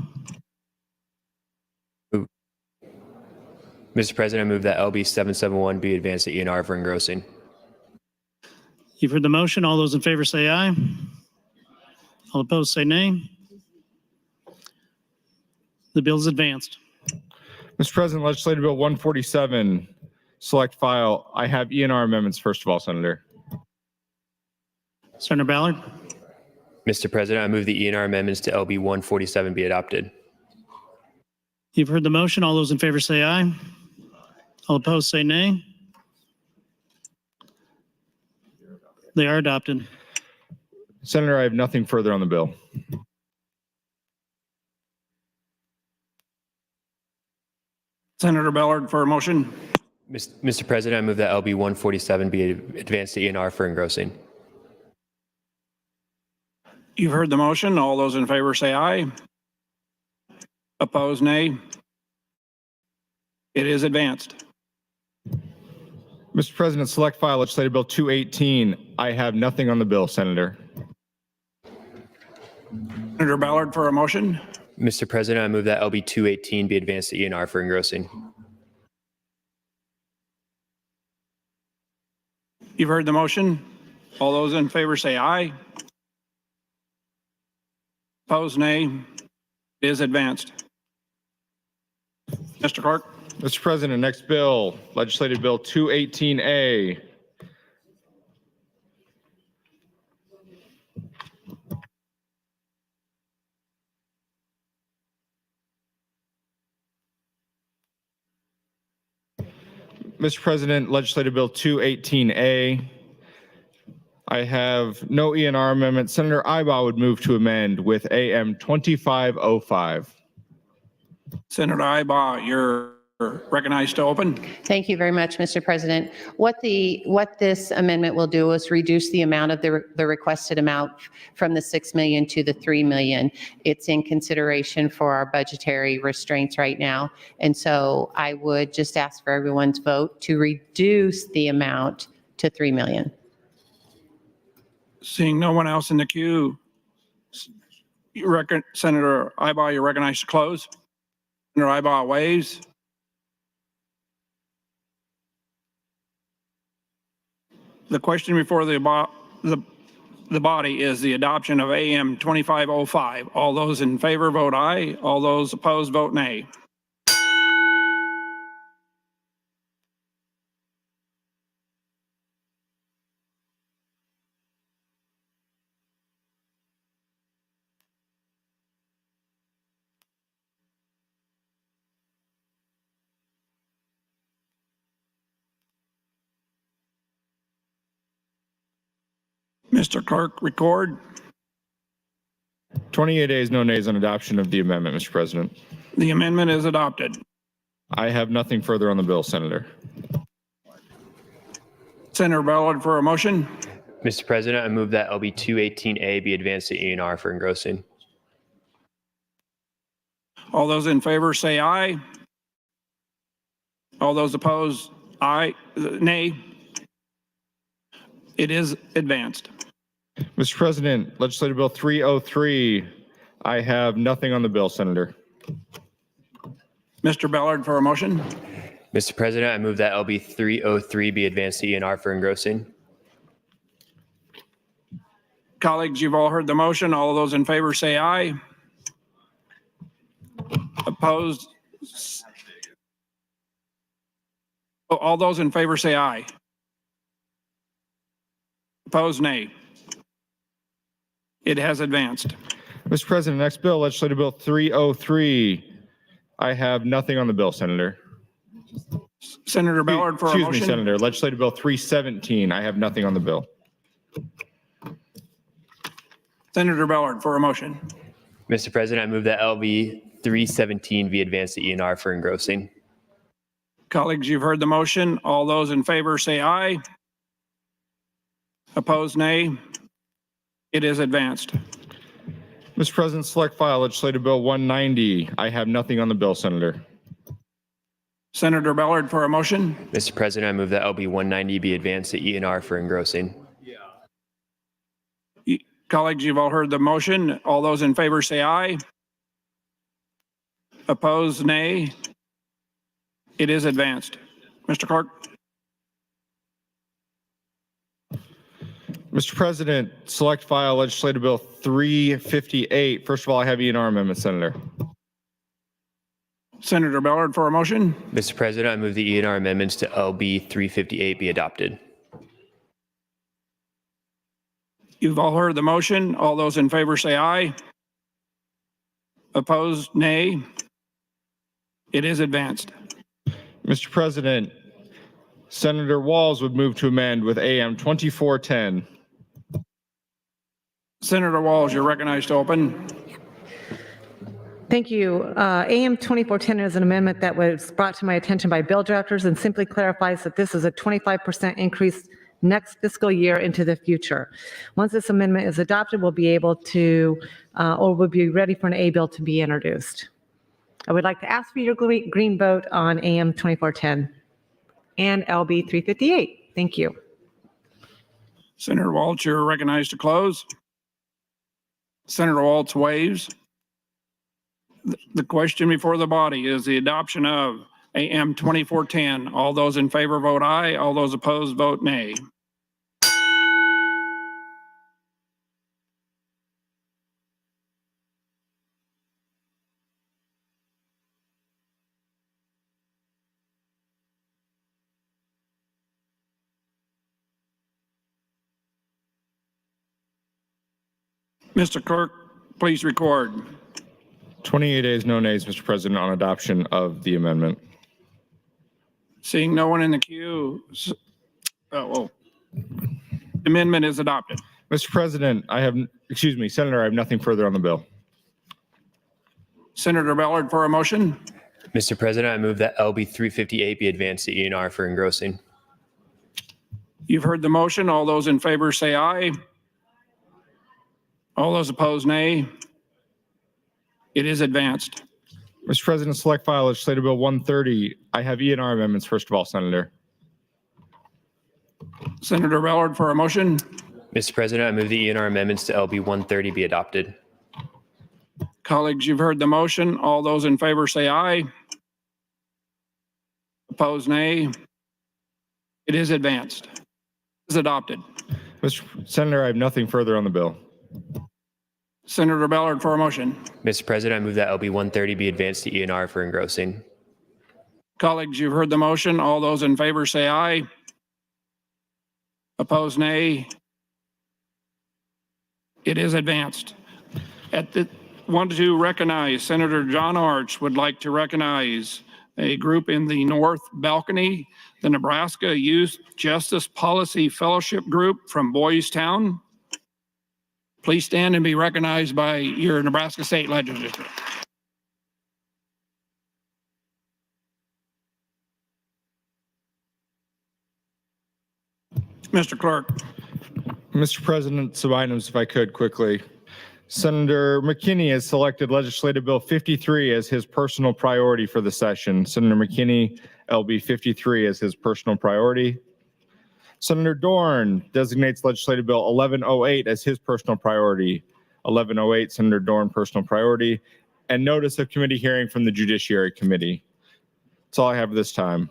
Speaker 14: Mr. President, I move that LB 771 be advanced to ENR for engrossing.
Speaker 20: You've heard the motion. All those in favor say aye. All opposed say nay. The bill is advanced.
Speaker 4: Mr. President, legislative bill 147, select file. I have ENR amendments, first of all, Senator.
Speaker 20: Senator Ballard.
Speaker 14: Mr. President, I move the ENR amendments to LB 147 be adopted.
Speaker 20: You've heard the motion. All those in favor say aye. All opposed say nay. They are adopted.
Speaker 4: Senator, I have nothing further on the bill.
Speaker 1: Senator Ballard for a motion.
Speaker 14: Mr. President, I move that LB 147 be advanced to ENR for engrossing.
Speaker 1: You've heard the motion. All those in favor say aye. Opposed, nay. It is advanced.
Speaker 4: Mr. President, select file legislative bill 218. I have nothing on the bill, Senator.
Speaker 1: Senator Ballard for a motion.
Speaker 14: Mr. President, I move that LB 218 be advanced to ENR for engrossing.
Speaker 1: You've heard the motion. All those in favor say aye. Opposed, nay. It is advanced. Mr. Clerk.
Speaker 4: Mr. President, next bill, Legislative Bill 218A. Mr. President, Legislative Bill 218A. I have no ENR amendment. Senator Ibaugh would move to amend with AM 2505.
Speaker 1: Senator Ibaugh, you're recognized to open.
Speaker 7: Thank you very much, Mr. President. What this amendment will do is reduce the amount of the requested amount from the 6 million to the 3 million. It's in consideration for our budgetary restraints right now. And so I would just ask for everyone's vote to reduce the amount to 3 million.
Speaker 1: Seeing no one else in the queue, Senator Ibaugh, you're recognized to close. Senator Ibaugh waves. The question before the body is the adoption of AM 2505. All those in favor vote aye. All those opposed vote nay. Mr. Clerk, record.
Speaker 4: 28 ayes, no nays on adoption of the amendment, Mr. President.
Speaker 1: The amendment is adopted.
Speaker 4: I have nothing further on the bill, Senator.
Speaker 1: Senator Ballard for a motion.
Speaker 14: Mr. President, I move that LB 218A be advanced to ENR for engrossing.
Speaker 1: All those in favor say aye. All those opposed, aye, nay. It is advanced.
Speaker 4: Mr. President, Legislative Bill 303, I have nothing on the bill, Senator.
Speaker 1: Mr. Ballard for a motion.
Speaker 14: Mr. President, I move that LB 303 be advanced to ENR for engrossing.
Speaker 1: Colleagues, you've all heard the motion. All those in favor say aye. Opposed? All those in favor say aye. Opposed, nay. It has advanced.
Speaker 4: Mr. President, next bill, Legislative Bill 303. I have nothing on the bill, Senator.
Speaker 1: Senator Ballard for a motion.
Speaker 4: Excuse me, Senator. Legislative Bill 317. I have nothing on the bill.
Speaker 1: Senator Ballard for a motion.
Speaker 14: Mr. President, I move that LB 317 be advanced to ENR for engrossing.
Speaker 1: Colleagues, you've heard the motion. All those in favor say aye. Opposed, nay. It is advanced.
Speaker 4: Mr. President, select file Legislative Bill 190. I have nothing on the bill, Senator.
Speaker 1: Senator Ballard for a motion.
Speaker 14: Mr. President, I move that LB 190 be advanced to ENR for engrossing.
Speaker 1: Colleagues, you've all heard the motion. All those in favor say aye. Opposed, nay. It is advanced. Mr. Clerk.
Speaker 4: Mr. President, select file Legislative Bill 358. First of all, I have ENR amendment, Senator.
Speaker 1: Senator Ballard for a motion.
Speaker 14: Mr. President, I move the ENR amendments to LB 358 be adopted.
Speaker 1: You've all heard the motion. All those in favor say aye. Opposed, nay. It is advanced.
Speaker 4: Mr. President, Senator Walls would move to amend with AM 2410.
Speaker 1: Senator Walls, you're recognized to open.
Speaker 11: Thank you. AM 2410 is an amendment that was brought to my attention by bill drafters and simply clarifies that this is a 25% increase next fiscal year into the future. Once this amendment is adopted, we'll be able to, or we'll be ready for an A bill to be introduced. I would like to ask for your green vote on AM 2410 and LB 358. Thank you.
Speaker 1: Senator Waltz, you're recognized to close. Senator Waltz waves. The question before the body is the adoption of AM 2410. All those in favor vote aye. All those opposed vote nay. Mr. Clerk, please record.
Speaker 4: 28 ayes, no nays, Mr. President, on adoption of the amendment.
Speaker 1: Seeing no one in the queue, amendment is adopted.
Speaker 4: Mr. President, Senator, I have nothing further on the bill.
Speaker 1: Senator Ballard for a motion.
Speaker 14: Mr. President, I move that LB 358 be advanced to E&R for engrossing.
Speaker 1: You've heard the motion. All those in favor say aye. All those opposed, nay. It is advanced.
Speaker 4: Mr. President, select file Legislative Bill 130. I have E&R amendments, first of all, Senator.
Speaker 1: Senator Ballard for a motion.
Speaker 14: Mr. President, I move the E&R amendments to LB 130 be adopted.
Speaker 1: Colleagues, you've heard the motion. All those in favor say aye. Opposed, nay. It is advanced. It is adopted.
Speaker 4: Mr. Senator, I have nothing further on the bill.
Speaker 1: Senator Ballard for a motion.
Speaker 14: Mr. President, I move that LB 130 be advanced to E&R for engrossing.
Speaker 1: Colleagues, you've heard the motion. All those in favor say aye. Opposed, nay. It is advanced. Want to recognize Senator John Arch would like to recognize a group in the North Balcony, the Nebraska Youth Justice Policy Fellowship Group from Boys Town. Please stand and be recognized by your Nebraska State Legislature. Mr. Clerk.
Speaker 4: Mr. President, some items, if I could quickly. Senator McKinney has selected Legislative Bill 53 as his personal priority for the session. Senator McKinney, LB 53 as his personal priority. Senator Dorn designates Legislative Bill 1108 as his personal priority. 1108, Senator Dorn, personal priority. And notice of committee hearing from the Judiciary Committee. That's all I have this time.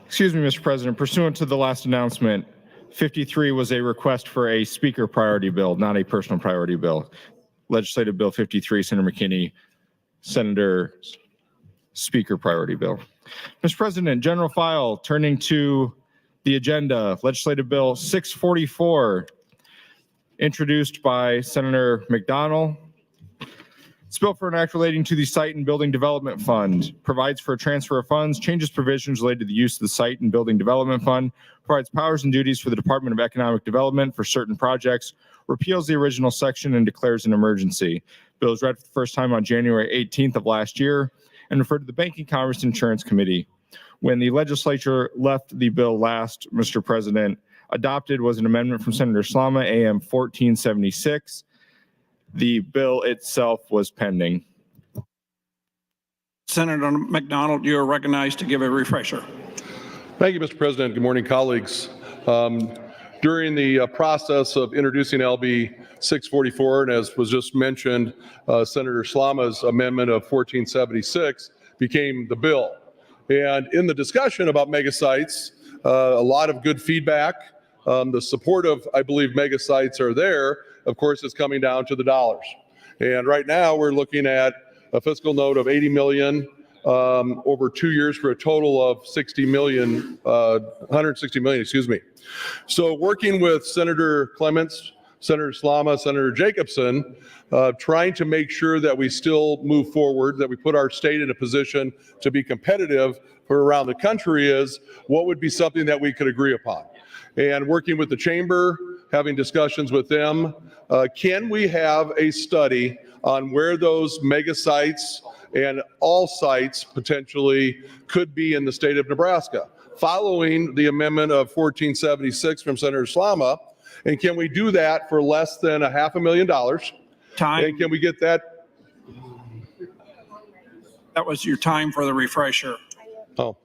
Speaker 4: Excuse me, Mr. President. Pursuant to the last announcement, 53 was a request for a speaker priority bill, not a personal priority bill. Legislative Bill 53, Senator McKinney, Senator Speaker priority bill. Mr. President, general file, turning to the agenda, Legislative Bill 644, introduced by Senator McDonald. It's a bill for an act relating to the Site and Building Development Fund, provides for a transfer of funds, changes provisions related to the use of the Site and Building Development Fund, provides powers and duties for the Department of Economic Development for certain projects, repeals the original section and declares an emergency. Bill was read for the first time on January 18th of last year and referred to the Banking, Commerce, and Insurance Committee. When the legislature left the bill last, Mr. President, adopted was an amendment from Senator Slama, AM 1476. The bill itself was pending.
Speaker 1: Senator McDonald, you are recognized to give a refresher.
Speaker 9: Thank you, Mr. President. Good morning, colleagues. During the process of introducing LB 644, and as was just mentioned, Senator Slama's amendment of 1476 became the bill. And in the discussion about megasites, a lot of good feedback. The support of, I believe, megasites are there. Of course, it's coming down to the dollars. And right now, we're looking at a fiscal note of 80 million over 2 years for a total of 160 million, excuse me. So working with Senator Clements, Senator Slama, Senator Jacobson, trying to make sure that we still move forward, that we put our state in a position to be competitive for around the country is what would be something that we could agree upon. And working with the chamber, having discussions with them, can we have a study on where those mega sites and all sites potentially could be in the state of Nebraska? Following the amendment of 1476 from Senator Slama, And can we do that for less than $500,000?
Speaker 1: Time.
Speaker 9: And can we get that?
Speaker 1: That was your time for the refresher.
Speaker 9: Oh.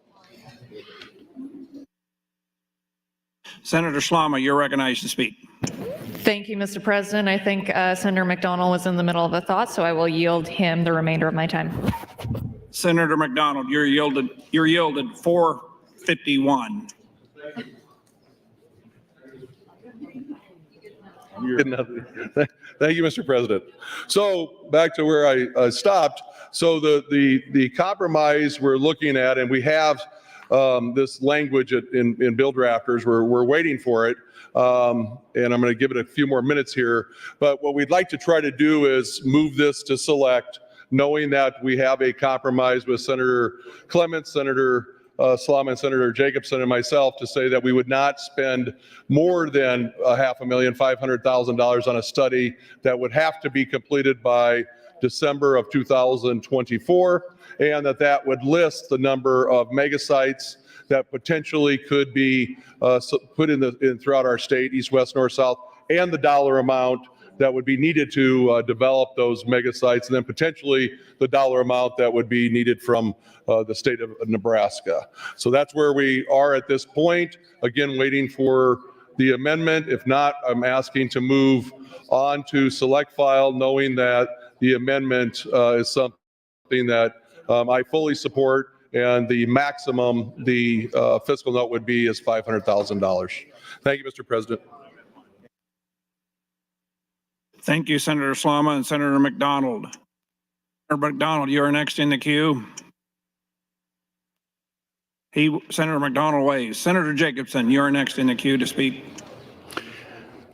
Speaker 1: Senator Slama, you're recognized to speak.
Speaker 13: Thank you, Mr. President. I think Senator McDonald was in the middle of a thought, so I will yield him the remainder of my time.
Speaker 1: Senator McDonald, you're yielded 451.
Speaker 9: Thank you, Mr. President. So back to where I stopped. So the compromise we're looking at, and we have this language in bill drafters, we're waiting for it. And I'm going to give it a few more minutes here. But what we'd like to try to do is move this to select, knowing that we have a compromise with Senator Clements, Senator Slama, and Senator Jacobson and myself to say that we would not spend more than $500,000 on a study that would have to be completed by December of 2024, and that would list the number of mega sites that potentially could be put in throughout our state, east, west, north, south, and the dollar amount that would be needed to develop those mega sites, and then potentially the dollar amount that would be needed from the state of Nebraska. So that's where we are at this point. Again, waiting for the amendment. If not, I'm asking to move on to select file, knowing that the amendment is something that I fully support, and the maximum the fiscal note would be is $500,000. Thank you, Mr. President.
Speaker 1: Thank you, Senator Slama and Senator McDonald. Senator McDonald, you are next in the queue. Senator McDonald waves. Senator Jacobson, you are next in the queue to speak.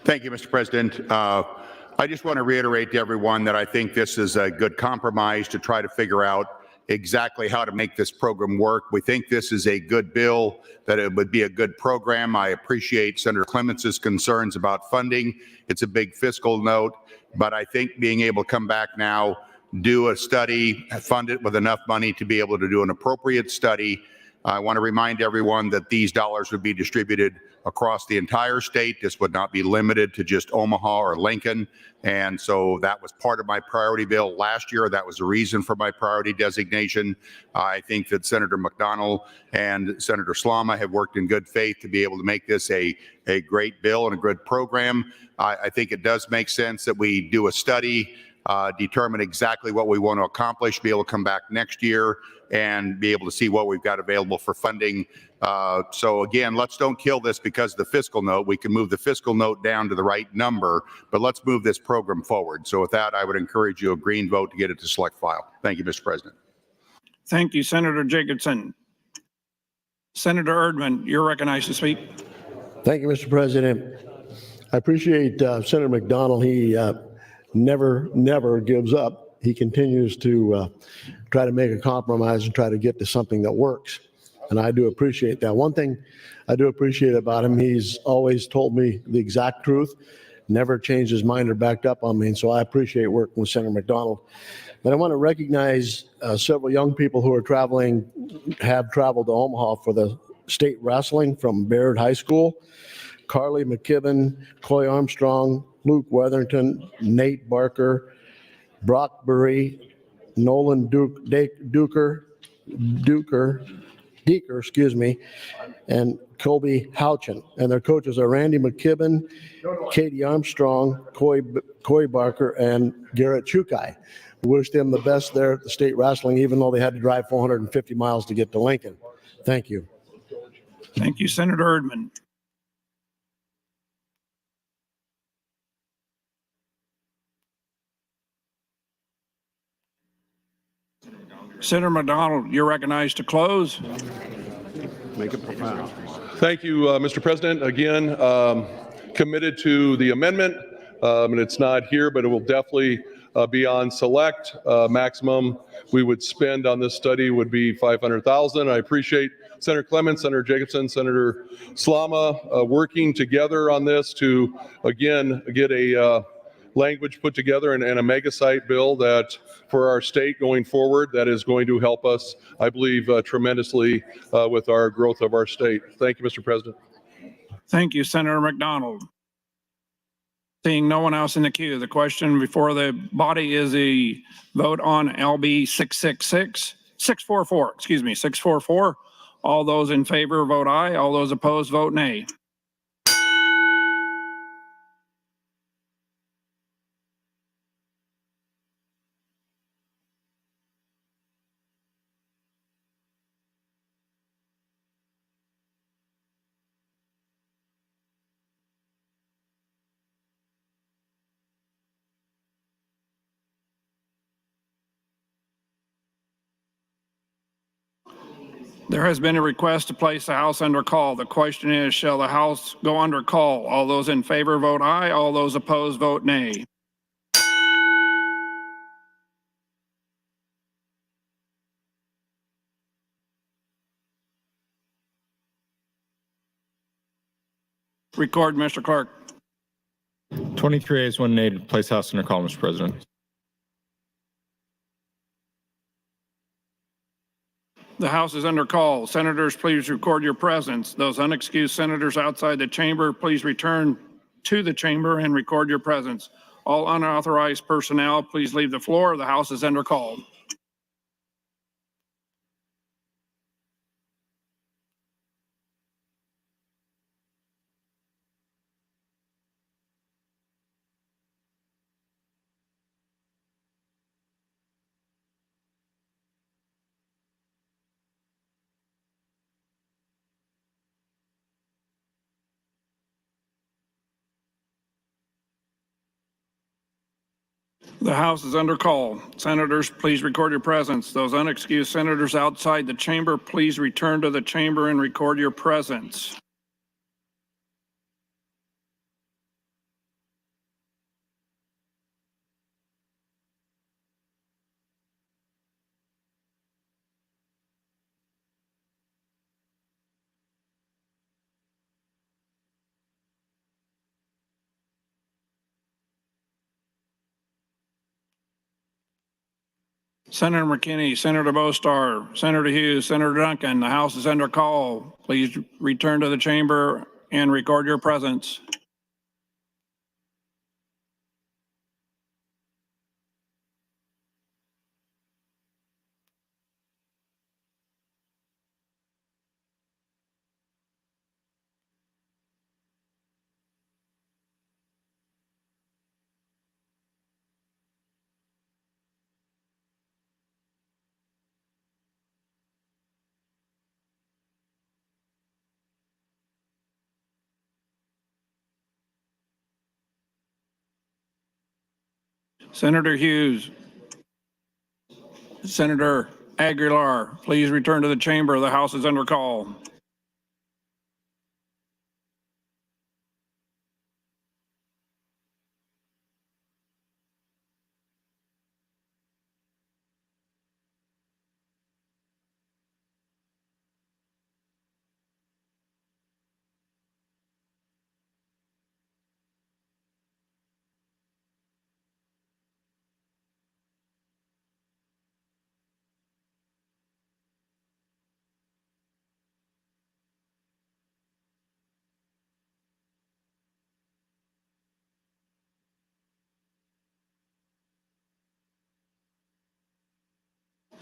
Speaker 17: Thank you, Mr. President. I just want to reiterate to everyone that I think this is a good compromise to try to figure out exactly how to make this program work. We think this is a good bill, that it would be a good program. I appreciate Senator Clements' concerns about funding. It's a big fiscal note, but I think being able to come back now, do a study, fund it with enough money to be able to do an appropriate study. I want to remind everyone that these dollars would be distributed across the entire state. This would not be limited to just Omaha or Lincoln. And so that was part of my priority bill last year. That was the reason for my priority designation. I think that Senator McDonald and Senator Slama have worked in good faith to be able to make this a great bill and a good program. I think it does make sense that we do a study, determine exactly what we want to accomplish, be able to come back next year and be able to see what we've got available for funding. So again, let's don't kill this because of the fiscal note. We can move the fiscal note down to the right number, but let's move this program forward. So with that, I would encourage you a green vote to get it to select file. Thank you, Mr. President.
Speaker 1: Thank you, Senator Jacobson. Senator Erdman, you're recognized to speak.
Speaker 22: Thank you, Mr. President. I appreciate Senator McDonald. He never gives up. He continues to try to make a compromise and try to get to something that works. And I do appreciate that. One thing I do appreciate about him, he's always told me the exact truth, never changed his mind or backed up on me. And so I appreciate working with Senator McDonald. But I want to recognize several young people who have traveled to Omaha for the state wrestling from Baird High School. Carly McKibben, Coy Armstrong, Luke Weatherington, Nate Barker, Brock Burry, Nolan Deeker, and Colby Houchin. And their coaches are Randy McKibben, Katie Armstrong, Coy Barker, and Garrett Chukai. Wish them the best there at the state wrestling, even though they had to drive 450 miles to get to Lincoln. Thank you.
Speaker 1: Thank you, Senator Erdman. Senator McDonald, you're recognized to close.
Speaker 9: Make it profound. Thank you, Mr. President. Again, committed to the amendment, and it's not here, but it will definitely be on select. Maximum we would spend on this study would be $500,000. I appreciate Senator Clements, Senator Jacobson, Senator Slama working together on this to, again, get a language put together and a mega site bill that for our state going forward that is going to help us, I believe, tremendously with our growth of our state. Thank you, Mr. President.
Speaker 1: Thank you, Senator McDonald. Seeing no one else in the queue, the question before the body is a vote on LB 644. All those in favor vote aye. All those opposed vote nay. There has been a request to place the House under call. The question is, shall the House go under call? All those in favor vote aye. All those opposed vote nay. Record, Mr. Clerk.
Speaker 4: 23 ayes, 1 nay to place House under call, Mr. President.
Speaker 1: The House is under call. Senators, please record your presence. Those unexcused senators outside the chamber, please return to the chamber and record your presence. All unauthorized personnel, please leave the floor. The House is under call. The House is under call. Senators, please record your presence. Those unexcused senators outside the chamber, please return to the chamber and record your presence. Senator McKinney, Senator Bostar, Senator Hughes, Senator Duncan, the House is under call. Please return to the chamber and record your presence. Senator Hughes, Senator Aguilar, please return to the chamber. The House is under call.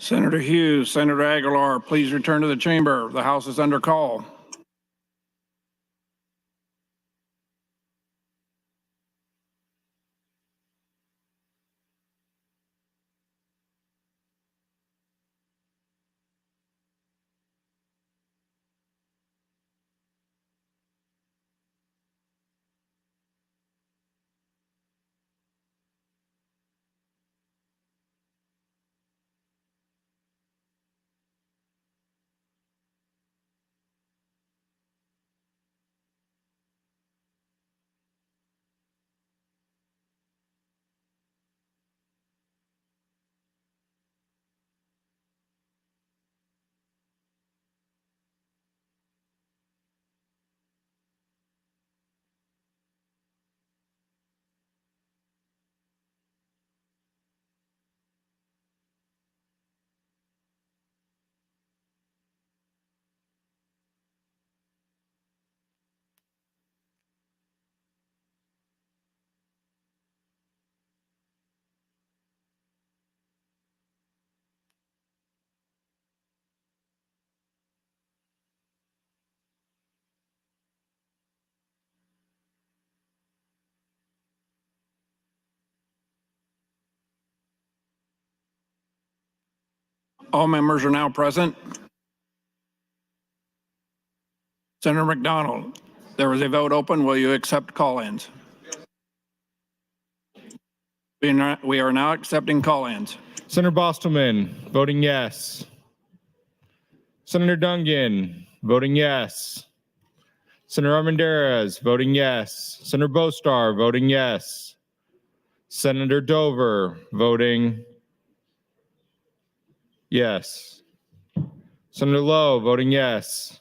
Speaker 1: Senator Hughes, Senator Aguilar, please return to the chamber. The House is under call. All members are now present. Senator McDonald, there was a vote open. Will you accept call-ins? We are now accepting call-ins.
Speaker 4: Senator Bostelman, voting yes. Senator Dungan, voting yes. Senator Armendariz, voting yes. Senator Bostar, voting yes. Senator Dover, voting yes. Senator Lowe, voting yes.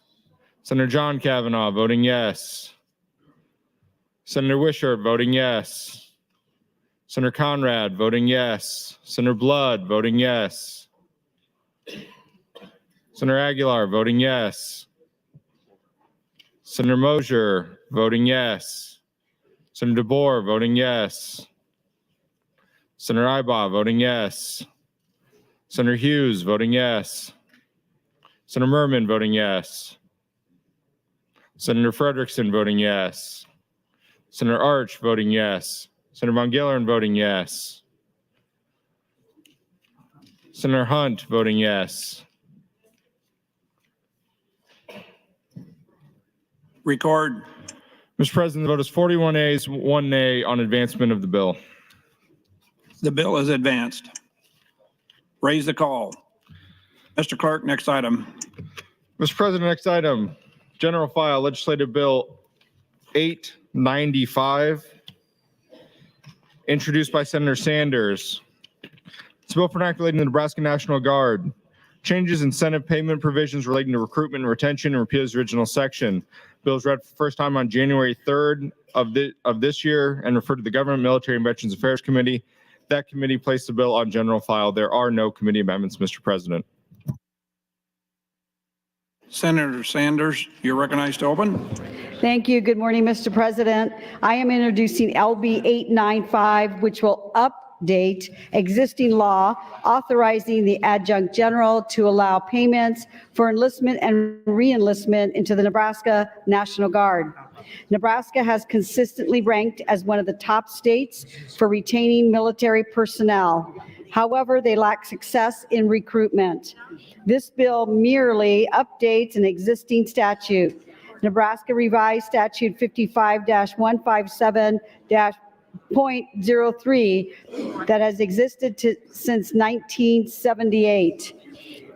Speaker 4: Senator John Kavanaugh, voting yes. Senator Wishart, voting yes. Senator Conrad, voting yes. Senator Blood, voting yes. Senator Aguilar, voting yes. Senator Mosier, voting yes. Senator DeBoer, voting yes. Senator Ibaugh, voting yes. Senator Hughes, voting yes. Senator Merman, voting yes. Senator Frederickson, voting yes. Senator Arch, voting yes. Senator Von Gillern, voting yes. Senator Hunt, voting yes.
Speaker 1: Record.
Speaker 4: Mr. President, the vote is 41 ayes, 1 nay on advancement of the bill.
Speaker 1: The bill is advanced. Raise the call. Mr. Clerk, next item.
Speaker 4: Mr. President, next item, General File Legislative Bill 895, introduced by Senator Sanders. It's a bill for an act relating to the Nebraska National Guard. Changes incentive payment provisions relating to recruitment and retention and repeals the original section. Bill was read for the first time on January 3rd of this year and referred to the Government, Military, and Veterans Affairs Committee. That committee placed the bill on general file. There are no committee amendments, Mr. President.
Speaker 1: Senator Sanders, you're recognized to open.
Speaker 15: Thank you. Good morning, Mr. President. I am introducing LB 895, which will update existing law authorizing the adjunct general to allow payments for enlistment and reenlistment into the Nebraska National Guard. Nebraska has consistently ranked as one of the top states for retaining military personnel. However, they lack success in recruitment. This bill merely updates an existing statute, Nebraska Revised Statute 55-157-.03, that has existed since 1978.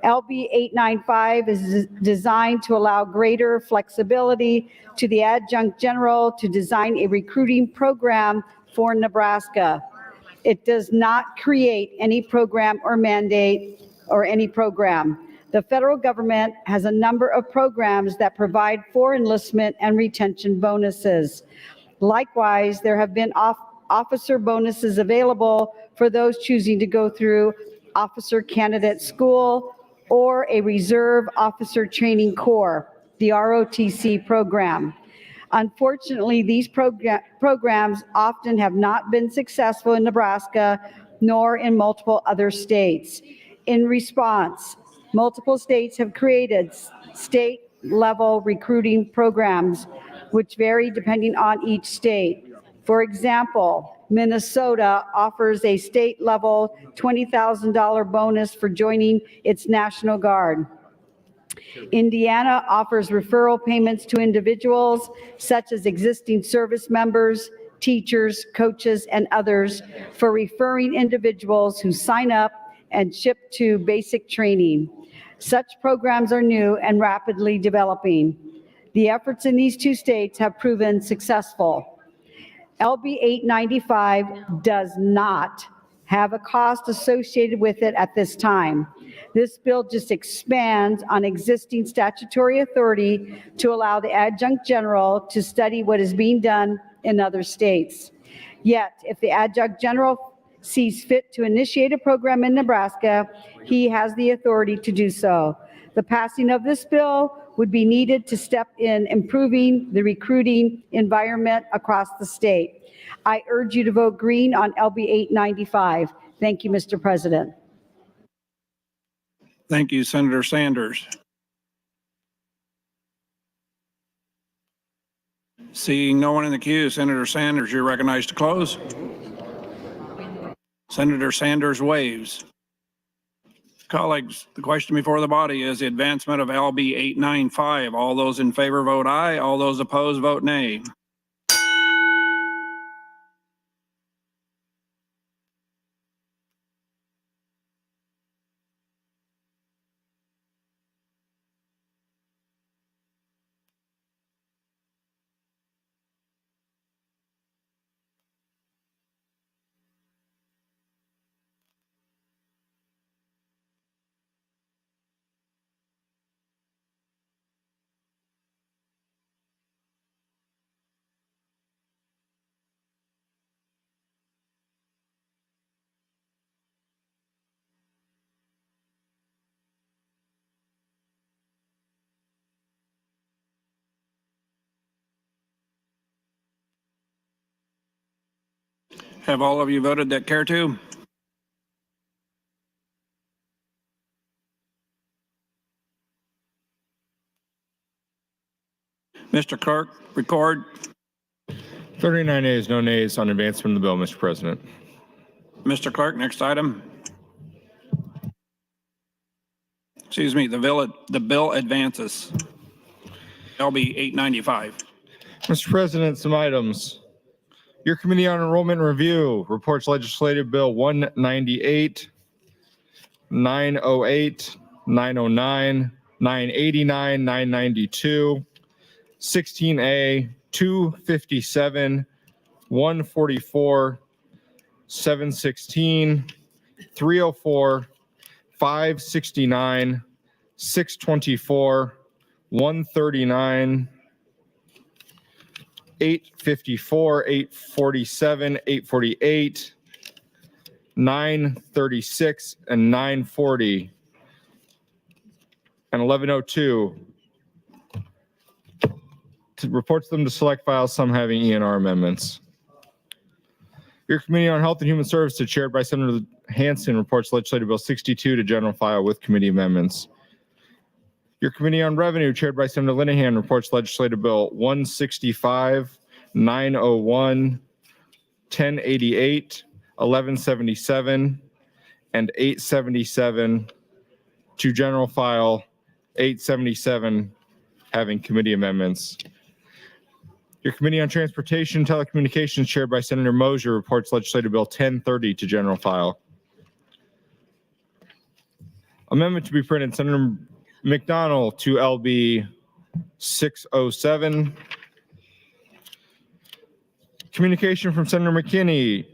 Speaker 15: LB 895 is designed to allow greater flexibility to the adjunct general to design a recruiting program for Nebraska. It does not create any program or mandate or any program. The federal government has a number of programs that provide for enlistment and retention bonuses. Likewise, there have been officer bonuses available for those choosing to go through Officer Candidate School or a Reserve Officer Training Corps, the ROTC program. Unfortunately, these programs often have not been successful in Nebraska nor in multiple other states. In response, multiple states have created state-level recruiting programs, which vary depending on each state. For example, Minnesota offers a state-level $20,000 bonus for joining its National Guard. Indiana offers referral payments to individuals such as existing service members, teachers, coaches, and others for referring individuals who sign up and ship to basic training. Such programs are new and rapidly developing. The efforts in these two states have proven successful. LB 895 does not have a cost associated with it at this time. This bill just expands on existing statutory authority to allow the adjunct general to study what is being done in other states. Yet, if the adjunct general sees fit to initiate a program in Nebraska, he has the authority to do so. The passing of this bill would be needed to step in improving the recruiting environment across the state. I urge you to vote green on LB 895. Thank you, Mr. President.
Speaker 1: Thank you, Senator Sanders. Seeing no one in the queue, Senator Sanders, you're recognized to close. Senator Sanders waves. Colleagues, the question before the body is the advancement of LB 895. All those in favor vote aye. All those opposed vote nay. Have all of you voted that care to? Mr. Clerk, record.
Speaker 4: 39 ayes, no nays on advancement of the bill, Mr. President.
Speaker 1: Mr. Clerk, next item. Excuse me, the bill advances. LB 895.
Speaker 4: Mr. President, some items. Your Committee on Enrollment and Review reports Legislative Bill 198, 908, 909, 989, 992, 16A, 257, 144, 716, 304, 569, 624, 139, 854, 847, 848, 936, and 940, and 1102. Reports them to select files, some having ENR amendments. Your Committee on Health and Human Services, chaired by Senator Hansen, reports Legislative Bill 62 to general file with committee amendments. Your Committee on Revenue, chaired by Senator Linehan, reports Legislative Bill 165, 901, 1088, 1177, and 877 to general file, 877 having committee amendments. Your Committee on Transportation and Telecommunications, chaired by Senator Mosier, reports Legislative Bill 1030 to general file. Amendment to be printed, Senator McDonald to LB 607. Communication from Senator McKinney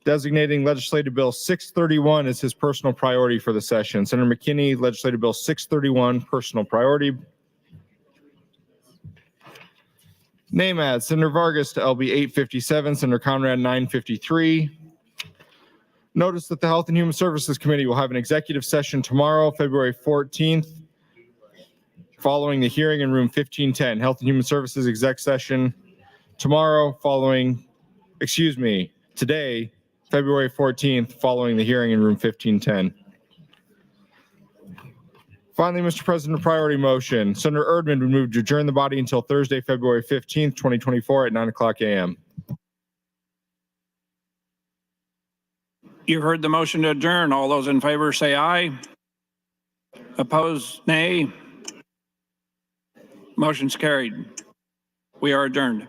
Speaker 4: designating Legislative Bill 631 as his personal priority for the session. Senator McKinney, Legislative Bill 631, personal priority. Name add, Senator Vargas to LB 857, Senator Conrad 953. Notice that the Health and Human Services Committee will have an executive session tomorrow, February 14th, following the hearing in room 1510. Health and Human Services exec session tomorrow today, February 14th, following the hearing in room 1510. Finally, Mr. President, a priority motion. Senator Erdman would move to adjourn the body until Thursday, February 15th, 2024 at 9:00 a.m.
Speaker 1: You heard the motion to adjourn. All those in favor say aye. Opposed, nay. Motion's carried. We are adjourned.